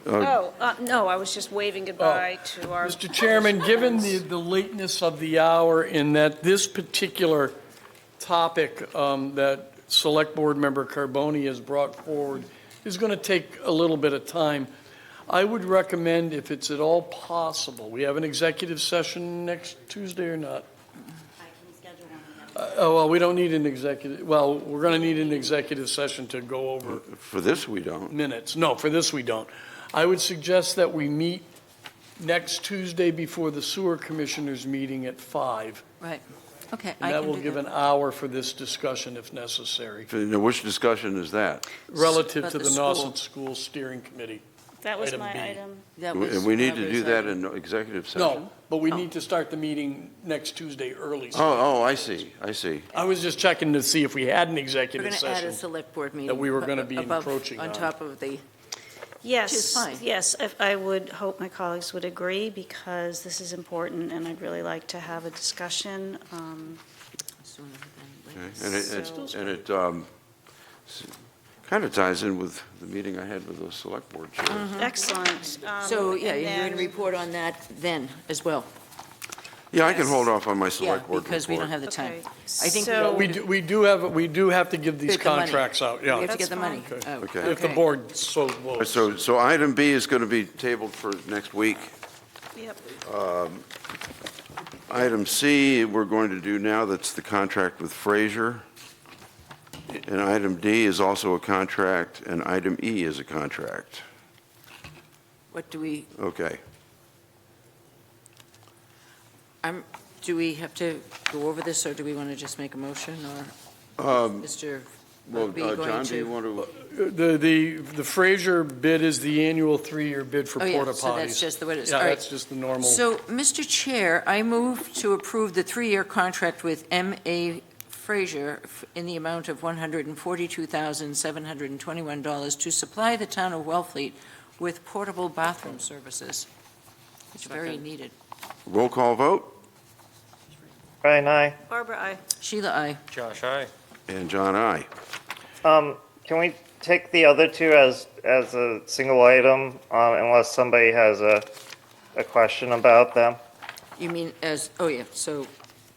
No, I was just waving goodbye to our. Mr. Chairman, given the lateness of the hour in that this particular topic that Select Board Member Carboni has brought forward is going to take a little bit of time, I would recommend, if it's at all possible, we have an executive session next Tuesday or not? Well, we don't need an executive, well, we're going to need an executive session to go over For this, we don't. minutes. No, for this we don't. I would suggest that we meet next Tuesday before the sewer commissioners meeting at 5. Right. Okay. And that will give an hour for this discussion if necessary, Now, which discussion is that? relative About to the the school. Nauset School Steering Committee. That was Item my B. item. That was We need to Barbara's do that item. in executive session? No, but we need to start the meeting next Tuesday early. Oh, I see. I was just checking to see if we had an We're executive going to add a session. select board meeting. that we were gonna be above- encroaching on. On top of the, Yes, Which is fine. yes, I would hope my colleagues would agree, because this is important, and I'd really like to have a discussion. Okay. And it kind of ties in with the meeting I had with the select board chair. Excellent. so, yeah, and you're going to then- report on that then as well. Yeah, I can hold off on my select Yeah, board because we don't report. have the time. Okay, I think so- We do have to give these Get the money. contracts out, We yeah. have to get the That's money. fine. Oh, Okay. If the board so votes. So item B is going to be tabled for next week. Yep. Item C, we're going to do now, that's the contract with Fraser. And item D is also a contract, and item E is a contract. What do we, Okay. do we have to go over this, or do we want to just make a motion, or Mr. Well, be going John, do you to? want to? The Fraser bid is the annual 3-year bid for Oh, yeah, porta potties. so that's just the way it is. Yeah, All right. that's just the normal. So, Mr. Chair, I move to approve the 3-year contract with M.A. Fraser in the amount of $142,721 to supply the town of Wellfleet with portable bathroom services. It's very needed. Roll call vote? Brian, aye. Barbara, I. Sheila, aye. Josh, aye. And John, aye. Can we take the other two as a single item, unless somebody has a question about them? You mean as, oh, yeah, so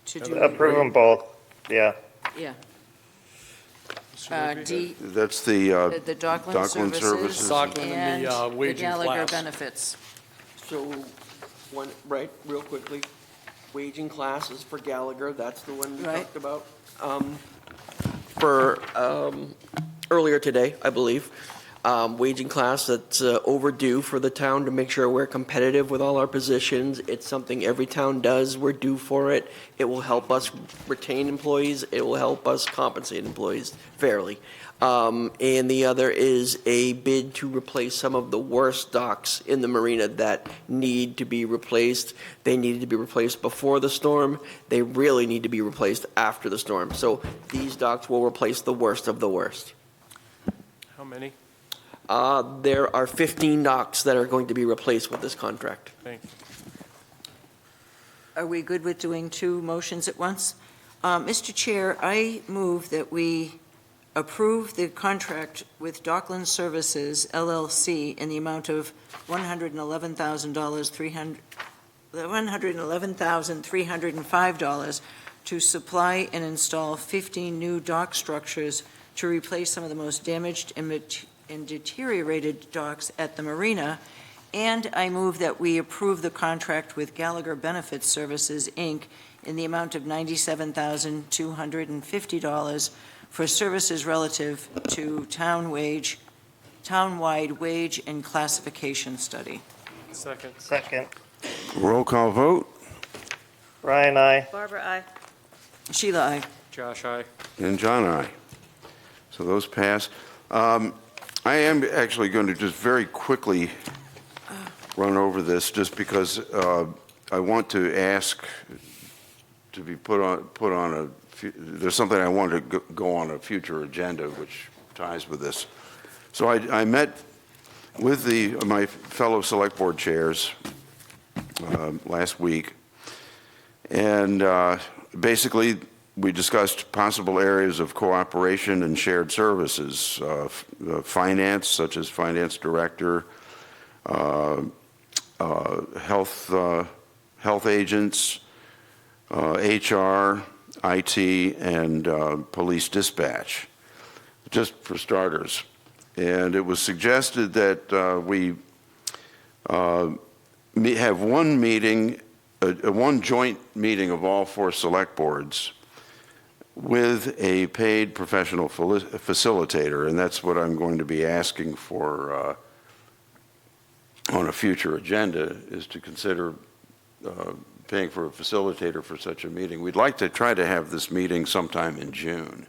to do. Approve them both, yeah. Yeah. D, That's the the Dockland Dockland Services Dockland and the, and the wage and Gallagher class. benefits. So, real quickly, wage and classes for Gallagher, that's the one we Right. talked about. For earlier today, I believe, wage and class that's overdue for the town to make sure we're competitive with all our positions. It's something every town does. We're due for it. It will help us retain employees. It will help us compensate employees fairly. And the other is a bid to replace some of the worst docks in the marina that need to be replaced. They needed to be replaced before the storm. They really need to be replaced after the storm. So these docks will replace the worst of the worst. How many? There are 15 docks that are going to be replaced with this contract. Thank you. Are we good with doing two motions at once? Mr. Chair, I move that we approve the contract with Dockland Services LLC in the amount of $111,305 to supply and install 15 new dock structures to replace some of the most damaged and deteriorated docks at the marina. And I move that we approve the contract with Gallagher Benefit Services, Inc. in the amount of $97,250 for services relative to townwide wage and classification study. Second. Second. Roll call vote? Brian, aye. Barbara, I. Sheila, aye. Josh, aye. And John, aye. So those pass. I am actually going to just very quickly run over this, just because I want to ask to be put on a. There's something I want to go on a future agenda, which ties with this. So I met with my fellow select board chairs last week, and basically we discussed possible areas of cooperation and shared services, finance, such as finance director, health agents, HR, IT, and police dispatch, just for starters. And it was suggested that we have one meeting, one joint meeting of all 4 select boards with a paid professional facilitator, and that's what I'm going to be asking for on a future agenda, is to consider paying for a facilitator for such a meeting. We'd like to try to have this meeting sometime in June,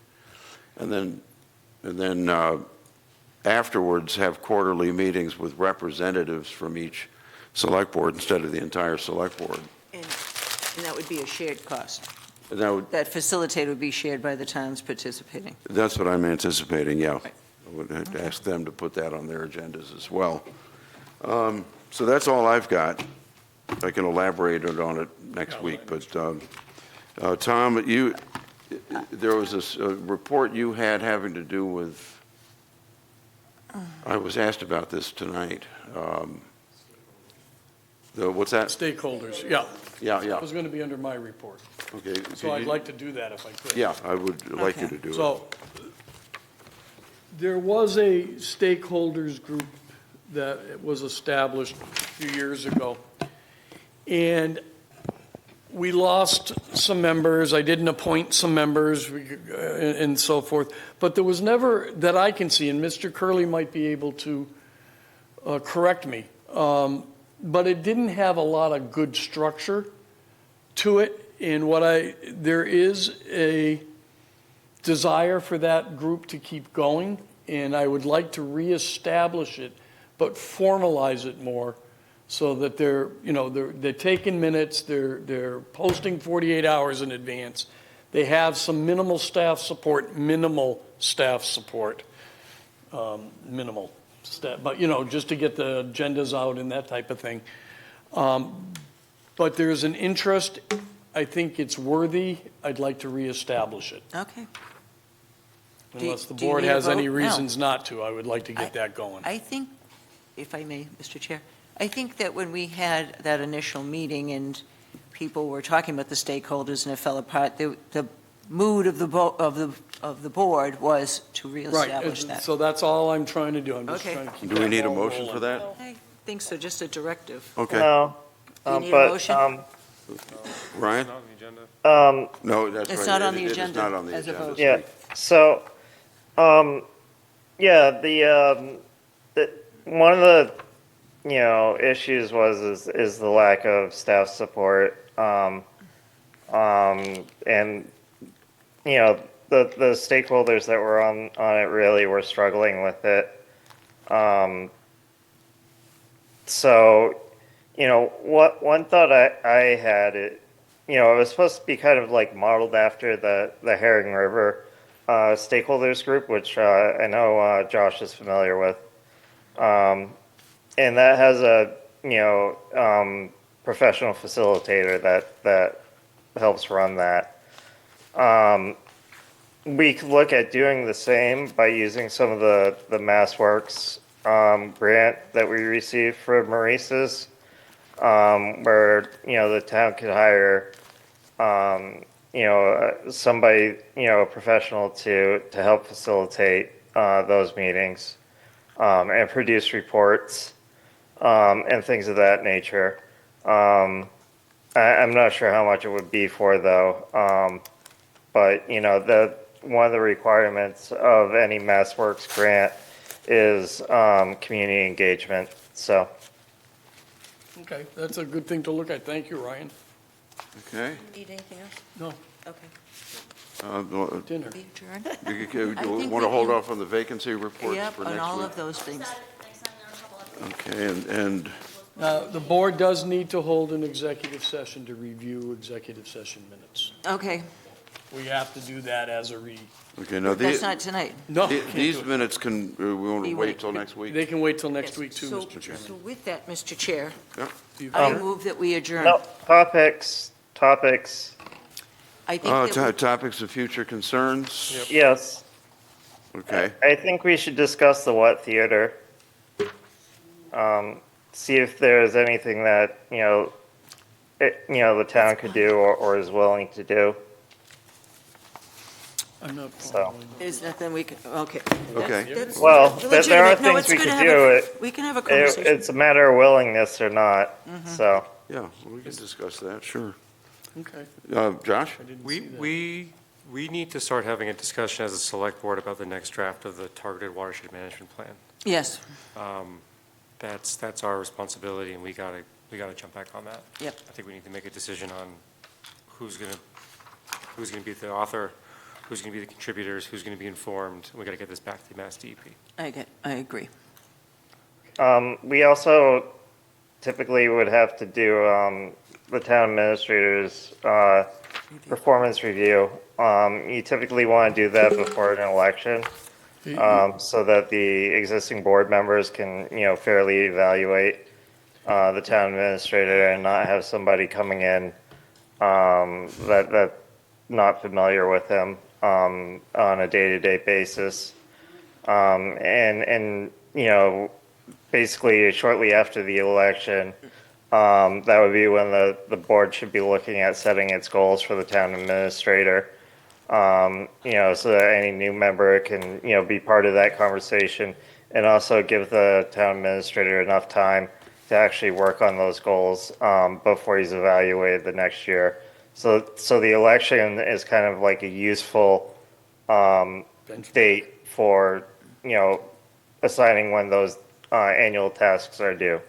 and then afterwards have quarterly meetings with representatives from each select board instead of the entire select board. And that would be a shared cost. And That facilitator would be shared by the towns participating. that's what I'm anticipating, yeah. I would ask them to put that on their agendas as well. So that's all I've got. I can elaborate on it next week, but Tom, there was this report you had having to do with, I was asked about this tonight. What's that? Stakeholders, yeah. Yeah. It was going to be under my report. Okay. So I'd like to do that if I could. Yeah, I would like you to do it. So there was a stakeholders group that was established a few years ago. And we lost some members. I didn't appoint some members and so forth. But there was never, that I can see, and Mr. Curley might be able to correct me, but it didn't have a lot of good structure to it. And there is desire for that group to keep going, and I would like to reestablish it, but formalize it more so that they're taking minutes, they're posting 48 hours in advance. They have some minimal staff support, but just to get the agendas out and that type of thing. But there's an interest. I think it's worthy. I'd like to reestablish it. Okay. Unless the Do you board need a has any vote? No. reasons not to, I would like to get that going. I think, if I may, Mr. Chair, I think that when we had that initial meeting and people were talking about the stakeholders and it fell apart, the mood of the board was to reestablish Right, that. so that's all I'm trying to do. I'm just Okay. trying to keep Do we that need a ball motion for rolling. that? I think so, just a directive. Okay. No. Do you need a but, motion? Ryan? Not on the agenda. No, that's right. It's not on It- the it is agenda not on the as agenda. opposed Yeah, so, yeah, the one of the, issues is the lack of staff support. And, the stakeholders that were on it really were struggling with it. So, one thought I had, it was supposed to be kind of like modeled after the Herring River stakeholders group, which I know Josh is familiar with. And that has a, professional facilitator that helps run that. We could look at doing the same by using some of the MassWorks grant that we received for Maurice's, where, the town could hire, somebody, a professional to help facilitate those meetings and produce reports and things of that nature. I'm not sure how much it would be for, though. But, one of the requirements of any MassWorks grant is community engagement, so. Okay, that's a good thing to look at. Thank you, Ryan. Okay. Need anything else? No. Okay. Dinner. We adjourn? You I think want to we hold can- off on the vacancy reports Yep, for on next all week? of those things. Okay, and The board does need to hold an executive session to review executive session minutes. Okay, We have to do that as a okay, now that's not tonight. No, can't do these it. minutes can, we want Be to wait. wait till next week? They can wait till next Yes, week too, so- Mr. Chairman. So with that, Mr. Chair, Yeah. I move that we adjourn. No, topics. I think that Topics of future concerns? Yes. Okay. I think we should discuss the What Theater. See if there's anything that, the town could do or is willing to do. I'm not So. following. there's nothing we can, okay. Okay. That's Well, there are legitimate. No, things it's we good to could have do. We can have a conversation. It's a matter of willingness or not, so. Yeah, we can discuss that, sure. Okay. Josh? I didn't We, see that. we need to start having a discussion as a select board about the next draft of the targeted watershed management plan. Yes, That's our responsibility, and we gotta jump back on that. Yep. I think we need to make a decision on who's gonna be the author, who's gonna be the contributors, who's gonna be informed. We gotta get this back to Mass DEP. I agree. We also typically would have to do the town administrator's performance review. You typically want to do that before an election, so that the existing board members can, fairly evaluate the town administrator and not have somebody coming in that not familiar with him on a day-to-day basis. And basically shortly after the election, that would be when the board should be looking at setting its goals for the town administrator. So that any new member can, be part of that conversation and also give the town administrator enough time to actually work on those goals before he's evaluated the next year. So the election is kind of like a useful date for, assigning when those annual tasks are due.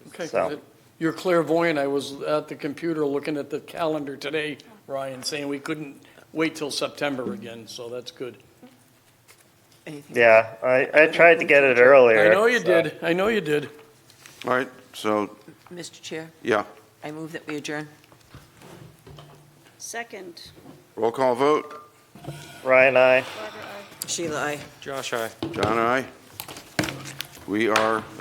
Okay, So. you're clairvoyant. I was at the computer looking at the calendar today, Ryan, saying we couldn't wait till September again, so that's good. Yeah, I tried to get it earlier. I know you so- did, I know you did. All right, so, Mr. Chair, yeah, I move that we adjourn. Second. roll call vote. Ryan, aye. Sheila, aye. Josh, aye. John, aye. We are adjourned.